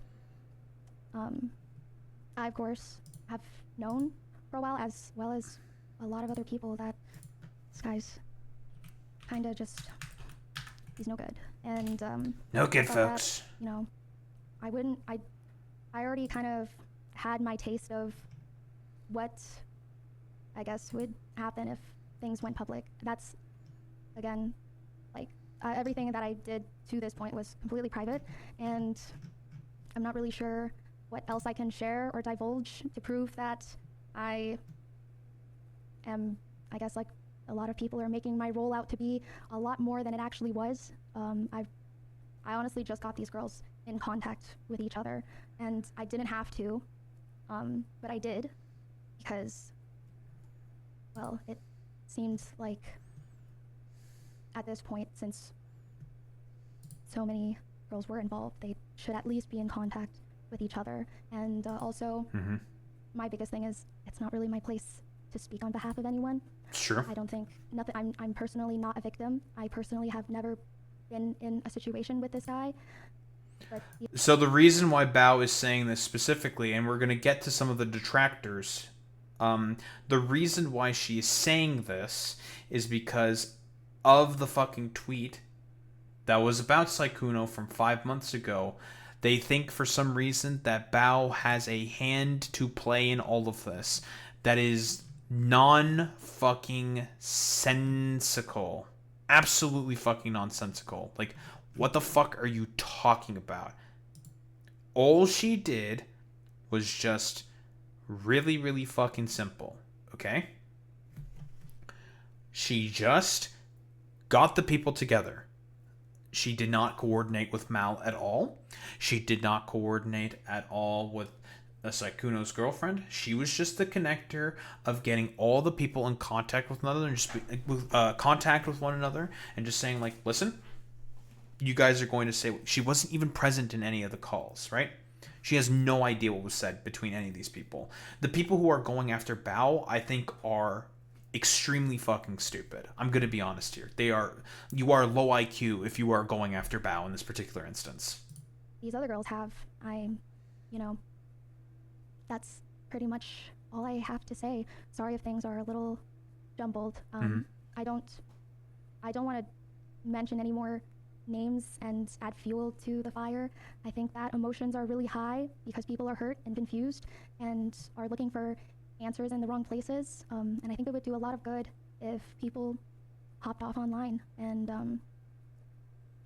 I, of course, have known for a while, as well as a lot of other people, that this guy's kind of just, he's no good. And No good, I felt folks. that, you know, I already kind of had my taste of what I guess would happen if things went public. That's, again, like, everything that I did to this point was completely private, and I'm not really sure what else I can share or divulge to prove that I am, I guess, like a lot of people are making my role out to be a lot more than it actually was. I honestly just got these girls in contact with each other, and I didn't have to, but I did because, well, it seemed like at this point, since so many girls were involved, they should at least be in contact with each other. And also, my biggest thing is, it's not really my place to speak on behalf of anyone. Sure. I don't think, I'm personally not a victim. I personally have never been in a situation with this guy. But So the reason why Bao is saying this specifically, and we're going to get to some of the detractors, the reason why she is saying this is because of the fucking tweet that was about Sykkuno from 5 months ago. They think for some reason that Bao has a hand to play in all of this. That is non-fucking sensical. Absolutely fucking nonsensical. Like, what the fuck are you talking about? All she did was just really, really fucking simple. Okay? She just got the people together. She did not coordinate with Mal at all. She did not coordinate at all with Sykkuno's girlfriend. She was just the connector of getting all the people in contact with one another, and just contact with one another, and just saying, like, listen, you guys are going to say. She wasn't even present in any of the calls, right? She has no idea what was said between any of these people. The people who are going after Bao, I think, are extremely fucking stupid. I'm going to be honest here. You are low IQ if you are going after Bao in this particular instance. these other girls have, that's pretty much all I have to say. Sorry if things are a little jumbled. I don't want to mention any more names and add fuel to the fire. I think that emotions are really high because people are hurt and confused and are looking for answers in the wrong places. And I think it would do a lot of good if people hopped off online and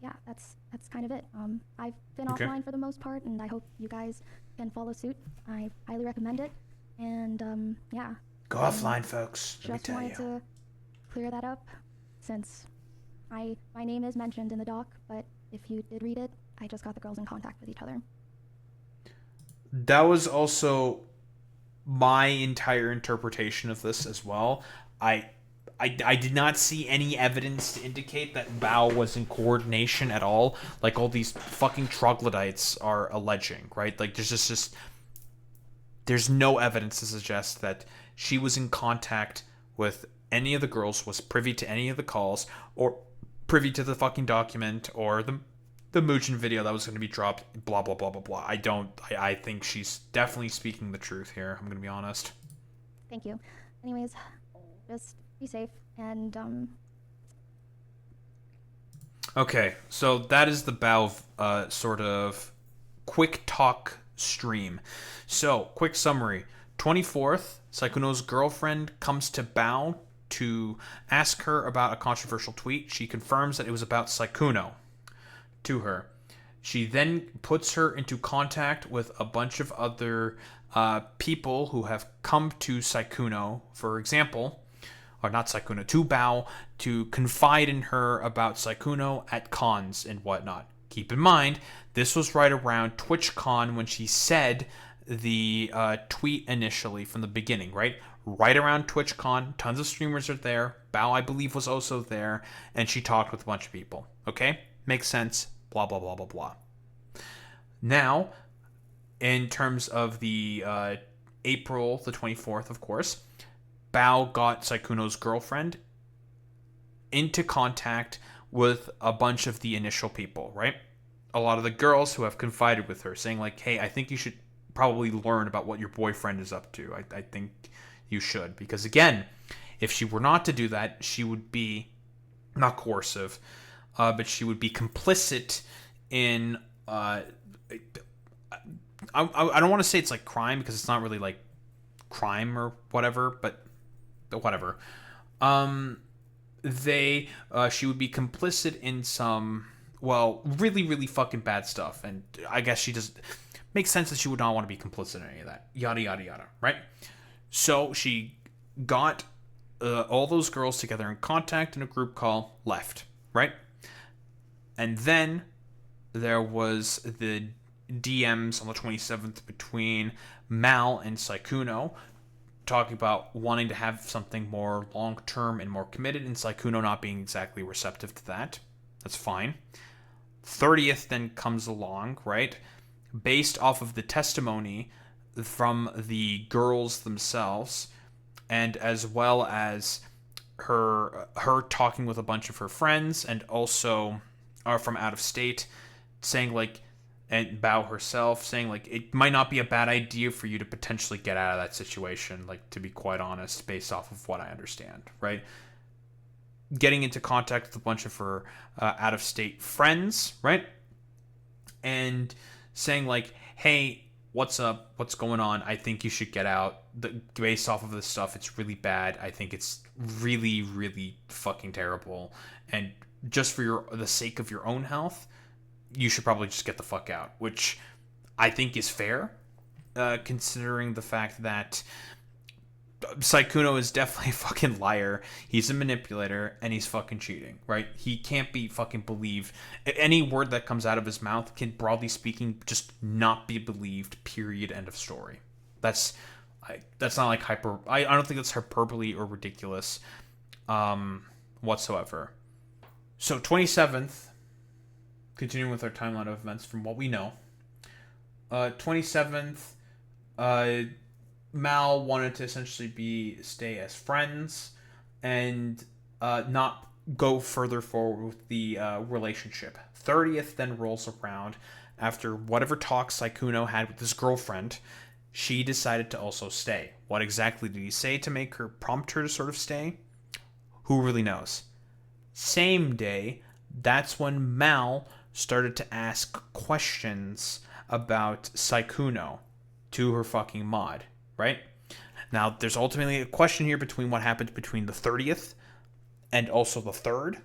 yeah, that's kind of it. I've been Okay. offline for the most part, and I hope you guys can follow suit. I highly recommend it. And yeah, Go offline, folks. Let me just tell wanted you. to clear that up, since my name is mentioned in the doc, but if you did read it, I just got the girls in contact with each other. That was also my entire interpretation of this as well. I did not see any evidence to indicate that Bao was in coordination at all, like all these fucking troglodytes are alleging, right? Like there's no evidence to suggest that she was in contact with any of the girls, was privy to any of the calls, or privy to the fucking document, or the Mujin video that was going to be dropped, blah, blah, blah, blah, blah. I think she's definitely speaking the truth here. I'm going to be honest. Thank you. Anyways, just be safe, and Okay, so that is the Bao sort of quick talk stream. So, quick summary. 24th, Sykkuno's girlfriend comes to Bao to ask her about a controversial tweet. She confirms that it was about Sykkuno to her. She then puts her into contact with a bunch of other people who have come to Sykkuno, for example, or not Sykkuno, to Bao, to confide in her about Sykkuno at cons and whatnot. Keep in mind, this was right around TwitchCon when she said the tweet initially from the beginning, right? Right around TwitchCon, tons of streamers are there. Bao, I believe, was also there, and she talked with a bunch of people. Okay? Makes sense. Blah, blah, blah, blah, blah. Now, in terms of the April the 24th, of course, Bao got Sykkuno's girlfriend into contact with a bunch of the initial people, right? A lot of the girls who have confided with her, saying like, hey, I think you should probably learn about what your boyfriend is up to. I think you should. Because again, if she were not to do that, she would be, not coercive, but she would be complicit in, I don't want to say it's like crime, because it's not really like crime or whatever, but whatever. She would be complicit in some, well, really, really fucking bad stuff. And I guess she just makes sense that she would not want to be complicit in any of that. Yada, yada, yada, right? So she got all those girls together in contact in a group call, left, right? And then there was the DMs on the 27th between Mal and Sykkuno, talking about wanting to have something more long-term and more committed, and Sykkuno not being exactly receptive to that. That's fine. 30th then comes along, right? Based off of the testimony from the girls themselves, and as well as her talking with a bunch of her friends, and also from out of state, saying like, and Bao herself saying like it might not be a bad idea for you to potentially get out of that situation, like, to be quite honest, based off of what I understand, right? Getting into contact with a bunch of her out of state friends, right? And saying like, hey, what's up, what's going on, I think you should get out. Based off of this stuff, it's really bad. I think it's really, really fucking terrible, and just for the sake of your own health, you should probably just get the fuck out, which I think is fair, considering the fact that Sykkuno is definitely a fucking liar. He's a manipulator, and he's fucking cheating, right? He can't be fucking believed. Any word that comes out of his mouth can, broadly speaking, just not be believed, period, end of story. That's not like I don't think that's hyperbole or ridiculous whatsoever. So 27th, continuing with our timeline of events from what we know. 27th, Mal wanted to essentially stay as friends and not go further forward with the relationship. 30th then rolls around. After whatever talks Sykkuno had with his girlfriend, she decided to also stay. What exactly did he say to make her, prompt her to sort of stay? Who really knows? Same day, that's when Mal started to ask questions about Sykkuno to her fucking mod, right? Now, there's ultimately a question here between what happened between the 30th and also the 3rd.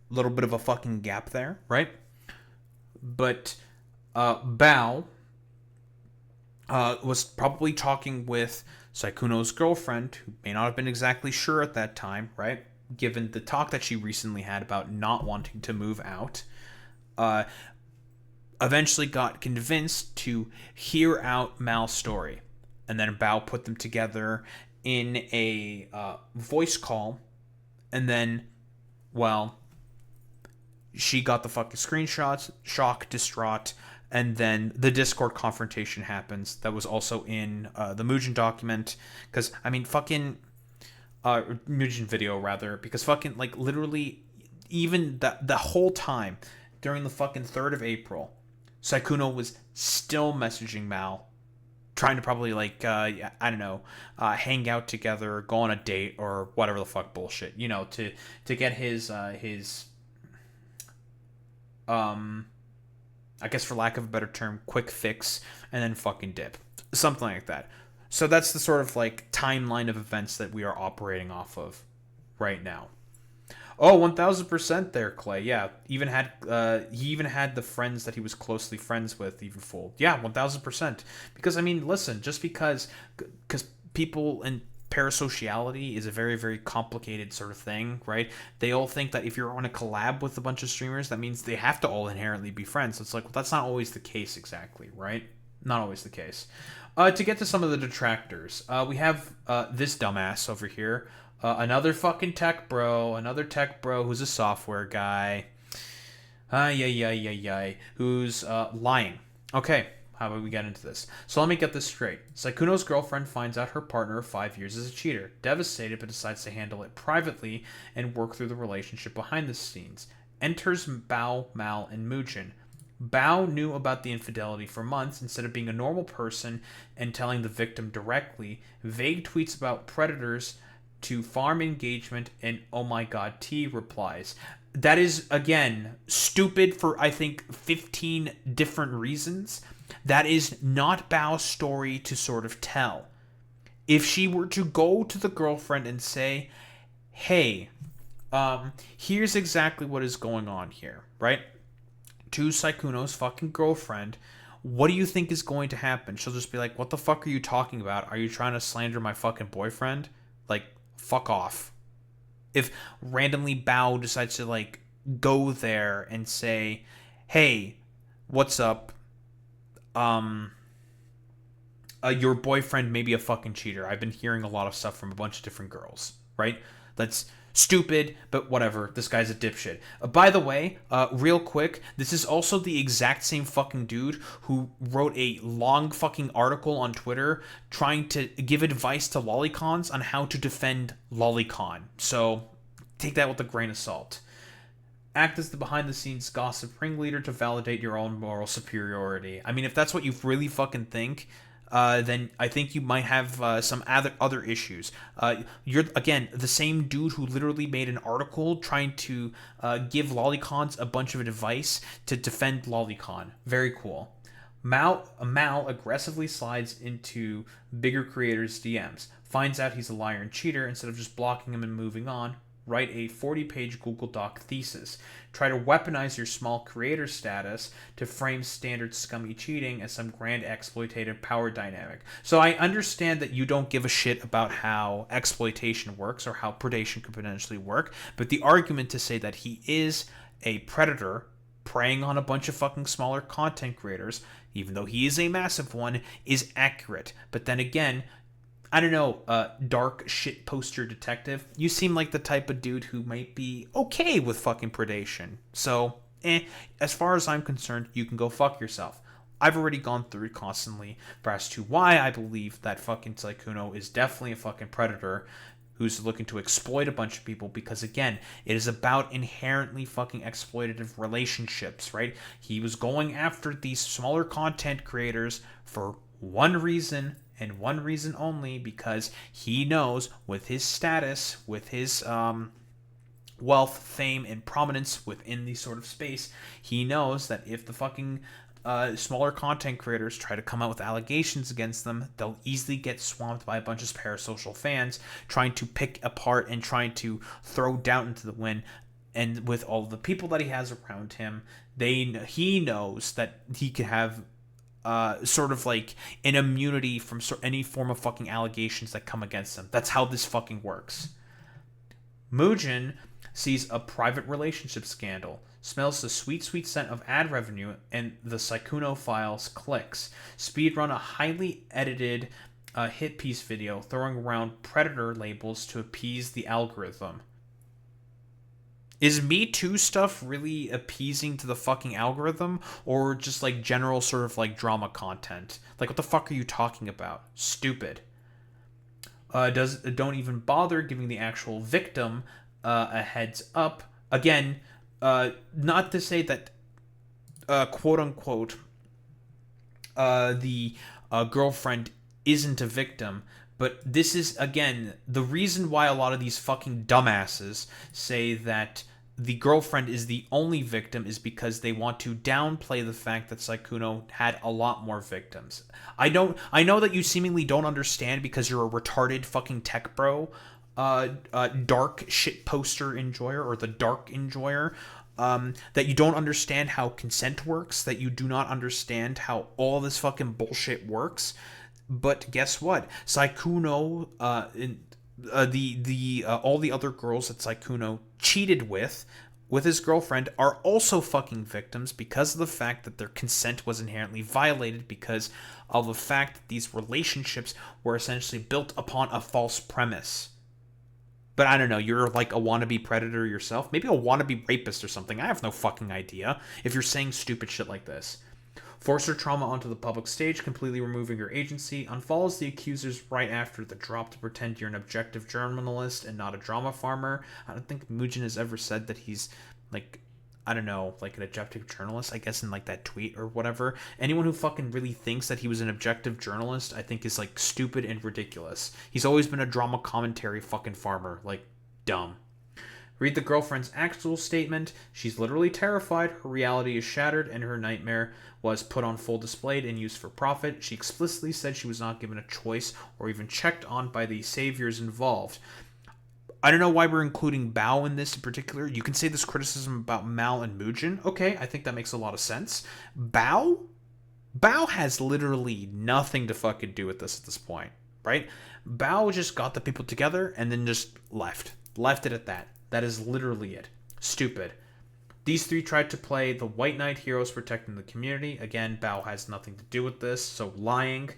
little bit of a fucking gap there, right? But Bao was probably talking with Sykkuno's girlfriend, who may not have been exactly sure at that time, right? Given the talk that she recently had about not wanting to move out. Eventually got convinced to hear out Mal's story. And then Bao put them together in a voice call. And then, well, she got the fucking screenshots, shocked, distraught, and then the Discord confrontation happens. That was also in the Mujin document. Because, I mean, fucking... Mujin video, rather. Because fucking, like, literally, even the whole time, during the fucking 3rd of April, Sykkuno was still messaging Mal, trying to probably, like, I don't know, hang out together, go on a date, or whatever the fuck bullshit, you know, to get his I guess for lack of a better term, quick fix, and then fucking dip. Something like that. So that's the sort of, like, timeline of events that we are operating off of right now. Oh, 1000% there, Clay. Yeah, even had he even had the friends that he was closely friends with even fooled. Yeah, 1000%. Because, I mean, listen, just because people and parasociality is a very, very complicated sort of thing, right? They all think that if you're on a collab with a bunch of streamers, that means they have to all inherently be friends. It's like, well, that's not always the case exactly, right? Not always the case. To get to some of the detractors, we have this dumbass over here. Another fucking tech bro who's a software guy. Who's lying. Okay, how about we get into this? So let me get this straight. Sykkuno's girlfriend finds out her partner of 5 years is a cheater. Devastated, but decides to handle it privately and work through the relationship behind the scenes. Enters Bao, Mal, and Mujin. Bao knew about the infidelity for months. Instead of being a normal person and telling the victim directly, vague tweets about predators to farm engagement, and oh my god T replies. That is, again, stupid for, I think, 15 different reasons. That is not Bao's story to sort of tell. If she were to go to the girlfriend and say, hey, here's exactly what is going on here, right? To Sykkuno's fucking girlfriend, what do you think is going to happen? She'll just be like, what the fuck are you talking about? Are you trying to slander my fucking boyfriend? Like, fuck off. If randomly Bao decides to, like, go there and say, hey, what's up? Your boyfriend may be a fucking cheater. I've been hearing a lot of stuff from a bunch of different girls, right? That's stupid, but whatever. This guy's a dipshit. By the way, real quick, this is also the exact same fucking dude who wrote a long fucking article on Twitter trying to give advice to lolicons on how to defend lolicon. So take that with a grain of salt. Act as the behind-the-scenes gossip ringleader to validate your own moral superiority. I mean, if that's what you really fucking think, then I think you might have some other issues. You're, again, the same dude who literally made an article trying to give lolicons a bunch of advice to defend lolicon. Very cool. Mal aggressively slides into bigger creators' DMs, finds out he's a liar and cheater. Instead of just blocking him and moving on, write a 40-page Google Doc thesis. Try to weaponize your small creator status to frame standard scummy cheating as some grand exploitative power dynamic. So I understand that you don't give a shit about how exploitation works or how predation could potentially work, but the argument to say that he is a predator preying on a bunch of fucking smaller content creators, even though he is a massive one, is accurate. But then again, I don't know, dark shit poster detective, you seem like the type of dude who might be okay with fucking predation. So, as far as I'm concerned, you can go fuck yourself. I've already gone through it constantly as to why I believe that fucking Sykkuno is definitely a fucking predator who's looking to exploit a bunch of people, because again, it is about inherently fucking exploitative relationships, right? He was going after these smaller content creators for one reason, and one reason only, because he knows with his status, with his wealth, fame, and prominence within the sort of space, he knows that if the fucking smaller content creators try to come out with allegations against them, they'll easily get swamped by a bunch of parasocial fans trying to pick apart and trying to throw doubt into the wind and with all the people that he has around him, he knows that he could have sort of like an immunity from any form of fucking allegations that come against him. That's how this fucking works. Mujin sees a private relationship scandal, smells the sweet, sweet scent of ad revenue, and the Sykkuno files clicks. Speedrun a highly edited hit piece video, throwing around predator labels to appease the algorithm. Is Me Too stuff really appeasing to the fucking algorithm, or just like general sort of like drama content? Like, what the fuck are you talking about? Stupid. Don't even bother giving the actual victim a heads up. Again, not to say that quote unquote the girlfriend isn't a victim, but this is, again, the reason why a lot of these fucking dumbasses say that the girlfriend is the only victim is because they want to downplay the fact that Sykkuno had a lot more victims. I know that you seemingly don't understand because you're a retarded fucking tech bro, dark shit poster enjoyer, or the dark enjoyer, that you don't understand how consent works, that you do not understand how all this fucking bullshit works. But guess what? Sykkuno, all the other girls that Sykkuno cheated with his girlfriend are also fucking victims because of the fact that their consent was inherently violated, because of the fact that these relationships were essentially built upon a false premise. But I don't know, you're like a wannabe predator yourself? Maybe a wannabe rapist or something. I have no fucking idea if you're saying stupid shit like this. Force her trauma onto the public stage, completely removing her agency. Unfollows the accusers right after the drop to pretend you're an objective journalist and not a drama farmer. I don't think Mujin has ever said that he's, like, I don't know, like an objective journalist, I guess, in like that tweet or whatever. Anyone who fucking really thinks that he was an objective journalist, I think, is like stupid and ridiculous. He's always been a drama commentary fucking farmer. Like, dumb. Read the girlfriend's actual statement. She's literally terrified. Her reality is shattered, and her nightmare was put on full display and used for profit. She explicitly said she was not given a choice or even checked on by the saviors involved. I don't know why we're including Bao in this in particular. You can say this criticism about Mal and Mujin. Okay, I think that makes a lot of sense. Bao has literally nothing to fucking do with this at this point, right? Bao just got the people together and then just left. Left it at that. That is literally it. Stupid. These three tried to play the white knight heroes protecting the community. Again, Bao has nothing to do with this, so lying.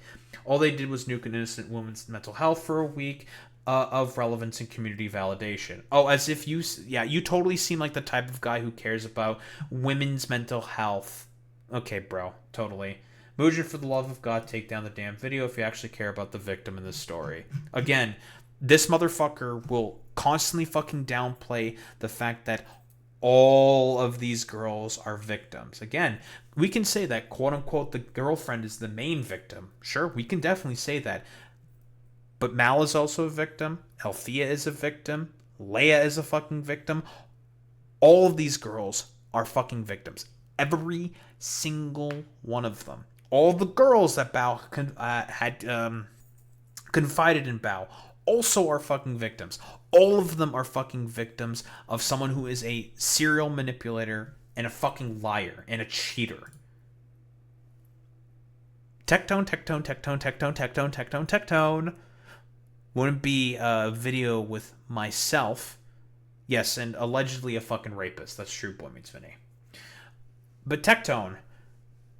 All they did was nuke an innocent woman's mental health for a week of relevance and community validation. Oh, as if you totally seem like the type of guy who cares about women's mental health. Okay, bro, totally. Mujin, for the love of God, take down the damn video if you actually care about the victim in this story. Again, this motherfucker will constantly fucking downplay the fact that all of these girls are victims. Again, we can say that, quote unquote, the girlfriend is the main victim. Sure, we can definitely say that. But Mal is also a victim. Althea is a victim. Leia is a fucking victim. All of these girls are fucking victims. Every single one of them. All the girls that Bao had confided in Bao also are fucking victims. All of them are fucking victims of someone who is a serial manipulator and a fucking liar and a cheater. Tectone. Wouldn't be a video with myself. Yes, and allegedly a fucking rapist. That's true, Boy Meets Vinny. But Tectone,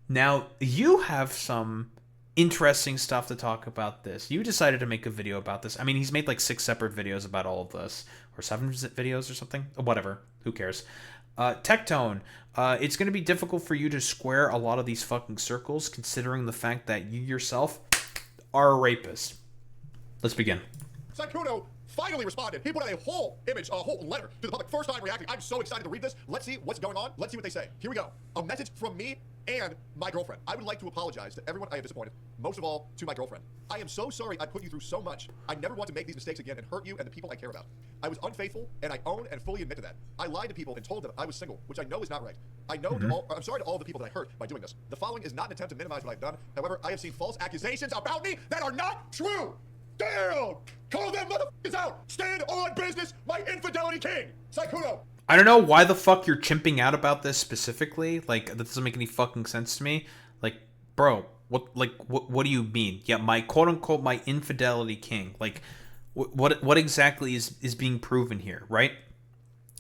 now you have some interesting stuff to talk about this. You decided to make a video about this. I mean, he's made like 6 separate videos about all of this, or 7 videos or something. Whatever. Who cares? Tectone, it's going to be difficult for you to square a lot of these fucking circles, considering the fact that you yourself are a rapist. Let's begin. Sykkuno finally responded. He put out a whole image, a whole letter to the public. First time reacting. I'm so excited to read this. Let's see what's going on. Let's see what they say. Here we go. A message from me and my girlfriend. I would like to apologize to everyone I have disappointed. Most of all, to my girlfriend. I am so sorry I put you through so much. I never want to make these mistakes again and hurt you and the people I care about. I was unfaithful, and I own and fully admit to that. I lied to people and told them I was single, which I know is not right. I'm sorry to all the people that I hurt by doing this. The following is not an attempt to minimize what I've done. However, I have seen false accusations about me that are not true. Damn! Call them motherfuckers out! Stand on business, my infidelity king! Sykkuno! I don't know why the fuck you're chimping out about this specifically. Like, that doesn't make any fucking sense to me. Like, bro, what do you mean? Yeah, my quote unquote my infidelity king. Like, what exactly is being proven here, right?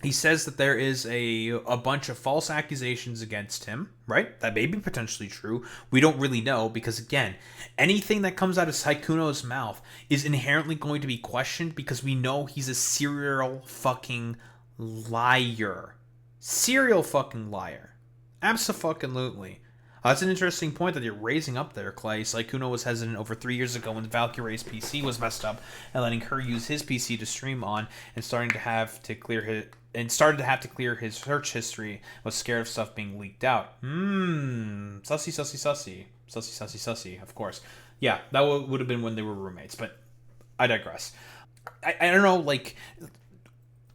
He says that there is a bunch of false accusations against him, right? That may be potentially true. We don't really know because, again, anything that comes out of Sykkuno's mouth is inherently going to be questioned because we know he's a serial fucking liar. Serial fucking liar. Abso-fucking-lutely. That's an interesting point that you're raising up there, Clay. Sykkuno was hesitant over 3 years ago when Valkyrie's PC was messed up and letting her use his PC to stream on and started to have to clear his search history, was scared of stuff being leaked out. Sussy, of course. Yeah, that would have been when they were roommates, but I digress. I don't know, like,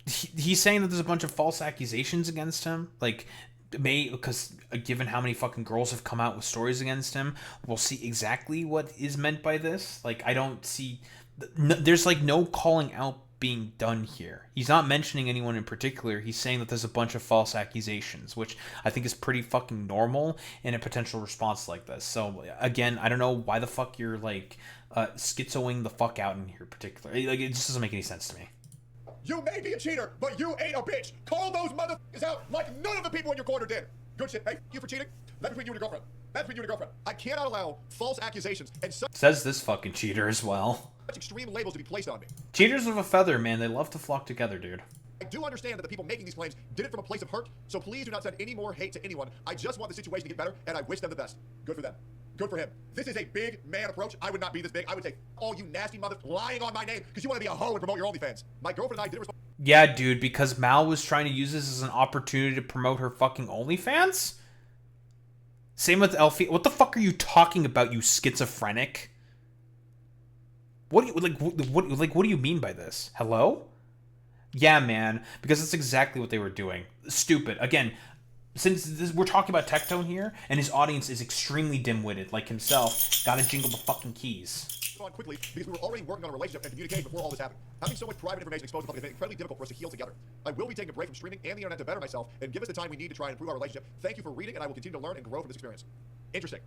he's saying that there's a bunch of false accusations against him, like, because given how many fucking girls have come out with stories against him, we'll see exactly what is meant by this. Like, I don't see, there's like no calling out being done here. He's not mentioning anyone in particular. He's saying that there's a bunch of false accusations, which I think is pretty fucking normal in a potential response like this. So again, I don't know why the fuck you're like schizoing the fuck out in here particularly. Like, it just doesn't make any sense to me. You may be a cheater, but you ain't a bitch. Call those motherfuckers out like none of the people in your corner did. Good shit. Hey, you for cheating? That's between you and your girlfriend. That's between you and your girlfriend. I cannot allow false accusations and Says this fucking cheater as well. such extreme labels to be placed on me. Cheaters of a feather, man. They love to flock together, dude. I do understand that the people making these claims did it from a place of hurt, so please do not send any more hate to anyone. I just want the situation to get better, and I wish them the best. Good for them. Good for him. This is a big man approach. I would not be this big. I would say, all you nasty mother lying on my name because you want to be a hoe and promote your OnlyFans. My girlfriend and I did respond. Yeah, dude, because Mal was trying to use this as an opportunity to promote her fucking OnlyFans? Same with Elfie. What the fuck are you talking about, you schizophrenic? What do you what do you mean by this? Hello? Yeah, man, because that's exactly what they were doing. Stupid. Again, since we're talking about Tectone here, and his audience is extremely dim-witted, like himself, gotta jingle the fucking keys. On quickly because we were already working on a relationship and communicating before all this happened. Having so much private information exposed to the public has been incredibly difficult for us to heal together. I will be taking a break from streaming and the internet to better myself and give us the time we need to try and improve our relationship. Thank you for reading, and I will continue to learn and grow from this experience. Interesting.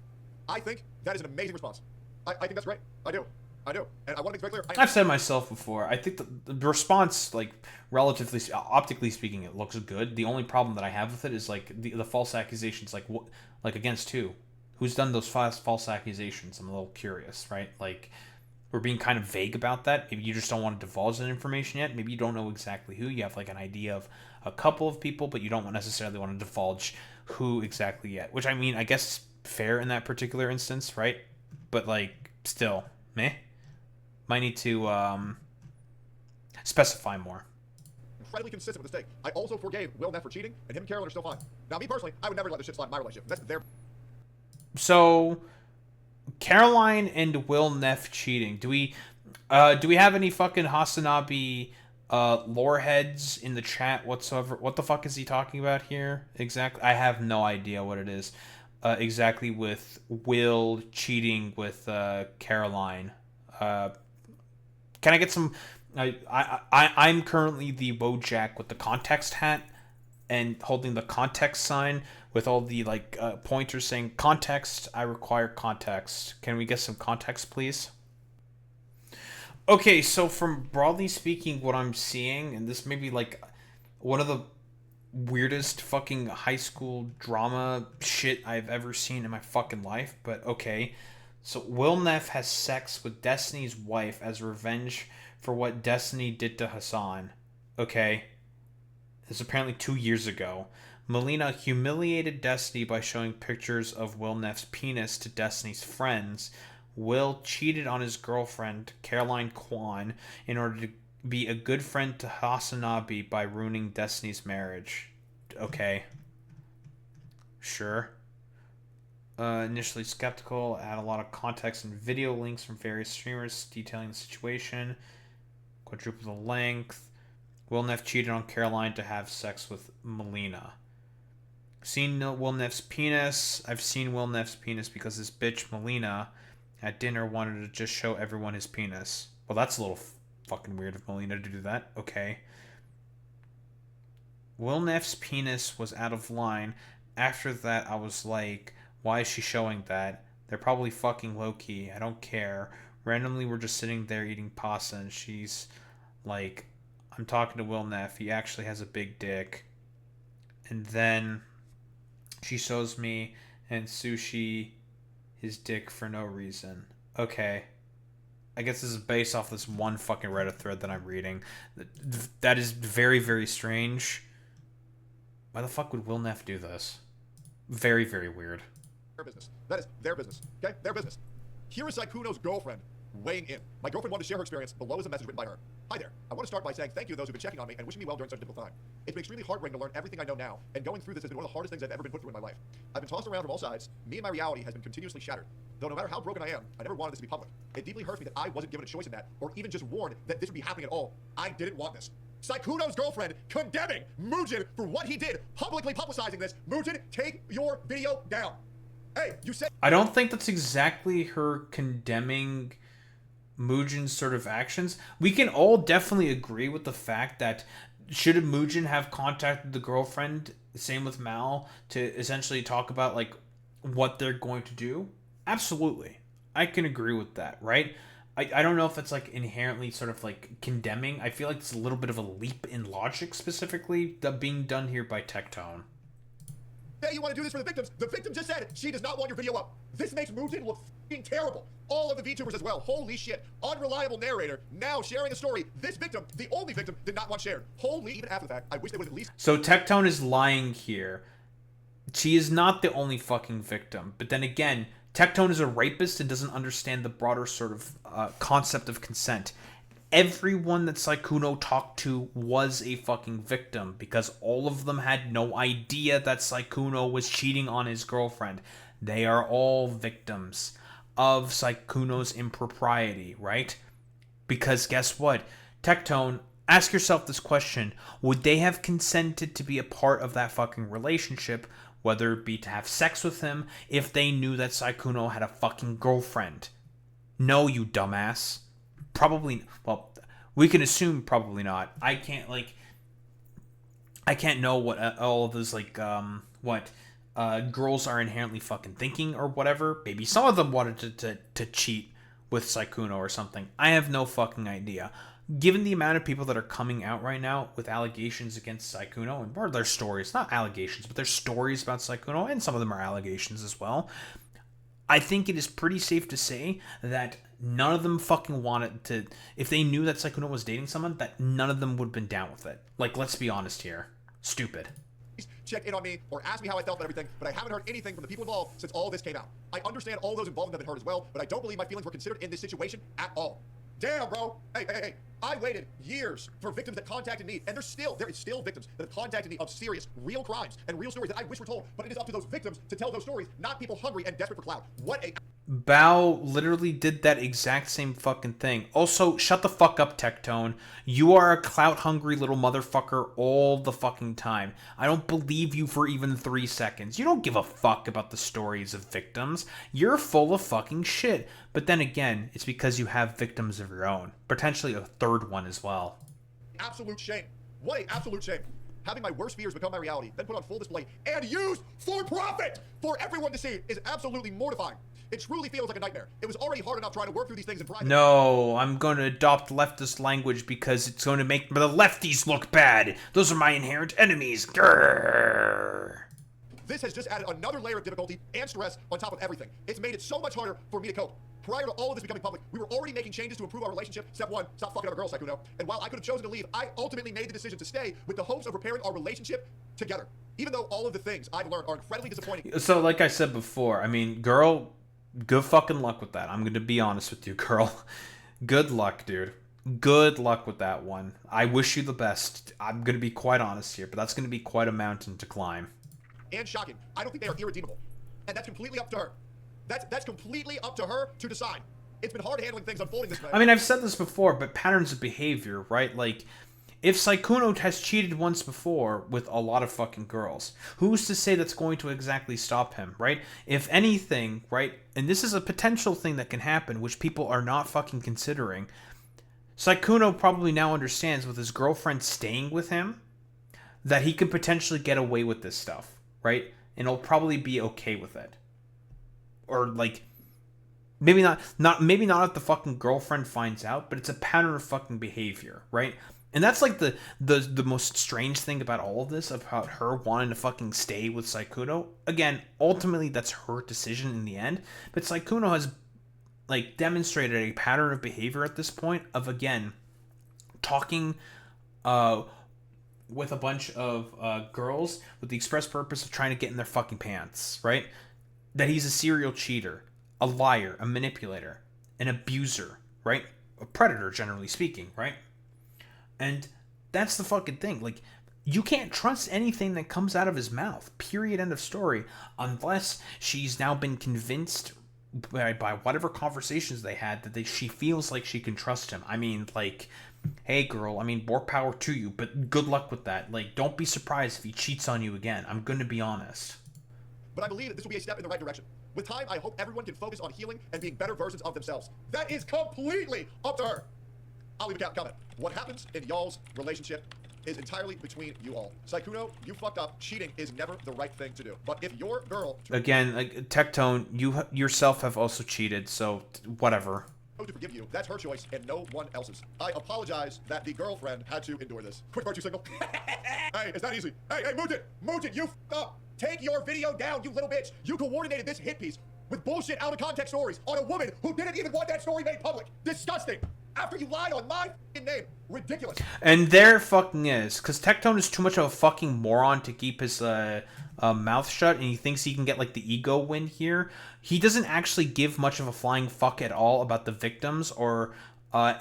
I think that is an amazing response. I think that's great. I do. And I want to make it very clear. I've said myself before, I think the response, like, relatively, optically speaking, it looks good. The only problem that I have with it is, like, the false accusations, like, what, like, against who? Who's done those false accusations? I'm a little curious, right? Like, we're being kind of vague about that. Maybe you just don't want to divulge that information yet. Maybe you don't know exactly who. You have, like, an idea of a couple of people, but you don't necessarily want to divulge who exactly yet. Which, I mean, I guess fair in that particular instance, right? But, like, still, meh. Might need to specify more. Incredibly consistent with this take. I also forgave Will Neff for cheating, and him and Carolyn are still fine. Now, me personally, I would never let this shit slide in my relationship. That's their... So, Caroline and Will Neff cheating. Do we have any fucking Hasanabi lore heads in the chat whatsoever? What the fuck is he talking about here exactly? I have no idea what it is exactly with Will cheating with Caroline. Can I get some? I'm currently the WOAH with the context hat and holding the context sign with all the like pointers saying context. I require context. Can we get some context, please? Okay, so from broadly speaking, what I'm seeing, and this may be like one of the weirdest fucking high school drama shit I've ever seen in my fucking life, but okay. So Will Neff has sex with Destiny's wife as revenge for what Destiny did to Hassan. Okay. This is apparently 2 years ago. Melina humiliated Destiny by showing pictures of Will Neff's penis to Destiny's friends. Will cheated on his girlfriend, Caroline Kwan, in order to be a good friend to Hasanabi by ruining Destiny's marriage. Okay. Sure. Initially skeptical, add a lot of context and video links from various streamers detailing the situation. Quadruple the length. Will Neff cheated on Caroline to have sex with Melina. Seen Will Neff's penis. I've seen Will Neff's penis because this bitch Melina at dinner wanted to just show everyone his penis. Well, that's a little fucking weird of Melina to do that. Okay. Will Neff's penis was out of line. After that, I was like, why is she showing that? They're probably fucking low-key. I don't care. Randomly, we're just sitting there eating pasta, and she's like, I'm talking to Will Neff. He actually has a big dick. And then she shows me and Sushi his dick for no reason. Okay. I guess this is based off this one fucking Reddit thread that I'm reading. That is very, very strange. Why the fuck would Will Neff do this? Very, very weird. Their business. That is their business. Okay? Their business. Here is Sykkuno's girlfriend weighing in. My girlfriend wanted to share her experience. Below is a message written by her. Hi there. I want to start by saying thank you to those who've been checking on me and wishing me well during such a difficult time. It's been extremely heartbreaking to learn everything I know now, and going through this has been one of the hardest things I've ever been put through in my life. I've been tossed around from all sides. Me and my reality has been continuously shattered. Though no matter how broken I am, I never wanted this to be public. It deeply hurts me that I wasn't given a choice in that, or even just warned that this would be happening at all. I didn't want this. Sykkuno's girlfriend condemning Mujin for what he did, publicly publicizing this. Mujin, take your video down. Hey, you said... I don't think that's exactly her condemning Mujin's sort of actions. We can all definitely agree with the fact that should Mujin have contacted the girlfriend, same with Mal, to essentially talk about like what they're going to do? Absolutely. I can agree with that, right? I don't know if it's like inherently sort of like condemning. I feel like it's a little bit of a leap in logic specifically that being done here by Tectone. Hey, you want to do this for the victims? The victim just said she does not want your video up. This makes Mujin look f***ing terrible. All of the VTubers as well. Holy shit. Unreliable narrator. Now sharing a story. This victim, the only victim, did not want shared. Holy, even after the fact, I wish they would at least... So Tectone is lying here. She is not the only fucking victim. But then again, Tectone is a rapist and doesn't understand the broader sort of concept of consent. Everyone that Sykkuno talked to was a fucking victim because all of them had no idea that Sykkuno was cheating on his girlfriend. They are all victims of Sykkuno's impropriety, right? Because guess what? Tectone, ask yourself this question. Would they have consented to be a part of that fucking relationship, whether it be to have sex with him, if they knew that Sykkuno had a fucking girlfriend? No, you dumbass. Probably, well, we can assume probably not. I can't know what all of those, like, girls are inherently fucking thinking or whatever. Maybe some of them wanted to cheat with Sykkuno or something. I have no fucking idea. Given the amount of people that are coming out right now with allegations against Sykkuno, and or their stories, not allegations, but their stories about Sykkuno, and some of them are allegations as well, I think it is pretty safe to say that none of them fucking wanted to, if they knew that Sykkuno was dating someone, that none of them would have been down with it. Like, let's be honest here. Stupid. Check in on me or ask me how I felt about everything, but I haven't heard anything from the people involved since all this came out. I understand all those involved have been hurt as well, but I don't believe my feelings were considered in this situation at all. Damn, bro. Hey. I waited years for victims that contacted me, and there is still victims that have contacted me of serious, real crimes and real stories that I wish were told, but it is up to those victims to tell those stories, not people hungry and desperate for clout. What a... Bao literally did that exact same fucking thing. Also, shut the fuck up, Tectone. You are a clout-hungry little motherfucker all the fucking time. I don't believe you for even 3 seconds. You don't give a fuck about the stories of victims. You're full of fucking shit. But then again, it's because you have victims of your own. Potentially a third one as well. Absolute shame. What a absolute shame. Having my worst fears become my reality, then put on full display and used for profit for everyone to see is absolutely mortifying. It truly feels like a nightmare. It was already hard enough trying to work through these things in private. No, I'm going to adopt leftist language because it's going to make the lefties look bad. Those are my inherent enemies. Grrr. This has just added another layer of difficulty and stress on top of everything. It's made it so much harder for me to cope. Prior to all of this becoming public, we were already making changes to improve our relationship. Step 1, stop fucking other girls, Sykkuno. And while I could have chosen to leave, I ultimately made the decision to stay with the hopes of repairing our relationship together. Even though all of the things I've learned are incredibly disappointing. So, like I said before, I mean, girl, good fucking luck with that. I'm going to be honest with you, girl. Good luck, dude. Good luck with that one. I wish you the best. I'm going to be quite honest here, but that's going to be quite a mountain to climb. And shocking. I don't think they are irredeemable. And that's completely up to her. That's completely up to her to decide. It's been hard handling things unfolding this way. I mean, I've said this before, but patterns of behavior, right? Like, if Sykkuno has cheated once before with a lot of fucking girls, who's to say that's going to exactly stop him, right? If anything, right, and this is a potential thing that can happen, which people are not fucking considering, Sykkuno probably now understands with his girlfriend staying with him, that he could potentially get away with this stuff, right? And he'll probably be okay with it. Or like, maybe not if the fucking girlfriend finds out, but it's a pattern of fucking behavior, right? And that's like the most strange thing about all of this, about her wanting to fucking stay with Sykkuno. Again, ultimately that's her decision in the end, but Sykkuno has like demonstrated a pattern of behavior at this point of, again, talking with a bunch of girls with the express purpose of trying to get in their fucking pants, right? That he's a serial cheater, a liar, a manipulator, an abuser, right? A predator, generally speaking, right? And that's the fucking thing. Like, you can't trust anything that comes out of his mouth. Period. End of story. Unless she's now been convinced by whatever conversations they had that she feels like she can trust him. I mean, like, hey girl, I mean, more power to you, but good luck with that. Like, don't be surprised if he cheats on you again. I'm gonna be honest. But I believe that this will be a step in the right direction. With time, I hope everyone can focus on healing and being better versions of themselves. That is completely up to her. I'll leave a comment. What happens in y'all's relationship is entirely between you all. Sykkuno, you fucked up. Cheating is never the right thing to do. But if your girl... Again, like, Tectone, you yourself have also cheated, so whatever. ...to forgive you, that's her choice and no one else's. I apologize that the girlfriend had to endure this. Quick virtue signal. Hey, it's not easy. Hey, Mujin, you fucked up. Take your video down, you little bitch. You coordinated this hit piece with bullshit out of context stories on a woman who didn't even want that story made public. Disgusting. After you lied on my name. Ridiculous. And there fucking is. Because Tectone is too much of a fucking moron to keep his mouth shut, and he thinks he can get, like, the ego win here. He doesn't actually give much of a flying fuck at all about the victims or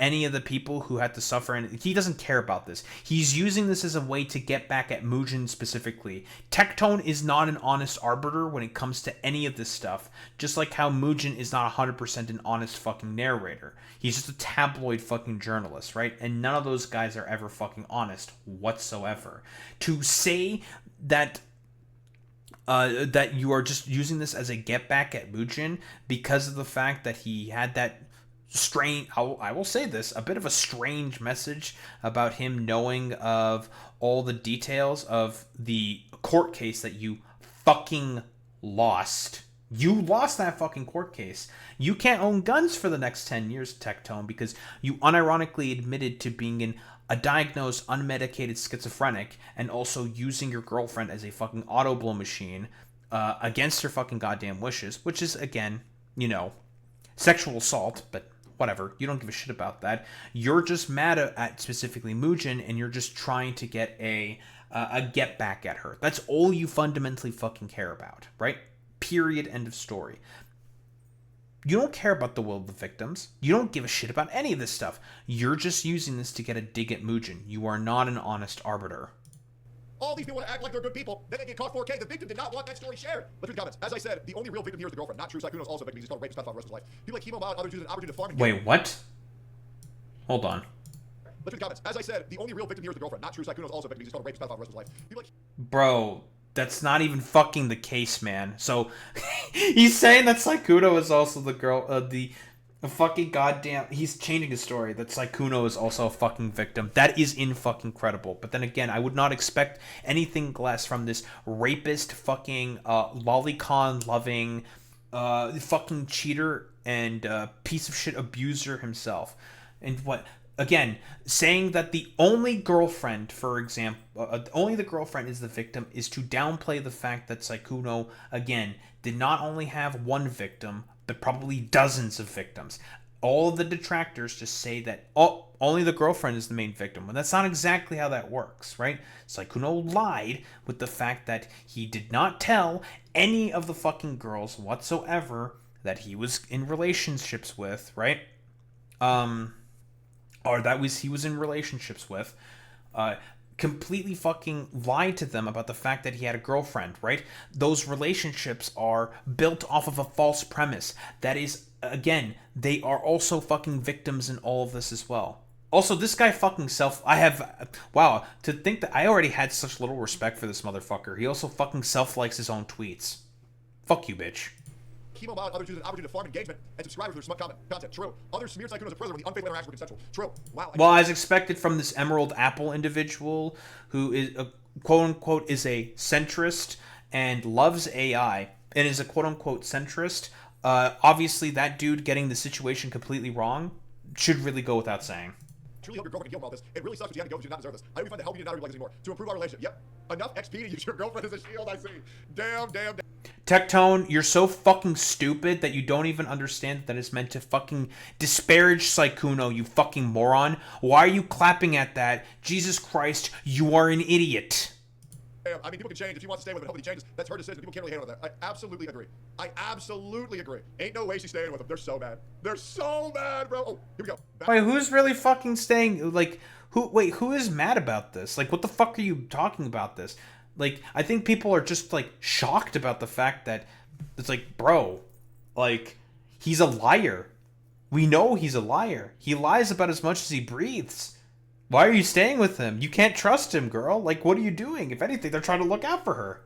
any of the people who had to suffer, and he doesn't care about this. He's using this as a way to get back at Mujin specifically. Tectone is not an honest arbiter when it comes to any of this stuff, just like how Mujin is not 100% an honest fucking narrator. He's just a tabloid fucking journalist, right? And none of those guys are ever fucking honest whatsoever. To say that that you are just using this as a get back at Mujin because of the fact that he had that strange, I will say this, a bit of a strange message about him knowing of all the details of the court case that you fucking lost. You lost that fucking court case. You can't own guns for the next 10 years, Tectone, because you unironically admitted to being a diagnosed, unmedicated schizophrenic and also using your girlfriend as a fucking auto blow machine against her fucking goddamn wishes, which is, again, you know, sexual assault, but whatever. You don't give a shit about that. You're just mad at specifically Mujin, and you're just trying to get a get back at her. That's all you fundamentally fucking care about, right? Period. End of story. You don't care about the will of the victims. You don't give a shit about any of this stuff. You're just using this to get a dig at Mujin. You are not an honest arbiter. All these people want to act like they're good people, then they get caught 4K. The victim did not want that story shared. Let's read the comments. As I said, the only real victim here is the girlfriend. Not true. Sykkuno is also a victim. He's called a rapist, pedophile, the rest of his life. People like HemomalVT, others use an opportunity to farm and Wait, what? Hold on. Let's read the comments. As I said, the only real victim here is the girlfriend. Not true. Sykkuno is also a victim. He's called a rapist, pedophile, the rest of his life. People like... Bro, that's not even fucking the case, man. So, he's saying that Sykkuno is also the girl, the fucking goddamn... He's changing his story, that Sykkuno is also a fucking victim. That is fucking credible. But then again, I would not expect anything less from this rapist, fucking lolicon-loving, fucking cheater and piece of shit abuser himself. And what... Again, saying that the only girlfriend, for example, only the girlfriend is the victim is to downplay the fact that Sykkuno, again, did not only have one victim, but probably dozens of victims. All of the detractors just say that only the girlfriend is the main victim, when that's not exactly how that works, right? Sykkuno lied with the fact that he did not tell any of the fucking girls whatsoever that he was in relationships with, right? Or that he was in relationships with, completely fucking lied to them about the fact that he had a girlfriend, right? Those relationships are built off of a false premise. That is, again, they are also fucking victims in all of this as well. Also, this guy fucking wow, to think that I already had such little respect for this motherfucker. He also fucking self-likes his own tweets. Fuck you, bitch. HemomalVT, others use an opportunity to farm engagement and subscribers through smut content. True. Others smeared Sykkuno as a prisoner when the unfaithful interaction were consensual. True. Wow. Well, as expected from this Emerald Apple individual who is quote unquote is a centrist and loves AI and is a quote unquote centrist, obviously that dude getting the situation completely wrong should really go without saying. Truly hope your girlfriend can heal about this. It really sucks that you had to go, but you did not deserve this. I hope you find the help you did not realize anymore to improve our relationship. Yep. Enough XP to use your girlfriend as a shield, I see. Damn. Tectone, you're so fucking stupid that you don't even understand that it's meant to fucking disparage Sykkuno, you fucking moron. Why are you clapping at that? Jesus Christ, you are an idiot. Damn. I mean, people can change. If she wants to stay with him, hopefully he changes. That's her decision. People can't really handle that. I absolutely agree. Ain't no way she's staying with him. They're so mad. They're so mad, bro. Oh, here we go. Wait, who's really fucking staying? Like, who is mad about this? Like, what the fuck are you talking about this? Like, I think people are just, like, shocked about the fact that it's like, bro, like, he's a liar. We know he's a liar. He lies about as much as he breathes. Why are you staying with him? You can't trust him, girl. Like, what are you doing? If anything, they're trying to look out for her.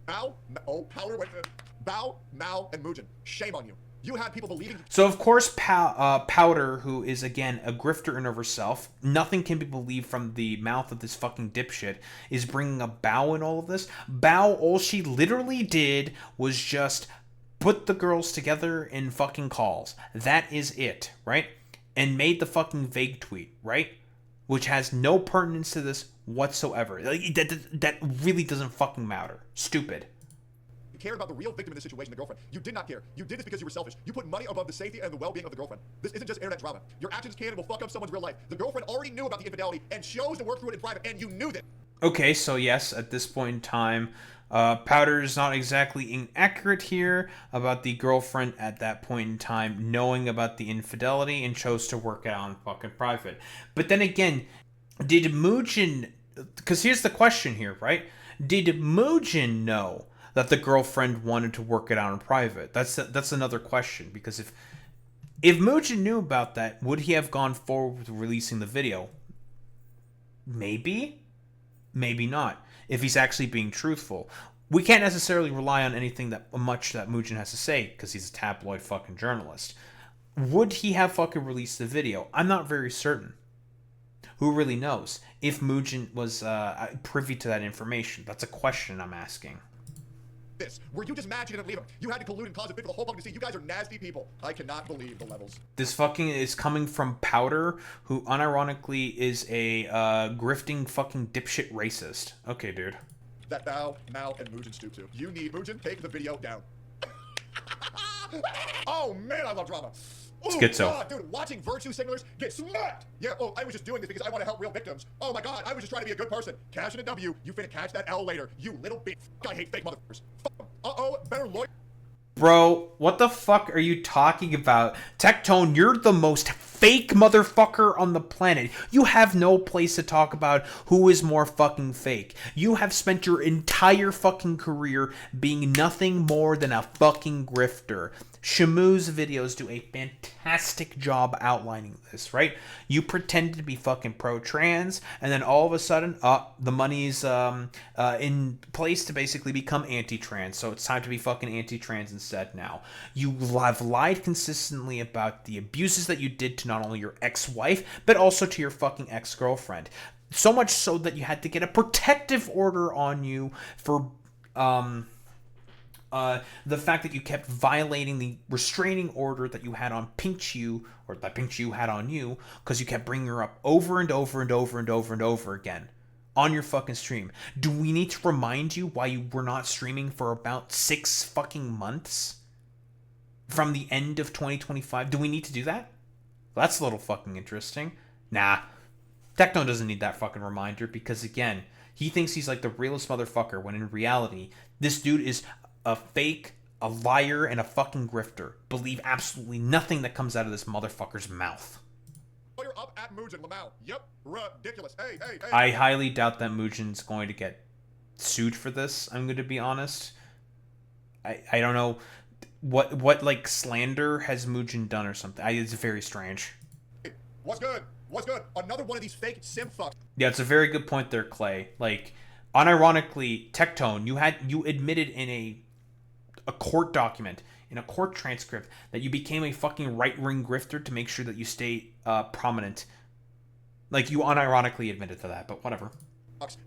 Powder went to Bao, Mao, and Mujin. Shame on you. You had people believing. So, of course, Powder, who is, again, a grifter in of herself, nothing can be believed from the mouth of this fucking dipshit, is bringing up Bao in all of this. Bao, all she literally did was just put the girls together in fucking calls. That is it, right? And made the fucking vague tweet, right? Which has no pertinence to this whatsoever. Like, that really doesn't fucking matter. Stupid. You cared about the real victim in this situation, the girlfriend. You did not care. You did this because you were selfish. You put money above the safety and the well-being of the girlfriend. This isn't just internet drama. Your actions can and will fuck up someone's real life. The girlfriend already knew about the infidelity and chose to work through it in private, and you knew that. Okay, so yes, at this point in time, Powder is not exactly inaccurate here about the girlfriend at that point in time knowing about the infidelity and chose to work it out in fucking private. But then again, did Mujin... Because here's the question here, right? Did Mujin know that the girlfriend wanted to work it out in private? That's another question, because if Mujin knew about that, would he have gone forward with releasing the video? Maybe. Maybe not. If he's actually being truthful. We can't necessarily rely on anything that Mujin has to say, because he's a tabloid fucking journalist. Would he have fucking released the video? I'm not very certain. Who really knows? If Mujin was privy to that information. That's a question I'm asking. This. Were you just mad you didn't leave him? You had to collude and cause a bit for the whole public to see. You guys are nasty people. I cannot believe the levels. This fucking is coming from Powder, who unironically is a grifting fucking dipshit racist. Okay, dude. That Bao, Mao, and Mujin stoop to. You need Mujin, take the video down. Oh man, I love drama. Schizo. God, dude, watching virtue signalers get smacked. Yeah, I was just doing this because I want to help real victims. Oh my god, I was just trying to be a good person. Cash in a W, you finna catch that L later. You little bitch. I hate fake motherfuckers. Uh-oh, better lawyer. Bro, what the fuck are you talking about? Tectone, you're the most fake motherfucker on the planet. You have no place to talk about who is more fucking fake. You have spent your entire fucking career being nothing more than a fucking grifter. Shamoo's videos do a fantastic job outlining this, right? You pretended to be fucking pro-trans, and then all of a sudden, the money's in place to basically become anti-trans, so it's time to be fucking anti-trans instead now. You have lied consistently about the abuses that you did to not only your ex-wife, but also to your fucking ex-girlfriend. So much so that you had to get a protective order on you for, the fact that you kept violating the restraining order that you had on Pinkchu, or that Pinkchu had on you, because you kept bringing her up over and over and over and over and over again on your fucking stream. Do we need to remind you why you were not streaming for about 6 fucking months from the end of 2025? Do we need to do that? That's a little fucking interesting. Nah, Tectone doesn't need that fucking reminder, because again, he thinks he's like the realest motherfucker, when in reality, this dude is a fake, a liar, and a fucking grifter. Believe absolutely nothing that comes out of this motherfucker's mouth. Lawyer up at Mujin, Lamau. Yep, ridiculous. Hey. I highly doubt that Mujin's going to get sued for this, I'm going to be honest. I don't know what like slander has Mujin done or something. It's very strange. What's good? Another one of these fake sim fucks. Yeah, it's a very good point there, Clay. Like, unironically, Tectone, you admitted in a court document, in a court transcript, that you became a fucking right-wing grifter to make sure that you stay prominent. Like, you unironically admitted to that, but whatever.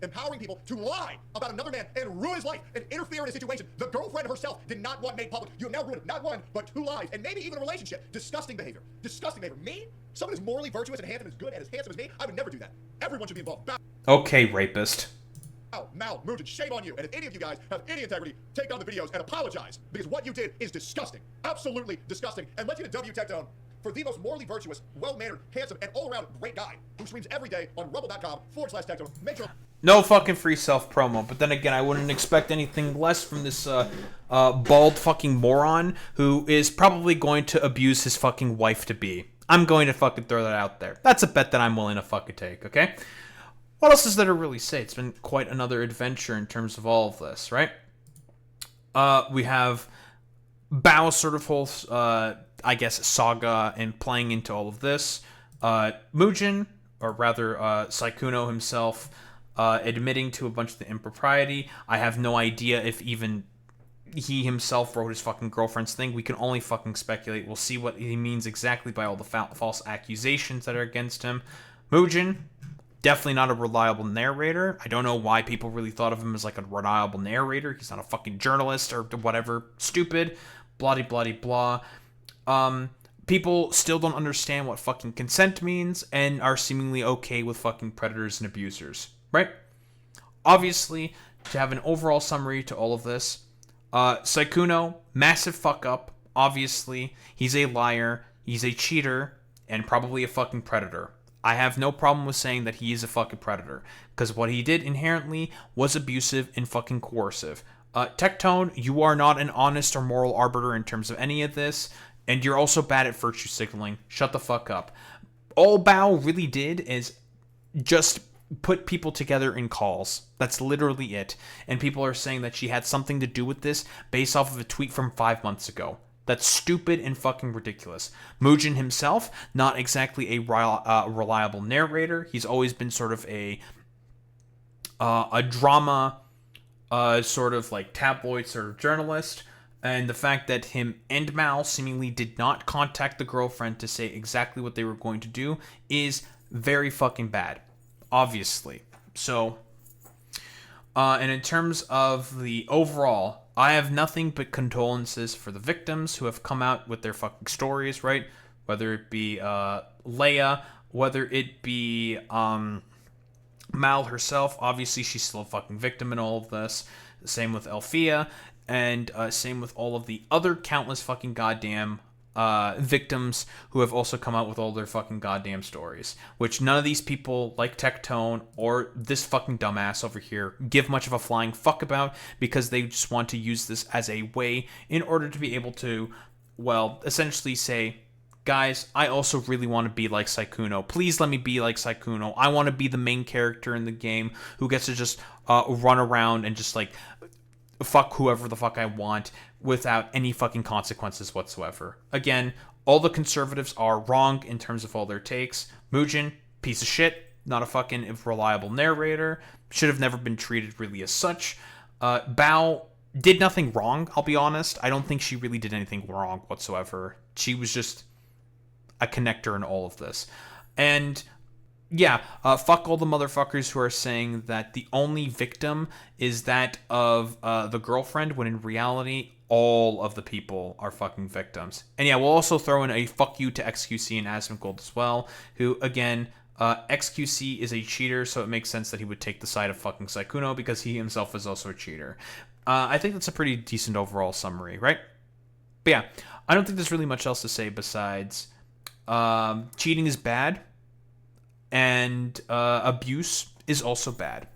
empowering people to lie about another man and ruin his life and interfere in a situation the girlfriend herself did not want made public. You have now ruined not one, but 2 lives, and maybe even a relationship. Disgusting behavior. Disgusting behavior. Me? Someone who's morally virtuous and handsome as good and as handsome as me? I would never do that. Everyone should be involved. Okay, rapist. Mal, Mujin, shame on you. And if any of you guys have any integrity, take down the videos and apologize, because what you did is disgusting. Absolutely disgusting. And let's get a W Tectone for the most morally virtuous, well-mannered, handsome, and all-around great guy who streams every day on rumble.com/Tectone. Make sure... No fucking free self-promo, but then again, I wouldn't expect anything less from this bald fucking moron who is probably going to abuse his fucking wife-to-be. I'm going to fucking throw that out there. That's a bet that I'm willing to fucking take, okay? What else is there to really say? It's been quite another adventure in terms of all of this, right? We have Bao's sort of whole, I guess, saga and playing into all of this. Mujin, or rather Sykkuno himself, admitting to a bunch of the impropriety. I have no idea if even he himself wrote his fucking girlfriend's thing. We can only fucking speculate. We'll see what he means exactly by all the false accusations that are against him. Mujin, definitely not a reliable narrator. I don't know why people really thought of him as like a reliable narrator. He's not a fucking journalist or whatever. Stupid. Blah. People still don't understand what fucking consent means and are seemingly okay with fucking predators and abusers. Right? Obviously, to have an overall summary to all of this, Sykkuno, massive fuck up. Obviously, he's a liar, he's a cheater, and probably a fucking predator. I have no problem with saying that he is a fucking predator, because what he did inherently was abusive and fucking coercive. Tectone, you are not an honest or moral arbiter in terms of any of this, and you're also bad at virtue signaling. Shut the fuck up. All Bao really did is just put people together in calls. That's literally it. And people are saying that she had something to do with this based off of a tweet from 5 months ago. That's stupid and fucking ridiculous. Mujin himself, not exactly a reliable narrator. He's always been sort of a drama, sort of like tabloid sort of journalist. And the fact that him and Mal seemingly did not contact the girlfriend to say exactly what they were going to do is very fucking bad. Obviously. So, and in terms of the overall, I have nothing but condolences for the victims who have come out with their fucking stories, right? Whether it be Leia, whether it be Mal herself. Obviously, she's still a fucking victim in all of this. Same with Elfia, and same with all of the other countless fucking goddamn victims who have also come out with all their fucking goddamn stories, which none of these people, like Tectone or this fucking dumbass over here, give much of a flying fuck about, because they just want to use this as a way in order to be able to, well, essentially say, guys, I also really want to be like Sykkuno. Please let me be like Sykkuno. I want to be the main character in the game who gets to just run around and just like fuck whoever the fuck I want without any fucking consequences whatsoever. Again, all the conservatives are wrong in terms of all their takes. Mujin, piece of shit, not a fucking reliable narrator, should have never been treated really as such. Bao did nothing wrong, I'll be honest. I don't think she really did anything wrong whatsoever. She was just a connector in all of this. And yeah, fuck all the motherfuckers who are saying that the only victim is that of the girlfriend, when in reality, all of the people are fucking victims. And yeah, we'll also throw in a fuck you to XQC and Asmongold as well, who, again, XQC is a cheater, so it makes sense that he would take the side of fucking Sykkuno, because he himself is also a cheater. I think that's a pretty decent overall summary, right? But yeah, I don't think there's really much else to say besides cheating is bad, and abuse is also bad.